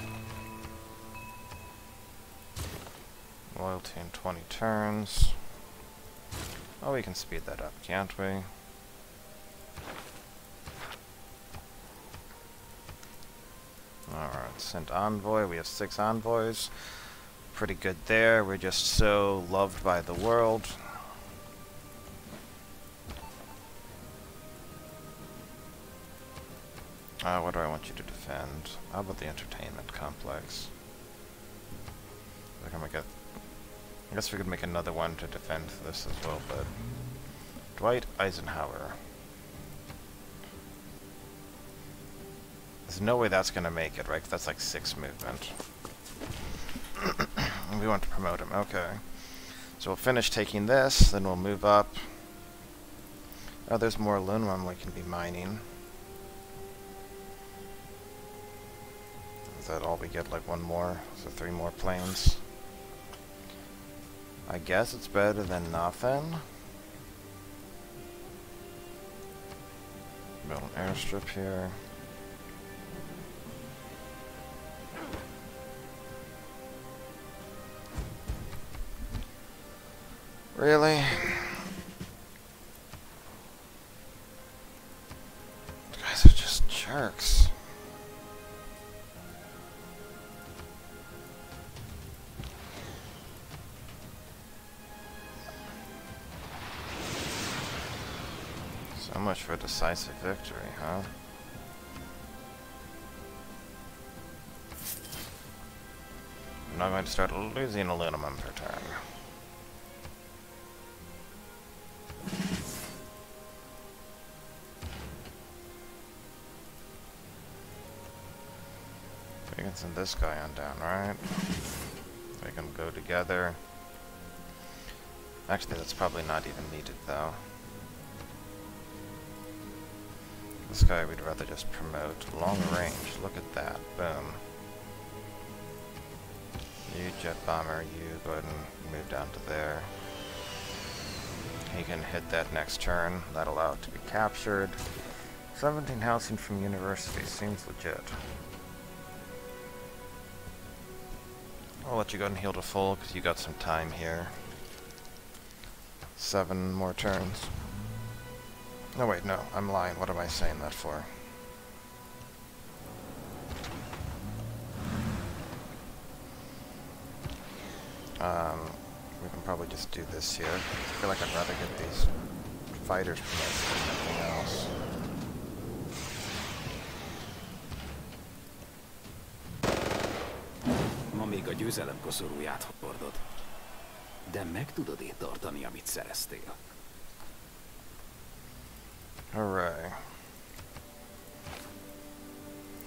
Loyalty in 20 turns. Oh, we can speed that up, can't we? Alright, sent envoy. We have 6 envoys. Pretty good there. We're just so loved by the world. What do I want you to defend? How about the entertainment complex? I guess we could make another one to defend this as well, but... Dwight Eisenhower. There's no way that's gonna make it, right? 'Cause that's like 6 movement. We want to promote him, okay. So we'll finish taking this, then we'll move up. Oh, there's more aluminum we can be mining. Is that all we get? Like 1 more? So 3 more planes? I guess it's better than nothing. Build an airstrip here. Really? You guys are just jerks. So much for decisive victory, huh? I'm not going to start losing aluminum per turn. We can send this guy on down, right? They can go together. Actually, that's probably not even needed, though. This guy we'd rather just promote. Long range, look at that. Boom. You jet bomber, you go ahead and move down to there. He can hit that next turn. That'll allow it to be captured. 17 housing from university seems legit. I'll let you go ahead and heal to full because you got some time here. 7 more turns. No, wait, no, I'm lying. What am I saying that for? We can probably just do this here. I feel like I'd rather get these fighters promoted than anything else. Ma még a győzelem koszorúját hordod. De meg tudod tartani, amit szereztél. Hooray.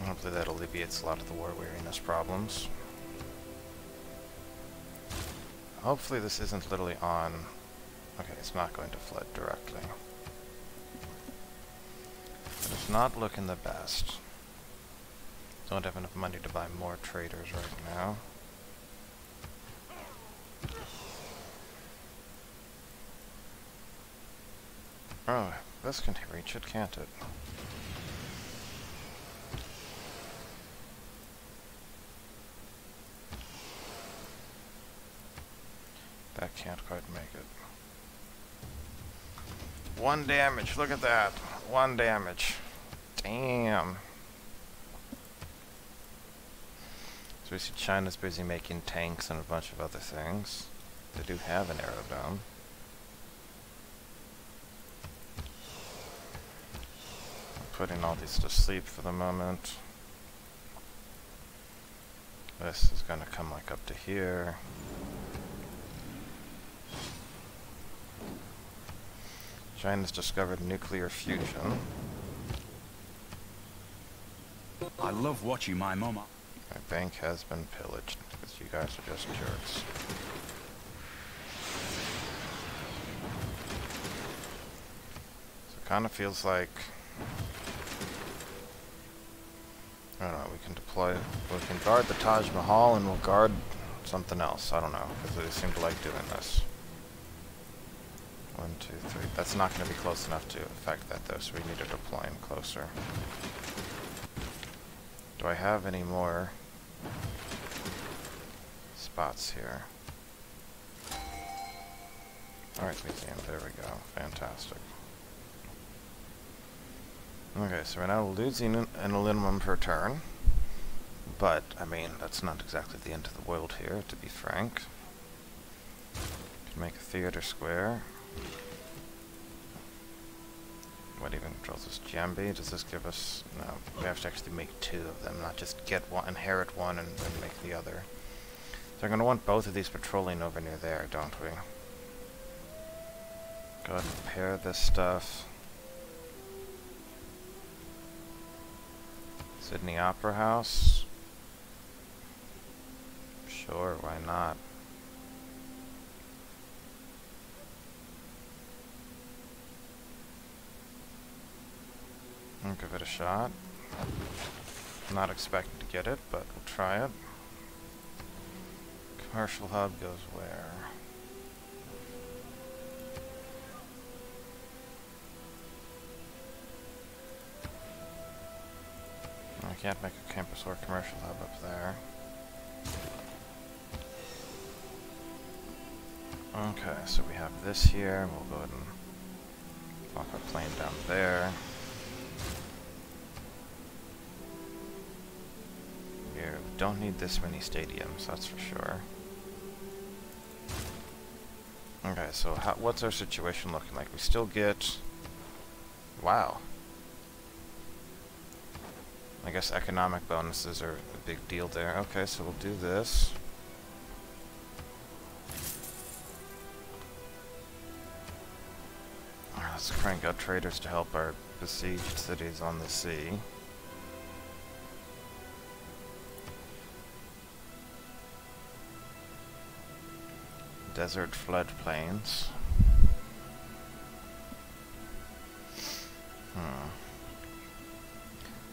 Hopefully that alleviates a lot of the war weariness problems. Hopefully this isn't literally on... Okay, it's not going to flood directly. But it's not looking the best. Don't have enough money to buy more traders right now. Oh, this can reach it, can't it? That can't quite make it. 1 damage, look at that. 1 damage. Damn. So we see China's busy making tanks and a bunch of other things. They do have an aerodrome. Putting all these to sleep for the moment. This is gonna come like up to here. China's discovered nuclear fusion. I love watching my mama. My bank has been pillaged because you guys are just jerks. So it kind of feels like, I don't know, we can deploy, we can guard the Taj Mahal and we'll guard something else. I don't know, because they seem to like doing this. 1, 2, 3. That's not going to be close enough to affect that though, so we need to deploy him closer. Do I have any more spots here? Art museum, there we go. Fantastic. Okay, so we're now losing an aluminum per turn. But, I mean, that's not exactly the end of the world here, to be frank. Can make a theater square. What even controls this? Jambi? Does this give us... No, we have to actually make 2 of them, not just get one, inherit one, and then make the other. So we're going to want both of these patrolling over near there, don't we? Go ahead and repair this stuff. Sydney Opera House? Sure, why not? I'll give it a shot. Not expecting to get it, but we'll try it. Commercial hub goes where? I can't make a campus or commercial hub up there. Okay, so we have this here. We'll go ahead and block our plane down there. Here, we don't need this many stadiums, that's for sure. Okay, so what's our situation looking like? We still get wow. I guess economic bonuses are a big deal there. Okay, so we'll do this. Let's crank out traders to help our besieged cities on the sea. Desert floodplains.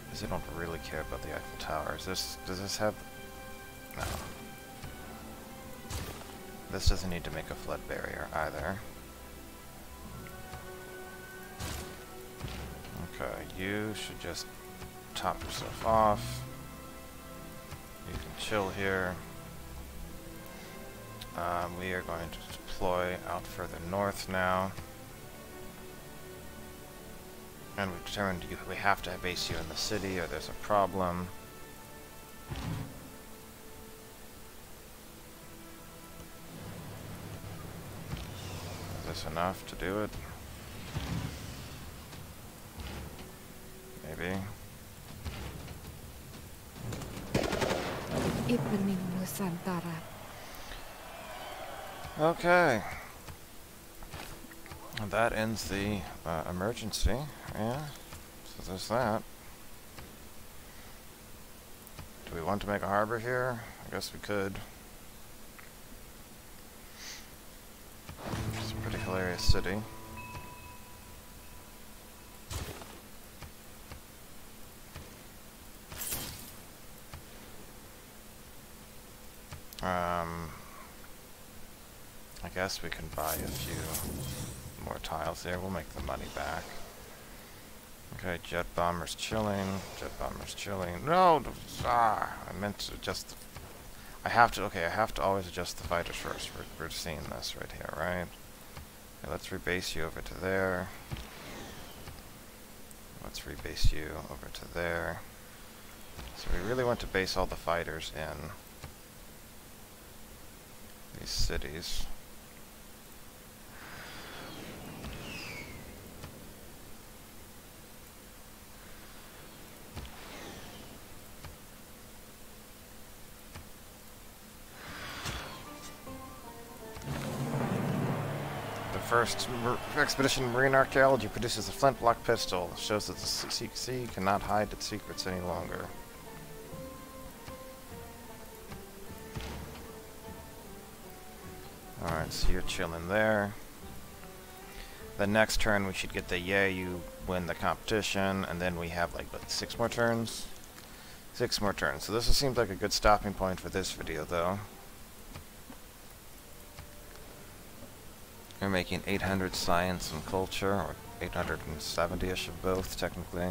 Because I don't really care about the Eiffel Tower. Does this have... No. This doesn't need to make a flood barrier either. Okay, you should just top yourself off. You can chill here. We are going to deploy out further north now. And we've determined we have to base you in the city or there's a problem. Is this enough to do it? Maybe. Ibening Nusantara. Okay. And that ends the emergency. Yeah. So there's that. Do we want to make a harbor here? I guess we could. It's a pretty hilarious city. I guess we can buy a few more tiles there. We'll make the money back. Okay, jet bombers chilling. Jet bombers chilling. No! I meant to adjust the... I have to always adjust the fighters first. We're seeing this right here, right? Okay, let's rebase you over to there. Let's rebase you over to there. So we really want to base all the fighters in these cities. First expedition marine archaeology produces a flintlock pistol. It shows that the sea cannot hide its secrets any longer. Alright, so you're chilling there. The next turn we should get the you win the competition, and then we have like, what, 6 more turns? 6 more turns. So this seems like a good stopping point for this video, though. We're making 800 science and culture, or 870-ish of both, technically.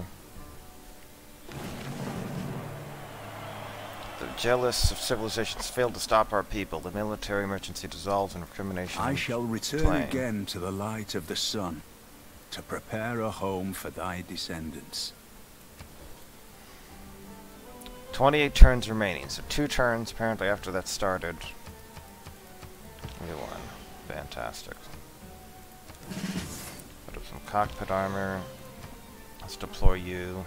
The jealous of civilizations failed to stop our people. The military emergency dissolves in recrimination. I shall return again to the light of the sun, to prepare a home for thy descendants. 28 turns remaining, so 2 turns apparently after that started. We won. Fantastic. Put up some cockpit armor. Let's deploy you.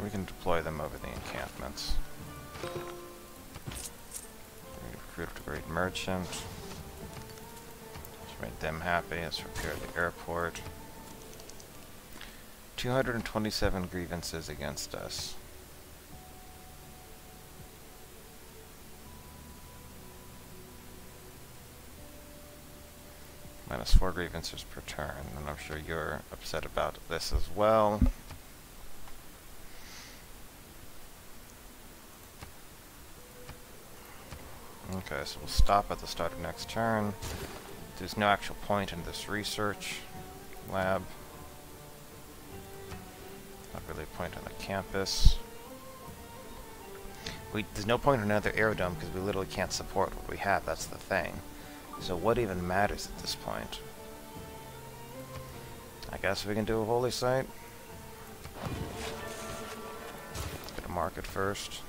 We can deploy them over the encampments. Recruit a great merchant. Which made them happy. Let's repair the airport. 227 grievances against us. -4 grievances per turn, and I'm sure you're upset about this as well. Okay, so we'll stop at the start of next turn. There's no actual point in this research lab. Not really a point on the campus. There's no point in another aerodrome because we literally can't support what we have, that's the thing. So what even matters at this point? I guess we can do a holy site. Get a market first.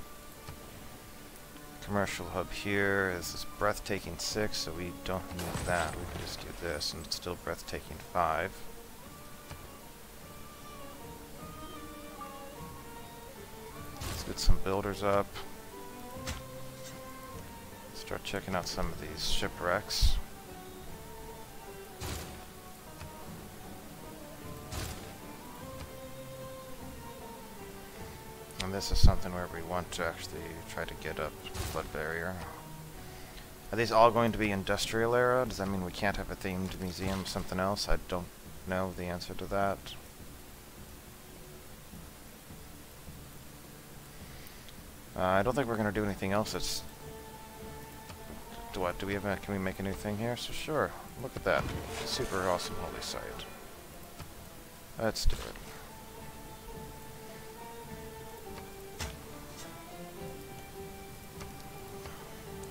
Commercial hub here is this breathtaking 6, so we don't need that. We can just do this, and it's still breathtaking 5. Let's get some builders up. Start checking out some of these shipwrecks. And this is something where we want to actually try to get up flood barrier. Are these all going to be industrial era? Does that mean we can't have a themed museum or something else? I don't know the answer to that. I don't think we're going to do anything else that's... What, do we have a... Can we make a new thing here? So sure, look at that. Super awesome holy site. Let's do it.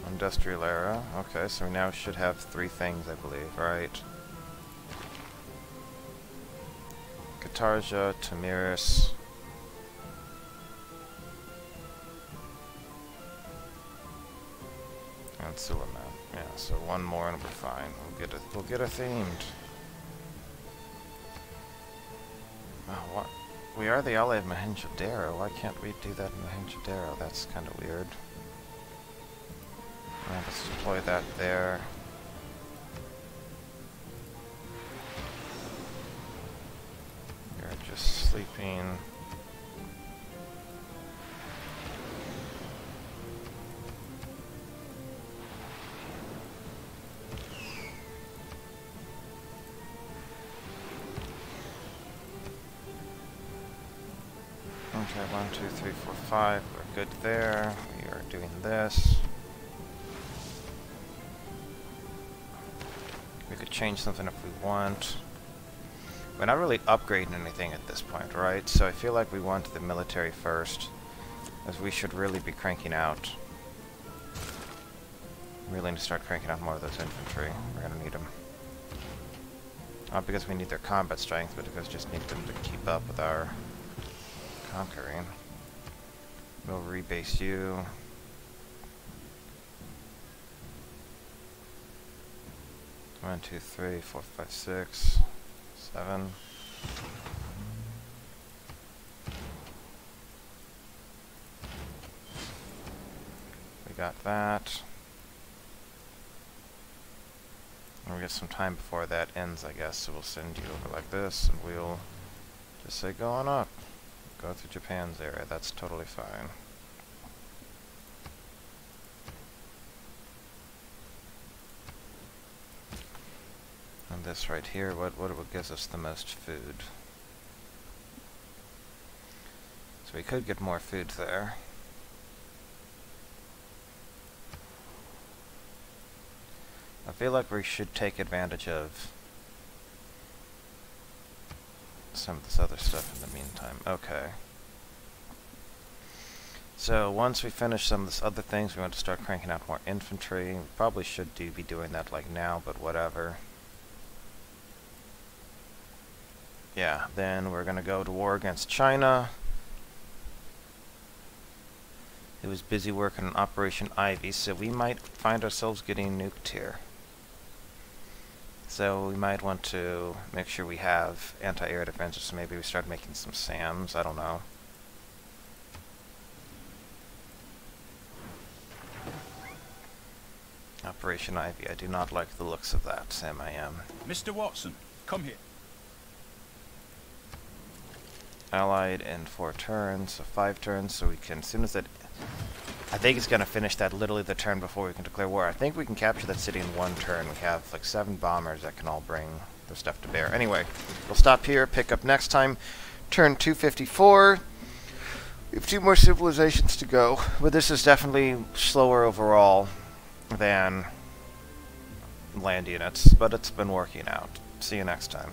Industrial era. Okay, so we now should have 3 things, I believe, right? Katarja, Tamiris, and Suleiman. Yeah, so 1 more and we're fine. We'll get a themed. Oh, what? We are the ally of Mohenjo-Daro. Why can't we do that in Mohenjo-Daro? That's kind of weird. Let's deploy that there. You're just sleeping. Okay, 1, 2, 3, 4, 5. We're good there. We are doing this. We could change something if we want. We're not really upgrading anything at this point, right? So I feel like we want the military first, as we should really be cranking out. Really need to start cranking out more of those infantry. We're gonna need them. Not because we need their combat strength, but because we just need them to keep up with our conquering. We'll rebase you. One, 2, 3, 4, 5, 6, 7. We got that. And we get some time before that ends, I guess, so we'll send you over like this, and we'll just say go on up. Go through Japan's area, that's totally fine. And this right here, what gives us the most food? So we could get more food there. I feel like we should take advantage of some of this other stuff in the meantime. Okay. So once we finish some of this other things, we want to start cranking out more infantry. We probably should be doing that like now, but whatever. Yeah, then we're gonna go to war against China. It was busy working on Operation Ivy, so we might find ourselves getting nuked here. So we might want to make sure we have anti-air defenses, so maybe we start making some SAMs, I don't know. Operation Ivy, I do not like the looks of that, Sam I am. Mr. Watson, come here. Allied in 4 turns, so 5 turns, so we can, as soon as that... I think it's going to finish that literally the turn before we can declare war. I think we can capture that city in 1 turn. We have like 7 bombers that can all bring their stuff to bear. Anyway, we'll stop here, pick up next time. Turn 254. We have 2 more civilizations to go, but this is definitely slower overall than land units, but it's been working out. See you next time.